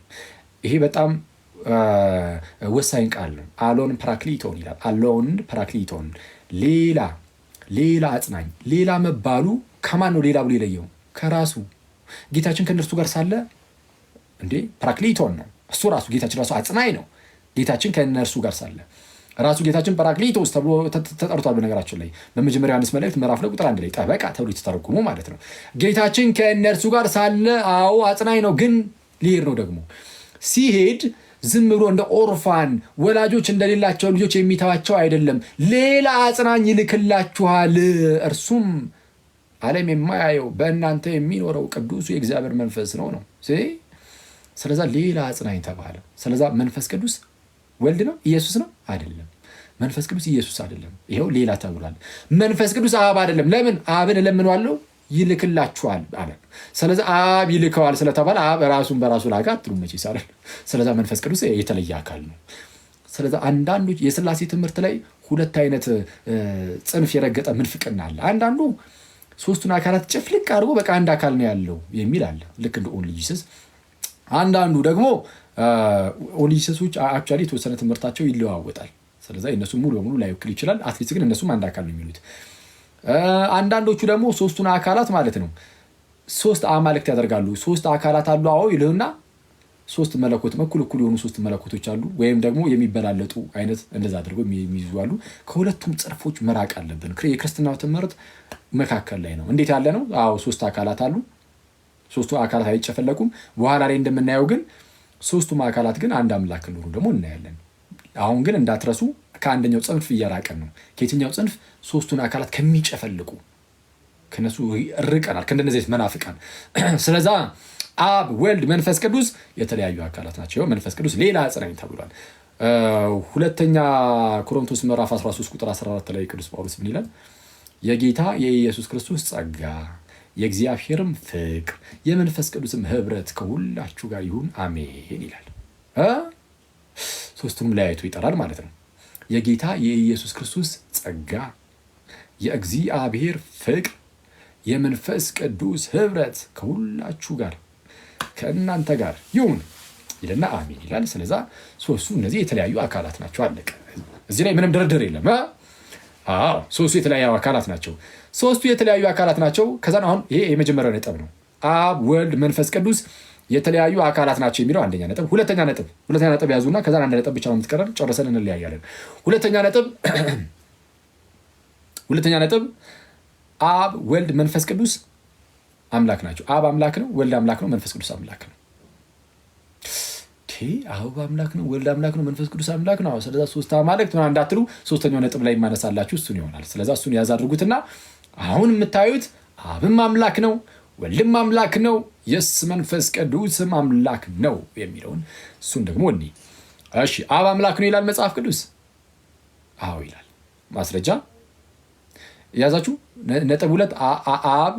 ይሄ በጣም ወሳኝ ቃል ነው። አሎን ፓራክሊቶን ይላል። አሎን ፓራክሊቶን፣ ሌላ አጽናኝ። ሌላ መባሉ ከማን ነው ሌላ ብሎ የለየው? ከራሱ ጌታችን ከእነርሱ ጋር ሳለ እንዴ ፓራክሊቶን ነው እሱ ራሱ። ጌታችን ራሱ አጽናኝ ነው። ጌታችን ከእነርሱ ጋር ሳለ ራሱ ጌታችን ፓራክሊቶስ ተብሎ ተጠርቷል። በነገራችን ላይ በመጀመሪያ ዮሐንስ መልእክት ምዕራፍ ላይ ቁጥር 1 ላይ ጠበቃ ተብሎ የተተረጎመው ማለት ነው። ጌታችን ከእነርሱ ጋር ሳለ አዎ አጽናኝ ነው። ግን ሊሄድ ነው ደግሞ ሲሄድ ዝም ብሎ እንደ ኦርፋን ወላጆች እንደሌላቸው ልጆች የሚተዋቸው አይደለም። ሌላ አጽናኝ ይልክላችኋል፣ እርሱም ዓለም የማያየው በእናንተ የሚኖረው ቅዱሱ የእግዚአብሔር መንፈስ ነው። ስለዛ ሌላ አጽናኝ ተባለ። ስለዛ መንፈስ ቅዱስ ወልድ ነው ኢየሱስ ነው አይደለም። መንፈስ ቅዱስ ኢየሱስ አይደለም። ይኸው ሌላ ተብሏል። መንፈስ ቅዱስ አብ አይደለም። ለምን? አብን እለምነዋለሁ ይልክላችኋል አለ። ስለዚህ አብ ይልከዋል ስለተባለ አብ ራሱን በራሱ ላከ አትሉም መቼ ይሳላል። ስለዚህ መንፈስ ቅዱስ የተለየ አካል ነው። ስለዚህ አንዳንዶች የሥላሴ ትምህርት ላይ ሁለት አይነት ጽንፍ የረገጠ ምንፍቅና አለ። አንዳንዱ ሶስቱን አካላት ጭፍልቅ አድርጎ በቃ አንድ አካል ነው ያለው የሚል አለ፣ ልክ እንደ ኦንሊ ጂሰስ። አንዳንዱ ደግሞ ኦንሊ ጂሰሶች አክቹዋሊ የተወሰነ ትምህርታቸው ይለዋወጣል። ስለዚህ እነሱ ሙሉ በሙሉ ላይወክል ይችላል። አትሊስት ግን እነሱም አንድ አካል ነው የሚሉት። አንዳንዶቹ ደግሞ ሶስቱን አካላት ማለት ነው ሶስት አማልክት ያደርጋሉ። ሶስት አካላት አሉ አዎ ይሉና ሶስት መለኮት እኩል የሆኑ ሶስት መለኮቶች አሉ፣ ወይም ደግሞ የሚበላለጡ አይነት እንደዛ አድርገው የሚይዙ አሉ። ከሁለቱም ጽርፎች መራቅ አለብን። የክርስትና ትምህርት መካከል ላይ ነው። እንዴት ያለ ነው? አዎ ሶስት አካላት አሉ። ሶስቱ አካላት አይጨፈለቁም። በኋላ ላይ እንደምናየው ግን ሶስቱም አካላት ግን አንድ አምላክ እንደሆኑ ደግሞ እናያለን። አሁን ግን እንዳትረሱ ከአንደኛው ጽንፍ እየራቀን ነው። ከየትኛው ጽንፍ? ሶስቱን አካላት ከሚጨፈልቁ ከነሱ ርቀናል፣ ከእንደነዚህ መናፍቃን። ስለዛ አብ ወልድ መንፈስ ቅዱስ የተለያዩ አካላት ናቸው። መንፈስ ቅዱስ ሌላ አጽናኝ ተብሏል። ሁለተኛ ቆሮንቶስ ምዕራፍ 13 ቁጥር 14 ላይ ቅዱስ ጳውሎስ ምን ይላል? የጌታ የኢየሱስ ክርስቶስ ጸጋ የእግዚአብሔርም ፍቅር የመንፈስ ቅዱስም ህብረት ከሁላችሁ ጋር ይሁን አሜን ይላል። ሶስቱም ለያይቶ ይጠራል ማለት ነው። የጌታ የኢየሱስ ክርስቶስ ጸጋ የእግዚአብሔር ፍቅር የመንፈስ ቅዱስ ህብረት ከሁላችሁ ጋር ከእናንተ ጋር ይሁን ይልና አሜን ይላል። ስለዛ ሶስቱ እነዚህ የተለያዩ አካላት ናቸው። አለቀ። እዚህ ላይ ምንም ድርድር የለም። ሶስቱ የተለያዩ አካላት ናቸው። ሶስቱ የተለያዩ አካላት ናቸው። ከዛ አሁን ይሄ የመጀመሪያው ነጥብ ነው። አብ ወልድ መንፈስ ቅዱስ የተለያዩ አካላት ናቸው የሚለው አንደኛ ነጥብ። ሁለተኛ ነጥብ ያዙና ከዛ አንድ ነጥብ ብቻ ነው የምትቀረን፣ ጨርሰን እንለያያለን። ሁለተኛ ነጥብ አብ ወልድ መንፈስ ቅዱስ አምላክ ናቸው። አብ አምላክ ነው፣ ወልድ አምላክ ነው፣ መንፈስ ቅዱስ አምላክ ነው። አብ አምላክ ነው፣ ወልድ አምላክ ነው፣ መንፈስ ቅዱስ አምላክ ነው። ስለዛ ሶስት አማልክት ምናምን እንዳትሉ ሶስተኛው ነጥብ ላይ ማነሳላችሁ እሱን ይሆናል። ስለዛ እሱን ያዝ አድርጉትና አሁን የምታዩት አብም አምላክ ነው፣ ወልድም አምላክ ነው፣ የስ መንፈስ ቅዱስም አምላክ ነው የሚለውን እሱን ደግሞ እሺ አብ አምላክ ነው ይላል መጽሐፍ ቅዱስ? አዎ ይላል። ማስረጃ ያዛችሁ። ነጥብ 2 አብ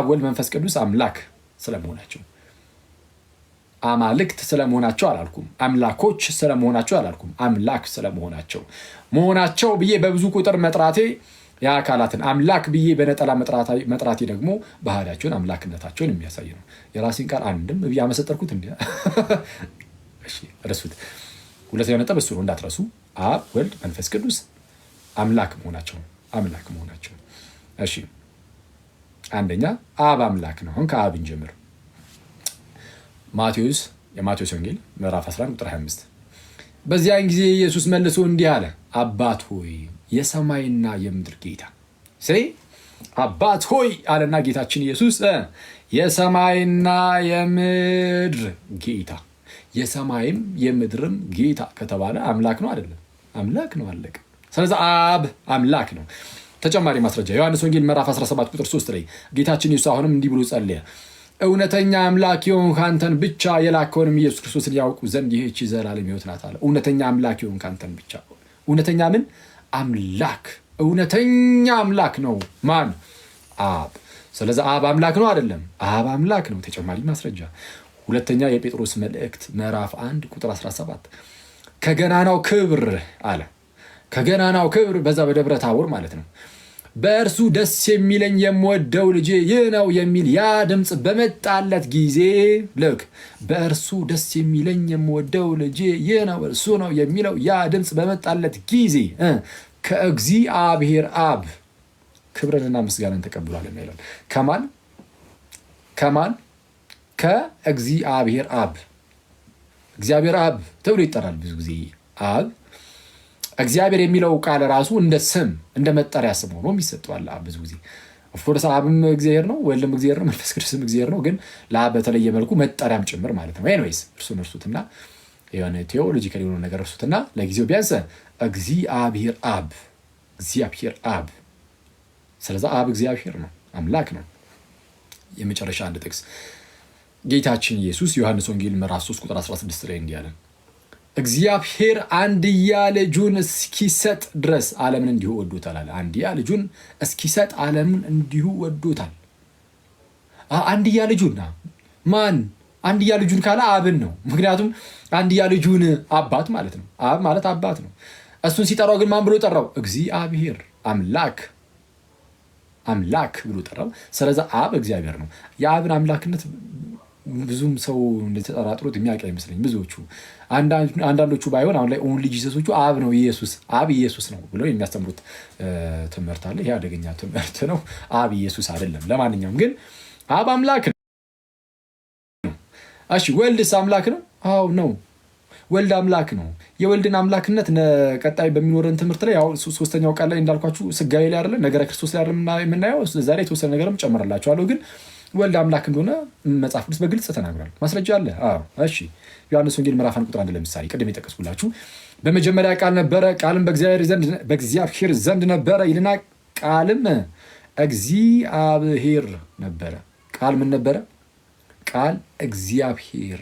ወልድ መንፈስ ቅዱስ አምላክ ስለመሆናቸው፣ አማልክት ስለመሆናቸው አላልኩም። አምላኮች ስለመሆናቸው አላልኩም። አምላክ ስለመሆናቸው ብዬ በብዙ ቁጥር መጥራቴ የአካላትን አምላክ ብዬ በነጠላ መጥራቴ ደግሞ ባህሪያቸውን አምላክነታቸውን የሚያሳይ ነው። የራሴን ቃል አንድም ብዬ አመሰጠርኩት እንዲ ረሱት። ሁለተኛው ነጥብ እሱ ነው እንዳትረሱ። አብ ወልድ መንፈስ ቅዱስ አምላክ መሆናቸው። እሺ አንደኛ አብ አምላክ ነው። አሁን ከአብ እንጀምር። የማቴዎስ ወንጌል ምዕራፍ 11 ቁጥር 25 በዚያን ጊዜ ኢየሱስ መልሶ እንዲህ አለ፣ አባት ሆይ የሰማይና የምድር ጌታ አባት ሆይ አለና ጌታችን ኢየሱስ የሰማይና የምድር ጌታ፣ የሰማይም የምድርም ጌታ ከተባለ አምላክ ነው አይደለም? አምላክ ነው፣ አለቀ። ስለዚህ አብ አምላክ ነው። ተጨማሪ ማስረጃ ዮሐንስ ወንጌል ምዕራፍ 17 ቁጥር 3 ላይ ጌታችን ኢየሱስ አሁንም እንዲህ ብሎ ጸለየ። እውነተኛ አምላክ የሆንክ አንተን ብቻ የላከውንም ኢየሱስ ክርስቶስን ያውቁ ዘንድ ይህች ዘላለም ሕይወት ናት አለ። እውነተኛ አምላክ የሆንክ አንተን ብቻ። እውነተኛ ምን አምላክ? እውነተኛ አምላክ ነው ማን? አብ። ስለዚህ አብ አምላክ ነው አይደለም? አብ አምላክ ነው። ተጨማሪ ማስረጃ ሁለተኛ የጴጥሮስ መልእክት ምዕራፍ 1 ቁጥር 17 ከገናናው ክብር አለ። ከገናናው ክብር በዛ በደብረ ታቦር ማለት ነው። በእርሱ ደስ የሚለኝ የምወደው ልጄ ይህ ነው የሚል ያ ድምፅ በመጣለት ጊዜ ልክ በእርሱ ደስ የሚለኝ የምወደው ልጄ ይህ ነው እርሱ ነው የሚለው ያ ድምፅ በመጣለት ጊዜ ከእግዚአብሔር አብ ክብርንና ምስጋናን ተቀብሏል የሚለው ከማን? ከእግዚአብሔር አብ። እግዚአብሔር አብ ተብሎ ይጠራል ብዙ ጊዜ አብ። እግዚአብሔር የሚለው ቃል ራሱ እንደ ስም እንደ መጠሪያ ስም ሆኖ ይሰጠዋል። አብ ብዙ ጊዜ ኦፍኮርስ አብም እግዚአብሔር ነው፣ ወልድም እግዚአብሔር ነው፣ መንፈስ ቅዱስም እግዚአብሔር ነው። ግን ለአብ በተለየ መልኩ መጠሪያም ጭምር ማለት ነው። ኤኒዌይስ እርሱን እርሱትና የሆነ ቴዎሎጂካል የሆነ ነገር እርሱትና ለጊዜው ቢያንስ እግዚአብሔር አብ፣ እግዚአብሔር አብ። ስለዚህ አብ እግዚአብሔር ነው፣ አምላክ ነው። የመጨረሻ አንድ ጥቅስ ጌታችን ኢየሱስ ዮሐንስ ወንጌል ምዕራፍ 3 ቁጥር 16 ላይ እንዲህ አለ። እግዚአብሔር አንድያ ልጁን እስኪሰጥ ድረስ ዓለምን እንዲሁ ወዶታል አለ። አንድያ ልጁን እስኪሰጥ ዓለምን እንዲሁ ወዶታል። አንድያ ልጁና ማን? አንድያ ልጁን ካለ አብን ነው። ምክንያቱም አንድያ ልጁን አባት ማለት ነው። አብ ማለት አባት ነው። እሱን ሲጠራው ግን ማን ብሎ ጠራው? እግዚአብሔር አምላክ ብሎ ጠራው። ስለዚህ አብ እግዚአብሔር ነው። የአብን አምላክነት ብዙም ሰው እንደተጠራጥሮት የሚያውቅ አይመስለኝ። ብዙዎቹ አንዳንዶቹ ባይሆን አሁን ላይ ኦንሊ ጂሰሶቹ አብ ነው አብ ኢየሱስ ነው ብለው የሚያስተምሩት ትምህርት አለ። ይሄ አደገኛ ትምህርት ነው። አብ ኢየሱስ አይደለም። ለማንኛውም ግን አብ አምላክ ነው። እሺ ወልድስ አምላክ ነው? አዎ ነው። ወልድ አምላክ ነው። የወልድን አምላክነት ቀጣይ በሚኖረን ትምህርት ላይ ያው ሶስተኛው ቃል ላይ እንዳልኳችሁ ስጋዊ ላይ አይደለም ነገረ ክርስቶስ ላይ አይደለም የምናየው። ዛሬ የተወሰነ ነገርም ጨምርላችኋለሁ። ግን ወልድ አምላክ እንደሆነ መጽሐፍ ቅዱስ በግልጽ ተናግሯል። ማስረጃ አለ። እሺ ዮሐንስ ወንጌል ምዕራፍ 1 ቁጥር 1 ለምሳሌ ቅድም የጠቀስኩላችሁ በመጀመሪያ ቃል ነበረ፣ ቃልም በእግዚአብሔር ዘንድ ነበረ ይልና ቃልም እግዚአብሔር ነበረ። ቃል ምን ነበረ? ቃል እግዚአብሔር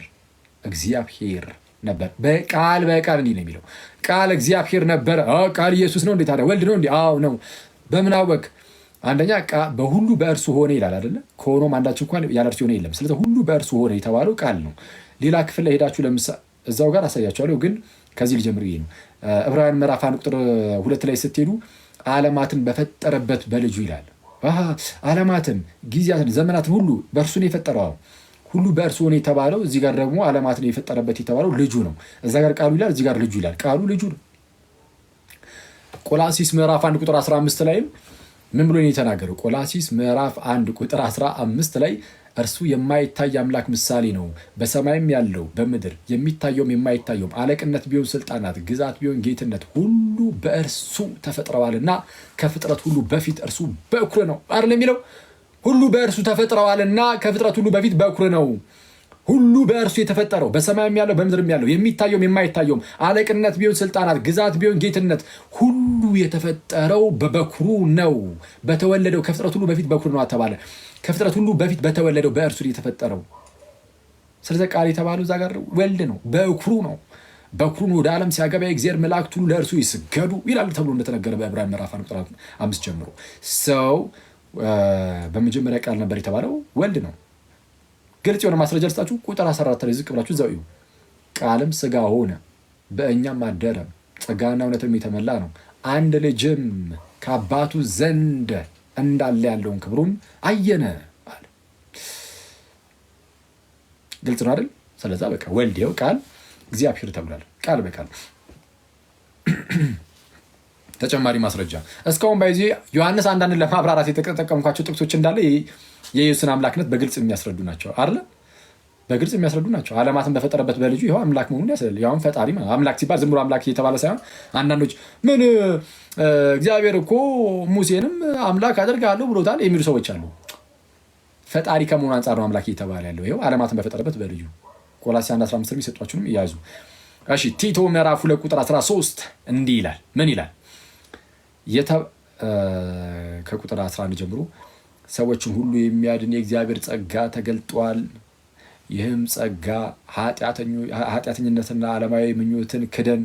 ነበር። በቃል እንዲህ ነው የሚለው ቃል እግዚአብሔር ነበረ። ቃል ኢየሱስ ነው እንዴ ታዲያ? ወልድ ነው እንዴ? አዎ ነው። በምን አወቅ? አንደኛ በሁሉ በእርሱ ሆነ ይላል አይደለ? ከሆኖም አንዳች እንኳን ያለ እርሱ ሆነ የለም። ስለዚህ ሁሉ በእርሱ ሆነ የተባለው ቃል ነው። ሌላ ክፍል ላይ ሄዳችሁ ለምሳሌ እዛው ጋር አሳያችኋለሁ፣ ግን ከዚህ ልጀምር ይሄ ነው። ዕብራውያን ምዕራፍ 1 ቁጥር 2 ላይ ስትሄዱ ዓለማትን በፈጠረበት በልጁ ይላል። ዓለማትን፣ ጊዜያትን፣ ዘመናትን ሁሉ በእርሱ ነው የፈጠረው። ሁሉ በእርሱ ሆነ የተባለው እዚህ ጋር ደግሞ ዓለማትን የፈጠረበት የተባለው ልጁ ነው። እዛ ጋር ቃሉ ይላል፣ እዚህ ጋር ልጁ ይላል። ቃሉ ልጁ ነው። ቆላሲስ ምዕራፍ 1 ቁጥር 15 ላይም ምን ብሎ ነው የተናገረው? ቆላሲስ ምዕራፍ 1 ቁጥር 15 ላይ እርሱ የማይታይ አምላክ ምሳሌ ነው፣ በሰማይም ያለው በምድር የሚታየውም የማይታየውም አለቅነት ቢሆን ስልጣናት፣ ግዛት ቢሆን ጌትነት ሁሉ በእርሱ ተፈጥረዋልና ከፍጥረት ሁሉ በፊት እርሱ በኩር ነው አይደል የሚለው? ሁሉ በእርሱ ተፈጥረዋልና ከፍጥረት ሁሉ በፊት በኩር ነው። ሁሉ በእርሱ የተፈጠረው በሰማይም ያለው በምድርም ያለው የሚታየውም የማይታየውም አለቅነት ቢሆን ስልጣናት፣ ግዛት ቢሆን ጌትነት ሁሉ የተፈጠረው በበኩሩ ነው። በተወለደው ከፍጥረት ሁሉ በፊት በኩር ነው ተባለ። ከፍጥረት ሁሉ በፊት በተወለደው በእርሱ የተፈጠረው። ስለዚህ ቃል የተባለው እዛ ጋር ወልድ ነው፣ በኩሩ ነው። በኩሩን ወደ ዓለም ሲያገባ የእግዚአብሔር መላእክት ሁሉ ለእርሱ ይስገዱ ይላል ተብሎ እንደተነገረ በዕብራውያን ምዕራፍ 5 ጀምሮ ሰው በመጀመሪያ ቃል ነበር የተባለው ወልድ ነው። ግልጽ የሆነ ማስረጃ ልስጣችሁ። ቁጥር 14 ላይ ዝቅ ብላችሁ እዛው እዩ። ቃልም ስጋ ሆነ በእኛም አደረ፣ ጸጋና እውነትም የተመላ ነው። አንድ ልጅም ከአባቱ ዘንድ እንዳለ ያለውን ክብሩን አየነ አለ። ግልጽ ነው አይደል? ስለዛ በቃ ወልድ ይኸው ቃል እግዚአብሔር ተብሏል። ቃል በቃል ተጨማሪ ማስረጃ እስካሁን ባይዚ ዮሐንስ አንዳንድ ለማብራራት የተጠቀምኳቸው ጥቅሶች እንዳለ የኢየሱስን አምላክነት በግልጽ የሚያስረዱ ናቸው አይደል? በግልጽ የሚያስረዱ ናቸው። ዓለማትን በፈጠረበት በልጁ ይኸው አምላክ መሆኑን ያስረዳል። ያውም ፈጣሪ አምላክ ሲባል ዝም ብሎ አምላክ እየተባለ ሳይሆን አንዳንዶች ምን እግዚአብሔር እኮ ሙሴንም አምላክ አደርጋለሁ ብሎታል የሚሉ ሰዎች አሉ። ፈጣሪ ከመሆኑ አንጻር ነው አምላክ እየተባለ ያለው። ይኸው ዓለማትን በፈጠረበት በልጁ ቆላስይስ 1:15 የሚሰጧችሁንም እያዙ። እሺ ቲቶ ምዕራፍ 2 ቁጥር 13 እንዲህ ይላል። ምን ይላል? ከቁጥር 11 ጀምሮ ሰዎችን ሁሉ የሚያድን የእግዚአብሔር ጸጋ ተገልጧል። ይህም ጸጋ ኃጢአተኝነትና ዓለማዊ ምኞትን ክደን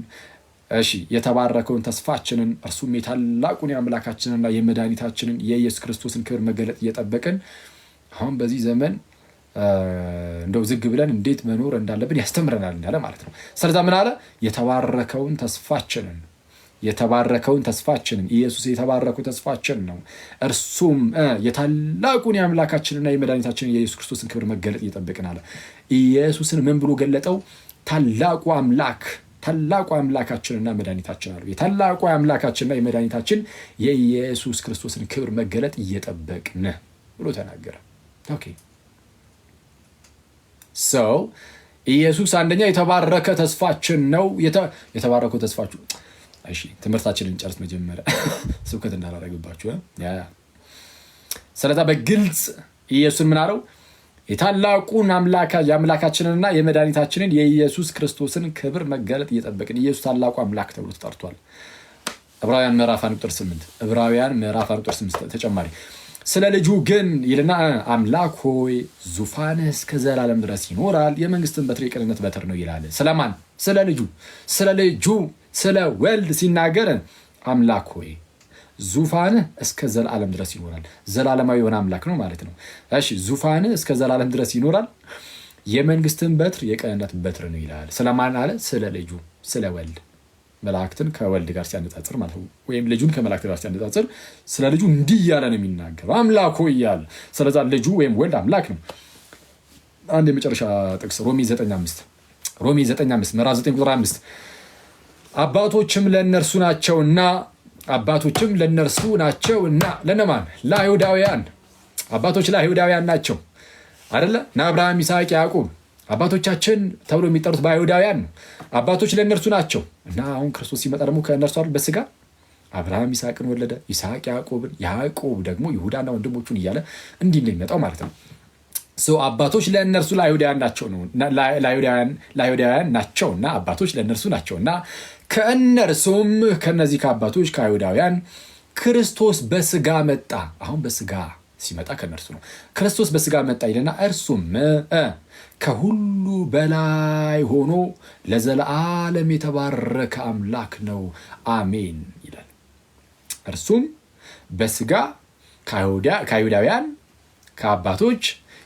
የተባረከውን ተስፋችንን እርሱም የታላቁን የአምላካችንና የመድኃኒታችንን የኢየሱስ ክርስቶስን ክብር መገለጥ እየጠበቅን አሁን በዚህ ዘመን እንደው ዝግ ብለን እንዴት መኖር እንዳለብን ያስተምረናል እንዳለ ማለት ነው። ስለዛ ምን አለ? የተባረከውን ተስፋችንን ኢየሱስ የተባረከው ተስፋችን ነው። እርሱም የታላቁን የአምላካችንና የመድኃኒታችንን የኢየሱስ ክርስቶስን ክብር መገለጥ እየጠበቅን አለ። ኢየሱስን ምን ብሎ ገለጠው? ታላቁ አምላካችንና መድኃኒታችን አሉ። የታላቁ አምላካችንና የመድኃኒታችን የኢየሱስ ክርስቶስን ክብር መገለጥ እየጠበቅን ብሎ ተናገረ። ኦኬ ሰው ኢየሱስ አንደኛ የተባረከ ተስፋችን ነው። የተባረከው ተስፋችሁ ትምህርታችንን ጨርስ መጀመሪያ ስብከት እንዳላረግባችሁ። ስለዛ በግልጽ ኢየሱስን ምን አለው? የታላቁን የአምላካችንንና የመድኃኒታችንን የኢየሱስ ክርስቶስን ክብር መገለጥ እየጠበቅን። ኢየሱስ ታላቁ አምላክ ተብሎ ተጠርቷል። ዕብራውያን ምዕራፍ 1 ቁጥር 8 ተጨማሪ ስለ ልጁ ግን ይልና አምላክ ሆይ ዙፋንህ እስከ ዘላለም ድረስ ይኖራል፣ የመንግስትን በትር የቅንነት በትር ነው ይላል። ስለማን? ስለ ልጁ ስለ ወልድ ሲናገር አምላክ ሆይ ዙፋንህ እስከ ዘላለም ድረስ ይኖራል። ዘላለማዊ የሆነ አምላክ ነው ማለት ነው። ዙፋንህ እስከ ዘላለም ድረስ ይኖራል፣ የመንግስትን በትር የቅንነት በትር ነው ይላል። ስለማን አለ? ስለ ልጁ ስለ ወልድ። መላእክትን ከወልድ ጋር ሲያነጻጽር ማለት ነው፣ ወይም ልጁን ከመላእክት ጋር ሲያነጻጽር ስለ ልጁ እንዲህ እያለ ነው የሚናገረው፣ አምላክ ሆይ እያለ። ስለዛ ልጁ ወይም ወልድ አምላክ ነው። አንድ የመጨረሻ ጥቅስ ሮሜ 9:5 ምዕራፍ 9 ቁጥር 5 አባቶችም ለእነርሱ ናቸውና ለነማን? ለአይሁዳውያን። አባቶች ለአይሁዳውያን ናቸው አይደለ? አብርሃም፣ ይስሐቅ፣ ያዕቆብ አባቶቻችን ተብሎ የሚጠሩት በአይሁዳውያን ነው። አባቶች ለእነርሱ ናቸው እና አሁን ክርስቶስ ሲመጣ ደግሞ ከእነርሱ አይደል በስጋ አብርሃም ይስሐቅን ወለደ፣ ይስሐቅ ያዕቆብን፣ ያዕቆብ ደግሞ ይሁዳና ወንድሞቹን እያለ እንዲህ እንደሚመጣው ማለት ነው። አባቶች ለእነርሱ ለአይሁዳውያን ናቸውና አባቶች ለእነርሱ ናቸውና ከእነርሱም ከነዚህ ከአባቶች ከአይሁዳውያን ክርስቶስ በስጋ መጣ። አሁን በስጋ ሲመጣ ከእነርሱ ነው። ክርስቶስ በስጋ መጣ ይልና እርሱም ከሁሉ በላይ ሆኖ ለዘላለም የተባረከ አምላክ ነው፣ አሜን ይላል። እርሱም በስጋ ከአይሁዳውያን ከአባቶች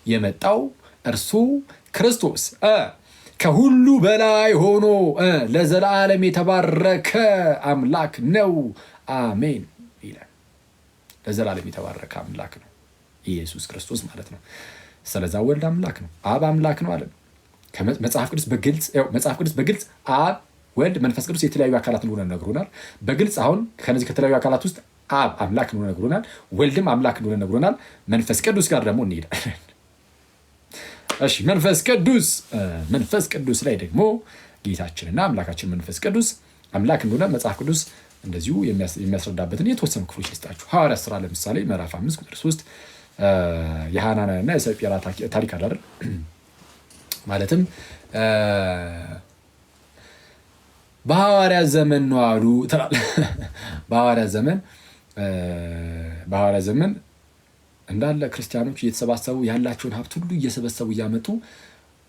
የመጣው እርሱ ክርስቶስ ከሁሉ በላይ ሆኖ ለዘላለም የተባረከ አምላክ ነው፣ አሜን ይላል። ለዘላለም የተባረከ አምላክ ነው ኢየሱስ ክርስቶስ ማለት ነው። ስለዛ ወልድ አምላክ ነው፣ አብ አምላክ ነው አለ መጽሐፍ ቅዱስ በግልጽ አብ፣ ወልድ፣ መንፈስ ቅዱስ የተለያዩ አካላት እንደሆነ ነግሮናል። በግልጽ አሁን ከነዚህ ከተለያዩ አካላት ውስጥ አብ አምላክ እንደሆነ ነግሮናል፣ ወልድም አምላክ እንደሆነ ነግሮናል። መንፈስ ቅዱስ ጋር ደግሞ እንሄዳለን። መንፈስ ቅዱስ ላይ ደግሞ ጌታችንና አምላካችን መንፈስ ቅዱስ አምላክ እንደሆነ መጽሐፍ ቅዱስ እንደዚሁ የሚያስረዳበትን የተወሰኑ ክፍሎች ልስጣችሁ። ሐዋርያት ሥራ ለምሳሌ ምዕራፍ 5 ቁጥር 3 የሐናንያና የሰጲራ ታሪክ አለ። ማለትም በሐዋርያት ዘመን ነው አሉ ትላለህ። በሐዋርያት ዘመን እንዳለ ክርስቲያኖች እየተሰባሰቡ ያላቸውን ሀብት ሁሉ እየሰበሰቡ እያመጡ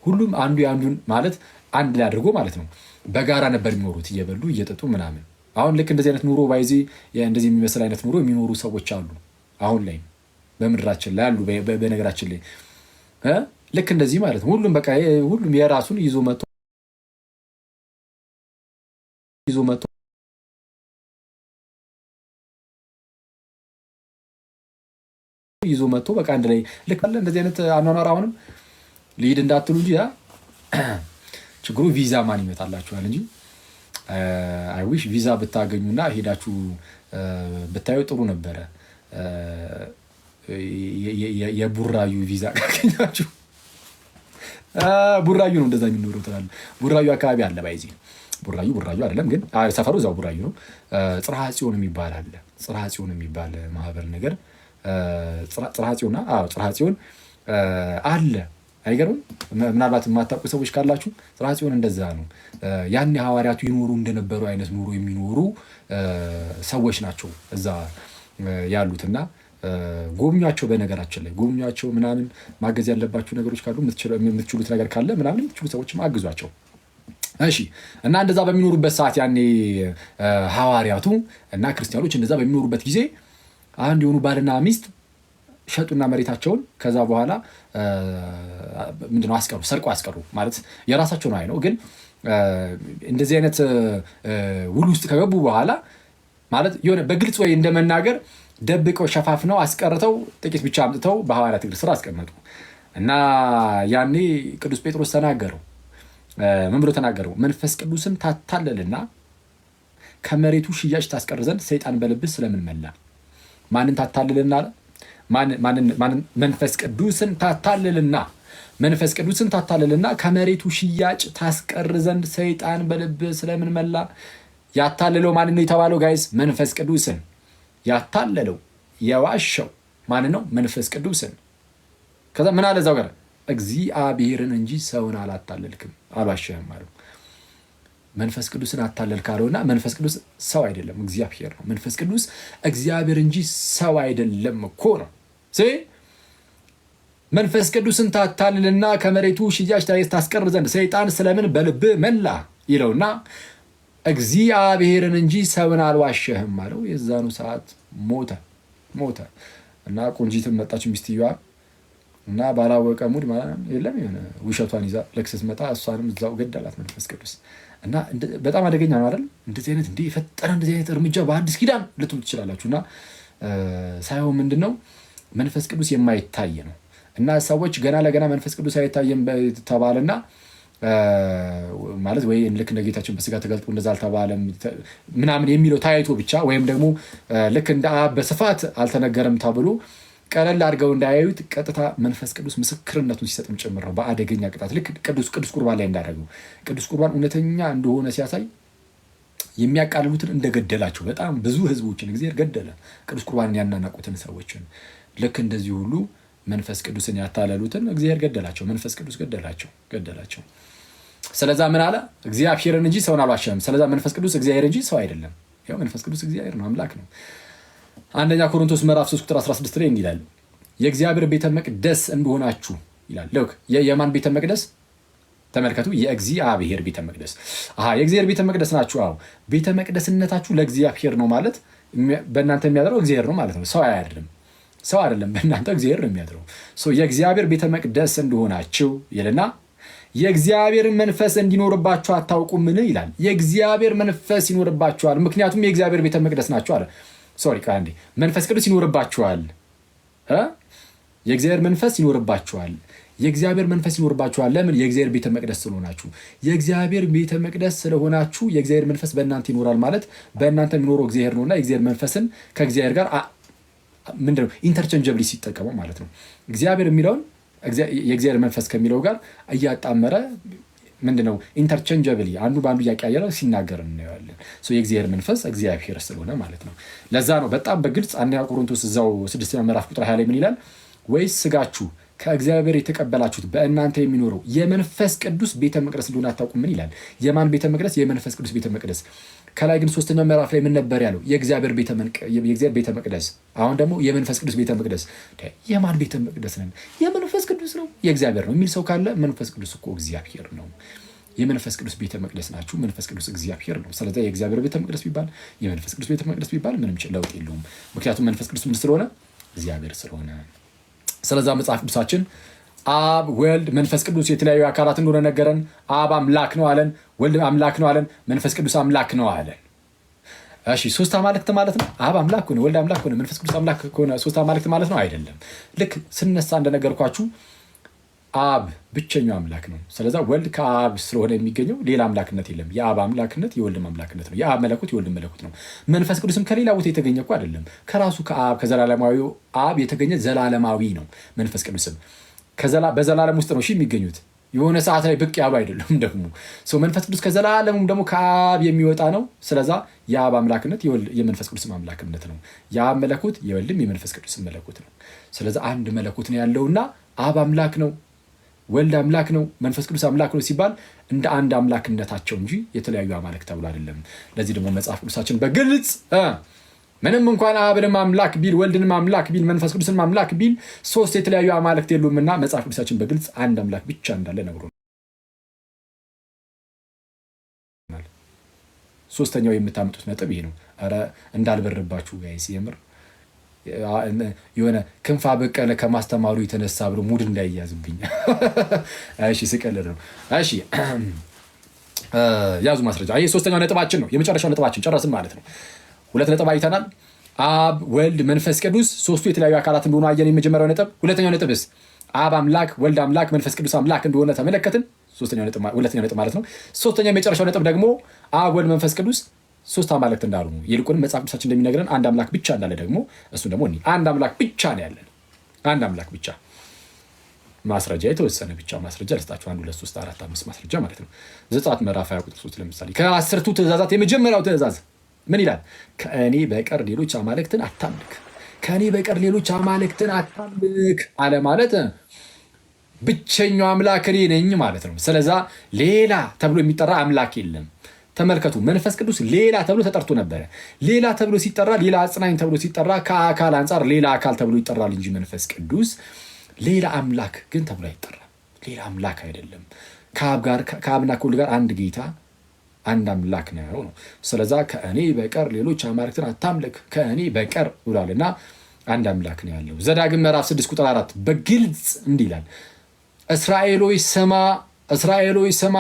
ሁሉም አንዱ የአንዱን ማለት አንድ ላይ አድርጎ ማለት ነው በጋራ ነበር የሚኖሩት እየበሉ እየጠጡ ምናምን። አሁን ልክ እንደዚህ አይነት ኑሮ ባይዚ እንደዚህ የሚመስል አይነት ኑሮ የሚኖሩ ሰዎች አሉ አሁን ላይ በምድራችን ላይ አሉ። በነገራችን ላይ ልክ እንደዚህ ማለት ነው። ሁሉም የራሱን ይዞ መጥቶ በቃ አንድ ላይ ልክ አለ እንደዚህ አይነት አኗኗር። አሁንም ልሂድ እንዳትሉ እንጂ ችግሩ ቪዛ ማን ይመጣላችኋል እንጂ አይ ዊሽ ቪዛ ብታገኙና ሄዳችሁ ብታዩ ጥሩ ነበረ። የቡራዩ ቪዛ ካገኛችሁ ቡራዩ ነው እንደዛ የሚኖረው ትላለህ። ቡራዩ አካባቢ አለ ባይዚ ቡራዩ አይደለም ግን ሰፈሩ እዛው ቡራዩ ነው። ጽርሐ ጽዮን የሚባል አለ። ጽርሐ ጽዮን የሚባል ማህበር ነገር ጽርሐ ጽዮን አለ። አይገርም? ምናልባት የማታውቁ ሰዎች ካላችሁ ጽርሐ ጽዮን እንደዛ ነው። ያን ሐዋርያቱ ይኖሩ እንደነበሩ አይነት ኑሮ የሚኖሩ ሰዎች ናቸው እዛ ያሉትና ጎብኟቸው። በነገራችን ላይ ጎብኟቸው ምናምን። ማገዝ ያለባችሁ ነገሮች ካሉ የምትችሉት ነገር ካለ ምናምን የምትችሉ ሰዎችም አግዟቸው። እሺ። እና እንደዛ በሚኖሩበት ሰዓት ያኔ ሐዋርያቱ እና ክርስቲያኖች እንደዛ በሚኖሩበት ጊዜ አንድ የሆኑ ባልና ሚስት ሸጡና መሬታቸውን ከዛ በኋላ ምንድነው ሰርቀው አስቀሩ። ማለት የራሳቸው ነው አይነው፣ ግን እንደዚህ አይነት ውል ውስጥ ከገቡ በኋላ ማለት የሆነ በግልጽ ወይ እንደመናገር ደብቀው ሸፋፍነው አስቀርተው ጥቂት ብቻ አምጥተው በሐዋርያት እግር ስር አስቀመጡ። እና ያኔ ቅዱስ ጴጥሮስ ተናገረው። ምን ብሎ ተናገረው? መንፈስ ቅዱስን ታታለልና ከመሬቱ ሽያጭ ታስቀር ዘንድ ሰይጣን በልብስ ስለምን መላ? ማንን ታታልልና? መንፈስ ቅዱስን ታታልልና ከመሬቱ ሽያጭ ታስቀር ዘንድ ሰይጣን በልብስ ስለምን መላ? ያታለለው ማንን ነው የተባለው? ጋይስ መንፈስ ቅዱስን ያታለለው የዋሸው ማን ነው? መንፈስ ቅዱስን። ከዛ ምን አለ እዛው ጋር? እግዚአብሔርን እንጂ ሰውን አላታለልክም አልዋሸህም አለው። መንፈስ ቅዱስን አታለልክ አለውና መንፈስ ቅዱስ ሰው አይደለም እግዚአብሔር ነው። መንፈስ ቅዱስ እግዚአብሔር እንጂ ሰው አይደለም እኮ ነው። መንፈስ ቅዱስን ታታልልና ከመሬቱ ሽያጭ ታስቀር ዘንድ ሰይጣን ስለምን በልብህ መላ ይለውና እግዚአብሔርን እንጂ ሰውን አልዋሸህም አለው። የዛኑ ሰዓት ሞተ እና ቆንጂትን መጣች ሚስትየዋ እና ባላወቀ ሙድ የለም የሆነ ውሸቷን ይዛ ለክሰስ መጣ። እሷንም እዛው ገደላት መንፈስ ቅዱስ። እና በጣም አደገኛ ነው አይደል? እንደዚህ አይነት የፈጠረ እንደዚህ አይነት እርምጃ በአዲስ ኪዳን ልትሉ ትችላላችሁ። እና ሳይሆን ምንድነው መንፈስ ቅዱስ የማይታይ ነው። እና ሰዎች ገና ለገና መንፈስ ቅዱስ አይታየም ተባለና ማለት ወይ ልክ እንደ ጌታችን በስጋ ተገልጦ እንደዛ አልተባለም ምናምን የሚለው ታይቶ ብቻ ወይም ደግሞ ልክ እንደ አብ በስፋት አልተነገረም ተብሎ ቀለል አድርገው እንዳያዩት ቀጥታ መንፈስ ቅዱስ ምስክርነቱን ሲሰጥም ጭምር ነው በአደገኛ ቅጣት። ልክ ቅዱስ ቁርባን ላይ እንዳደረገው ቅዱስ ቁርባን እውነተኛ እንደሆነ ሲያሳይ የሚያቃልሉትን እንደገደላቸው በጣም ብዙ ህዝቦችን እግዚአብሔር ገደለ፣ ቅዱስ ቁርባንን ያናናቁትን ሰዎችን። ልክ እንደዚህ ሁሉ መንፈስ ቅዱስን ያታለሉትን እግዚአብሔር ገደላቸው፣ መንፈስ ቅዱስ ገደላቸው። ስለዛ ምን አለ? እግዚአብሔርን እንጂ ሰውን አልዋሸህም። ስለዛ መንፈስ ቅዱስ እግዚአብሔር እንጂ ሰው አይደለም። ያው መንፈስ ቅዱስ እግዚአብሔር ነው፣ አምላክ ነው። አንደኛ ቆሮንቶስ ምዕራፍ 3 ቁጥር 16 ላይ እንዲህ ይላል፣ የእግዚአብሔር ቤተ መቅደስ እንደሆናችሁ ይላል። ልክ የማን ቤተ መቅደስ? ተመልከቱ፣ የእግዚአብሔር ቤተ መቅደስ። የእግዚአብሔር ቤተ መቅደስ ናችሁ። ቤተ መቅደስነታችሁ ለእግዚአብሔር ነው ማለት በእናንተ የሚያድረው እግዚአብሔር ነው ማለት ነው። ሰው አይደለም፣ በእናንተ እግዚአብሔር ነው የሚያድረው። የእግዚአብሔር ቤተ መቅደስ እንደሆናችሁ ይልና የእግዚአብሔርን መንፈስ እንዲኖርባችሁ አታውቁምን ይላል። የእግዚአብሔር መንፈስ ይኖርባችኋል፣ ምክንያቱም የእግዚአብሔር ቤተ መቅደስ ናችሁ አለ። መንፈስ ቅዱስ ይኖርባችኋል፣ የእግዚአብሔር መንፈስ ይኖርባችኋል። የእግዚአብሔር መንፈስ ይኖርባችኋል። ለምን? የእግዚአብሔር ቤተ መቅደስ ስለሆናችሁ። የእግዚአብሔር ቤተ መቅደስ ስለሆናችሁ የእግዚአብሔር መንፈስ በእናንተ ይኖራል ማለት በእናንተ የሚኖረው እግዚአብሔር ነውና የእግዚአብሔር መንፈስን ከእግዚአብሔር ጋር ምንድነው ኢንተርቼንጀብሊ ሲጠቀመው ማለት ነው። እግዚአብሔር የሚለውን የእግዚአብሔር መንፈስ ከሚለው ጋር እያጣመረ ምንድነው ኢንተርቼንጀብሊ አንዱ በአንዱ እያቀያየረ ሲናገር እናየዋለን። የእግዚአብሔር መንፈስ እግዚአብሔር ስለሆነ ማለት ነው። ለዛ ነው በጣም በግልጽ አንደኛ ቆሮንቶስ እዛው 6 ምዕራፍ ቁጥር 20 ላይ ምን ይላል? ወይስ ስጋችሁ ከእግዚአብሔር የተቀበላችሁት በእናንተ የሚኖረው የመንፈስ ቅዱስ ቤተ መቅደስ እንደሆነ አታውቁምን ይላል። የማን ቤተ መቅደስ? የመንፈስ ቅዱስ ቤተ መቅደስ። ከላይ ግን 3ኛው ምዕራፍ ላይ ምን ነበር ያለው? የእግዚአብሔር ቤተ መቅደስ። አሁን ደግሞ የመንፈስ ቅዱስ ቤተ መቅደስ። የማን ቤተ መቅደስ ነን? የመንፈስ ቅዱስ ነው፣ የእግዚአብሔር ነው የሚል ሰው ካለ መንፈስ ቅዱስ እኮ እግዚአብሔር ነው። የመንፈስ ቅዱስ ቤተ መቅደስ ናችሁ። መንፈስ ቅዱስ እግዚአብሔር ነው። ስለዚህ የእግዚአብሔር ቤተ መቅደስ ቢባል የመንፈስ ቅዱስ ቤተ መቅደስ ቢባል ምንም ለውጥ የለውም። ምክንያቱም መንፈስ ቅዱስ ምን ስለሆነ? እግዚአብሔር ስለሆነ። ስለዛ መጽሐፍ ቅዱሳችን አብ፣ ወልድ፣ መንፈስ ቅዱስ የተለያዩ አካላት እንደሆነ ነገረን። አብ አምላክ ነው አለን፣ ወልድ አምላክ ነው አለን፣ መንፈስ ቅዱስ አምላክ ነው አለን። እሺ 3 አማልክት ማለት ነው? አብ አምላክ ሆነ፣ ወልድ አምላክ ሆነ፣ መንፈስ ቅዱስ አምላክ ሆነ፣ 3 አማልክት ማለት ነው? አይደለም። ልክ ስነሳ እንደነገርኳችሁ አብ ብቸኛው አምላክ ነው። ስለዛ ወልድ ከአብ ስለሆነ የሚገኘው ሌላ አምላክነት የለም። የአብ አምላክነት የወልድም አምላክነት ነው። የአብ መለኮት የወልድ መለኮት ነው። መንፈስ ቅዱስም ከሌላ ቦታ የተገኘ እኮ አይደለም። ከራሱ ከአብ ከዘላለማዊው አብ የተገኘ ዘላለማዊ ነው። መንፈስ ቅዱስም በዘላለም ውስጥ ነው የሚገኙት የሆነ ሰዓት ላይ ብቅ ያሉ አይደሉም። ደግሞ ሰው መንፈስ ቅዱስ ከዘላለሙም ደግሞ ከአብ የሚወጣ ነው። ስለዛ የአብ አምላክነት የመንፈስ ቅዱስ አምላክነት ነው። የአብ መለኮት የወልድም የመንፈስ ቅዱስ መለኮት ነው። ስለዛ አንድ መለኮት ነው ያለውና አብ አምላክ ነው፣ ወልድ አምላክ ነው፣ መንፈስ ቅዱስ አምላክ ነው ሲባል እንደ አንድ አምላክነታቸው እንጂ የተለያዩ አማልክት ተብሎ አይደለም። ለዚህ ደግሞ መጽሐፍ ቅዱሳችን በግልጽ ምንም እንኳን አብንም አምላክ ቢል ወልድንም አምላክ ቢል መንፈስ ቅዱስንም አምላክ ቢል ሶስት የተለያዩ አማልክት የሉምና መጽሐፍ ቅዱሳችን በግልጽ አንድ አምላክ ብቻ እንዳለ ነግሮናል። ሶስተኛው የምታመጡት ነጥብ ይሄ ነው። ኧረ እንዳልበርባችሁ ጋይስ፣ የምር የሆነ ክንፋ በቀለ ከማስተማሩ የተነሳ ብሎ ሙድ እንዳይያዝብኝ። እሺ ስቀልድ ነው። እሺ ያዙ ማስረጃ። ይሄ ሶስተኛው ነጥባችን ነው። የመጨረሻው ነጥባችን ጨረስን ማለት ነው። 2 ነጥብ አይተናል። አብ ወልድ መንፈስ ቅዱስ ሶስቱ የተለያዩ አካላት እንደሆኑ አየን። የመጀመሪያው ነጥብ። ሁለተኛው ነጥብስ አብ አምላክ ወልድ አምላክ መንፈስ ቅዱስ አምላክ እንደሆነ ተመለከትን። ሁለተኛው ነጥብ ማለት ነው። ሶስተኛው የመጨረሻው ነጥብ ደግሞ አብ ወልድ መንፈስ ቅዱስ ሶስት አማልክት እንዳሉ ነው። ይልቁንም መጽሐፍ ቅዱሳችን እንደሚነግረን አንድ አምላክ ብቻ እንዳለ ደግሞ እሱን ደግሞ አንድ አምላክ ብቻ ነው ያለን። አንድ አምላክ ብቻ። ማስረጃ የተወሰነ ብቻ ማስረጃ ልስጣችሁ። 1 2 3 4 5 ማስረጃ ማለት ነው። ዘጸአት ምዕራፍ 20 ቁጥር 3 ለምሳሌ ከ10ቱ ትእዛዛት የመጀመሪያው ትእዛዝ ምን ይላል? ከእኔ በቀር ሌሎች አማልክትን አታምልክ። ከእኔ በቀር ሌሎች አማልክትን አታምልክ አለ ማለት ብቸኛው አምላክ እኔ ነኝ ማለት ነው። ስለዛ ሌላ ተብሎ የሚጠራ አምላክ የለም። ተመልከቱ፣ መንፈስ ቅዱስ ሌላ ተብሎ ተጠርቶ ነበረ። ሌላ ተብሎ ሲጠራ፣ ሌላ አጽናኝ ተብሎ ሲጠራ ከአካል አንጻር ሌላ አካል ተብሎ ይጠራል እንጂ መንፈስ ቅዱስ ሌላ አምላክ ግን ተብሎ አይጠራም። ሌላ አምላክ አይደለም። ከአብና ከወልድ ጋር አንድ ጌታ አንድ አምላክ ነው ነው። ስለዛ ከእኔ በቀር ሌሎች አማልክትን አታምልክ ከእኔ በቀር ብሏልና አንድ አምላክ ነው ያለው። ዘዳግም ምዕራፍ 6 ቁጥር 4 በግልጽ እንዲህ ይላል፣ እስራኤሎይ ስማ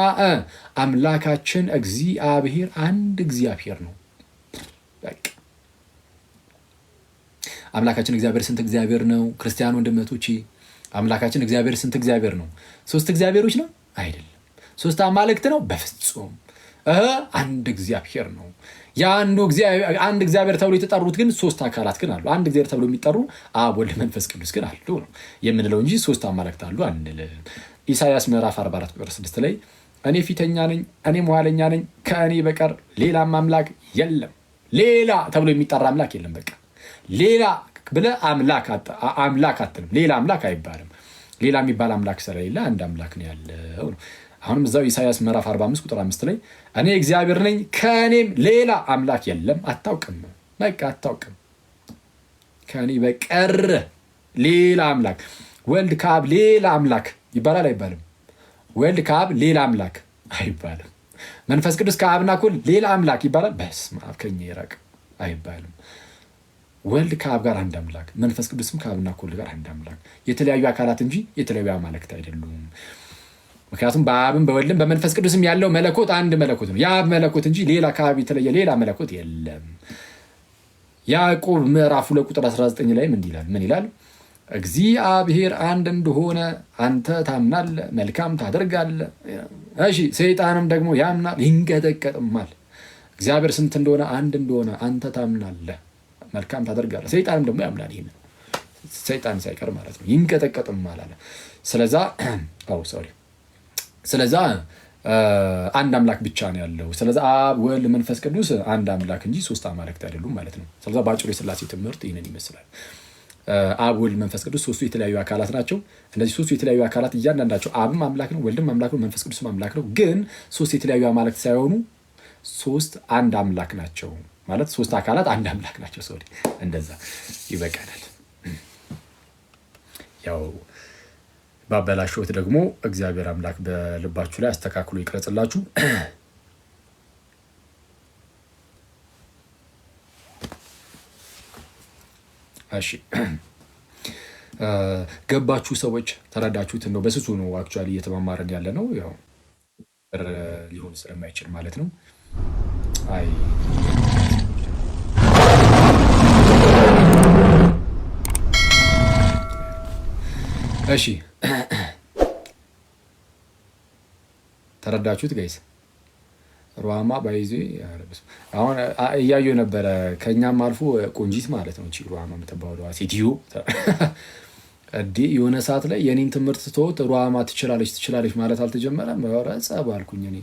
አምላካችን እግዚአብሔር አንድ እግዚአብሔር ነው። በቃ አምላካችን እግዚአብሔር ስንት እግዚአብሔር ነው? ክርስቲያን ወንድመቶቼ አምላካችን እግዚአብሔር ስንት እግዚአብሔር ነው? 3 እግዚአብሔሮች ነው? አይደለም። 3 አማልክት ነው? በፍጹም አንድ እግዚአብሔር ነው። አንድ እግዚአብሔር ተብሎ የተጠሩት ግን 3 አካላት ግን አሉ። አንድ እግዚአብሔር ተብሎ የሚጠሩ አብ ወልድ መንፈስ ቅዱስ ግን አሉ ነው የምንለው እንጂ 3 አማልክት አሉ አንልም። ኢሳይያስ ምዕራፍ 44 ቁጥር 6 ላይ እኔ ፊተኛ ነኝ እኔም ኋለኛ ነኝ ከእኔ በቀር ሌላም አምላክ የለም። ሌላ ተብሎ የሚጠራ አምላክ የለም። በቃ ሌላ ብለህ አምላክ አትልም። ሌላ አምላክ አይባልም። ሌላ የሚባል አምላክ ስለሌለ አንድ አምላክ ነው ያለው ነው። አሁንም እዛው ኢሳይያስ ምዕራፍ 45 ቁጥር 5 ላይ እኔ እግዚአብሔር ነኝ ከእኔም ሌላ አምላክ የለም። አታውቅም፣ በቃ አታውቅም። ከእኔ በቀር ሌላ አምላክ። ወልድ ከአብ ሌላ አምላክ ይባላል አይባልም? ወልድ ከአብ ሌላ አምላክ አይባልም። መንፈስ ቅዱስ ከአብና ከወልድ ሌላ አምላክ ይባላል? በስመ አብ ከእኛ ይራቅ አይባልም። ወልድ ከአብ ጋር አንድ አምላክ፣ መንፈስ ቅዱስም ከአብና ከወልድ ጋር አንድ አምላክ። የተለያዩ አካላት እንጂ የተለያዩ አማልክት አይደሉም። ምክንያቱም በአብም በወልድም በመንፈስ ቅዱስም ያለው መለኮት አንድ መለኮት ነው። የአብ መለኮት እንጂ ሌላ ከአብ የተለየ ሌላ መለኮት የለም። ያዕቆብ ምዕራፍ 2 ቁጥር 19 ላይ ምን ይላል? እግዚአብሔር አንድ እንደሆነ አንተ ታምናለህ፣ መልካም ታደርጋለህ። እሺ፣ ሰይጣንም ደግሞ ያምናል ይንቀጠቀጥማል። እግዚአብሔር ስንት እንደሆነ አንድ እንደሆነ አንተ ታምናለህ፣ መልካም ታደርጋለህ። ሰይጣንም ደግሞ ያምናል። ይሄን ሰይጣን ሳይቀር ማለት ነው። ይንቀጠቀጥማል አለ። ስለዛ አንድ አምላክ ብቻ ነው ያለው። ስለዛ አብ ወልድ መንፈስ ቅዱስ አንድ አምላክ እንጂ 3 አማልክት አይደሉም ማለት ነው። ስለዛ በአጭሩ የሥላሴ ትምህርት ይህንን ይመስላል። አብ ወልድ መንፈስ ቅዱስ 3ቱ የተለያዩ አካላት ናቸው። እነዚህ 3ቱ የተለያዩ አካላት እያንዳንዳቸው አብም አምላክ ነው፣ ወልድም አምላክ ነው፣ መንፈስ ቅዱስም አምላክ ነው። ግን 3 የተለያዩ አማልክት ሳይሆኑ 3 አንድ አምላክ ናቸው ማለት 3 አካላት አንድ አምላክ ናቸው። እንደዛ ይበቃናል። ያው ባበላሽዎት ደግሞ እግዚአብሔር አምላክ በልባችሁ ላይ አስተካክሎ ይቅረጽላችሁ። እሺ ገባችሁ ሰዎች? ተረዳችሁት? ነው በስሱ ነው አክቹዋሊ እየተማማረን ያለ ነው። ያው ሊሆን ስለማይችል ማለት ነው። አይ እሺ ተረዳችሁት ጋይስ? ሩሃማ ባይዜ አሁን እያዩ ነበረ። ከኛም አልፎ ቆንጂት ማለት ነው ሩሃማ የምትባለው ሴትዮ እዲ የሆነ ሰዓት ላይ የኔን ትምህርት ተወት ሩሃማ ትችላለች ማለት አልተጀመረም። ኧረ ጸብ አልኩኝ እኔ።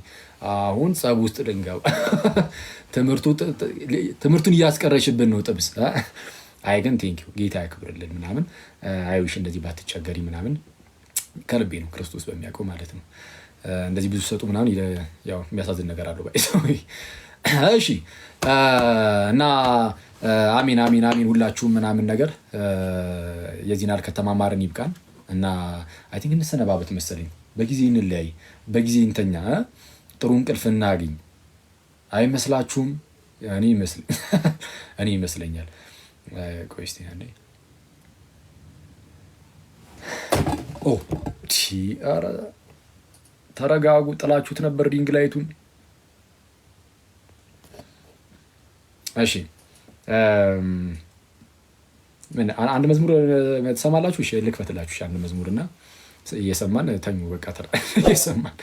አሁን ጸብ ውስጥ ልንገባ ትምህርቱን እያስቀረሽብን ነው ጥብስ። አይ ግን ቴንኪው ጌታ ያክብርልን ምናምን አይዊሽ እንደዚህ ባትቸገሪ ምናምን ከልቤ ነው ክርስቶስ በሚያውቀው ማለት ነው። እንደዚህ ብዙ ሰጡ ምናምን ያው የሚያሳዝን ነገር አለው ባይ። እሺ እና አሚን አሚን አሚን ሁላችሁም ምናምን ነገር የዚህን ያህል ከተማማርን ይብቃን። እና አይ ቲንክ እንሰነባበት መሰለኝ። በጊዜ እንለያይ፣ በጊዜ እንተኛ፣ ጥሩ እንቅልፍ እናግኝ። አይመስላችሁም? እኔ ይመስለኛል። ቆይ እስቲ አንዴ ኧረ ተረጋጉ። ጥላችሁት ነበር ሪንግ ላይቱን። እሺ አንድ መዝሙር ትሰማላችሁ? እሺ ልክፈትላችሁ አንድ መዝሙር እና እየሰማን ተኙ። በቃ እየሰማን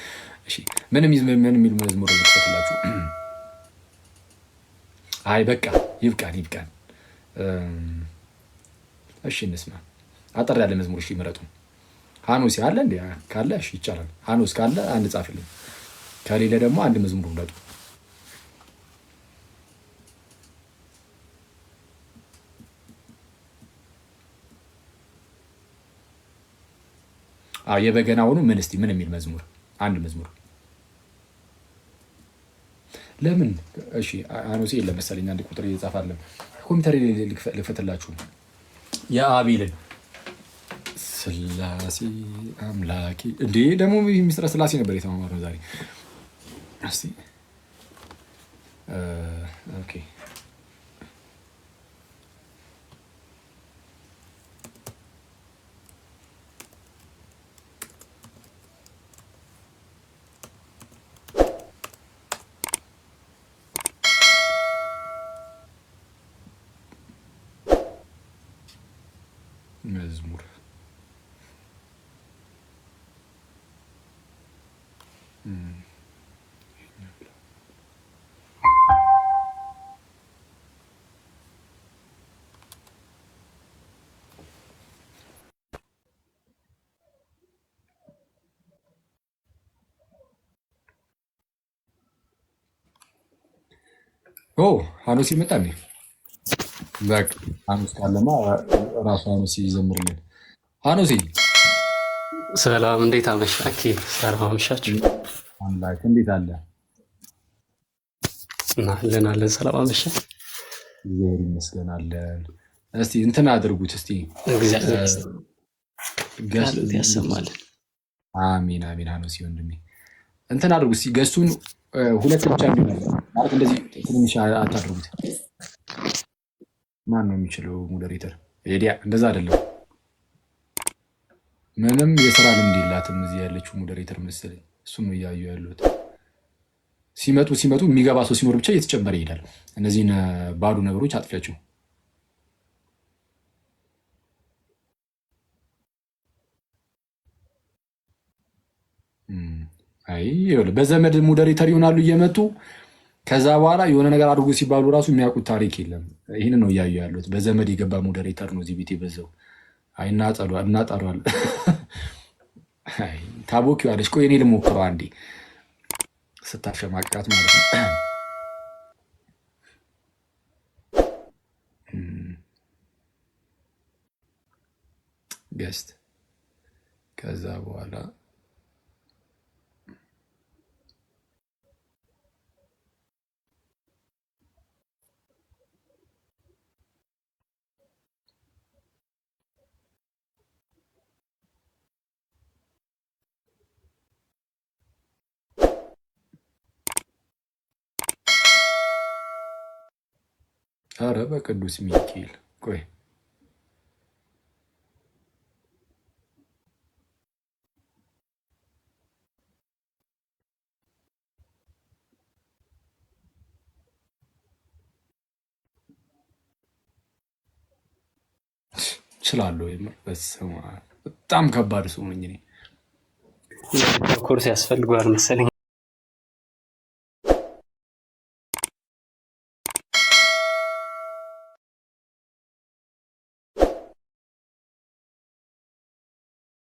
እሺ። ምን የሚል መዝሙር ልክፈትላችሁ? አይ በቃ ይብቃን። እሺ እንስማ። አጠር ያለ መዝሙር እሺ ምረጡ። ሀኖስ አለ እንዴ? ካለ እሺ ይቻላል። ሀኖስ ካለ አንድ ጻፍልኝ፣ ከሌለ ደግሞ አንድ መዝሙር ምረጡ። የበገናውኑ ምን እስቲ ምን የሚል መዝሙር? አንድ መዝሙር ለምን? እሺ ሀኖስ የለም መሰለኝ። አንድ ቁጥር እየጻፋለን ኮምፒውተር ልክፈትላችሁ። የአቤልን ስላሴ አምላኬ እንዴ ደግሞ ሚስጥረ ስላሴ ነበር የተማማርነው ዛሬ። እስቲ ኦኬ መዝሙር ሀኖስ ይመጣ እንዴ? በቃ ሀኖስ ካለማ ራሱ ሀኖስ ይዘምርልን። ሀኖስ ሰላም፣ እንዴት አመሻኪ? ሰላም አመሻችሁ። አምላክ እንዴት አለ? አለን። ሰላም አመሻ። እግዚአብሔር ይመስገን አለን። እስቲ እንትን አድርጉት እስቲ እግዚአብሔር ያሰማልን። አሚን አሚን። ሀኖስ ወንድሜ እንትን አድርጉት እስቲ ገሱን ሁለት ብቻ እንዲሆን ማለት እንደዚህ ትንሽ አታድርጉት። ማን ነው የሚችለው ሞዴሬተር? ኤዲያ እንደዛ አይደለም። ምንም የስራ ልምድ የላትም እዚህ ያለችው ሞዴሬተር መሰለኝ። እሱም ነው እያዩ ያሉት። ሲመጡ የሚገባ ሰው ሲኖር ብቻ እየተጨመረ ይሄዳል። እነዚህን ባዶ ነገሮች አጥፊያቸው። አይ በዘመድ ሞዴሬተር ይሆናሉ እየመጡ ከዛ በኋላ የሆነ ነገር አድርጎ ሲባሉ ራሱ የሚያውቁት ታሪክ የለም። ይህንን ነው እያዩ ያሉት። በዘመድ የገባ ሞዴሬተር ነው እዚህ ቤት የበዛው። አይ እናጠሯል። ታቦኪ ዋለች። ቆይ እኔ ልሞክረው አንዴ ስታሸማቃት ማለት ነው። ገስት ከዛ በኋላ ኧረ በቅዱስ ሚካኤል ቆይ እችላለሁ። በጣም ከባድ ሰው ነኝ እኔ። ኮርስ ያስፈልገዋል መሰለኝ።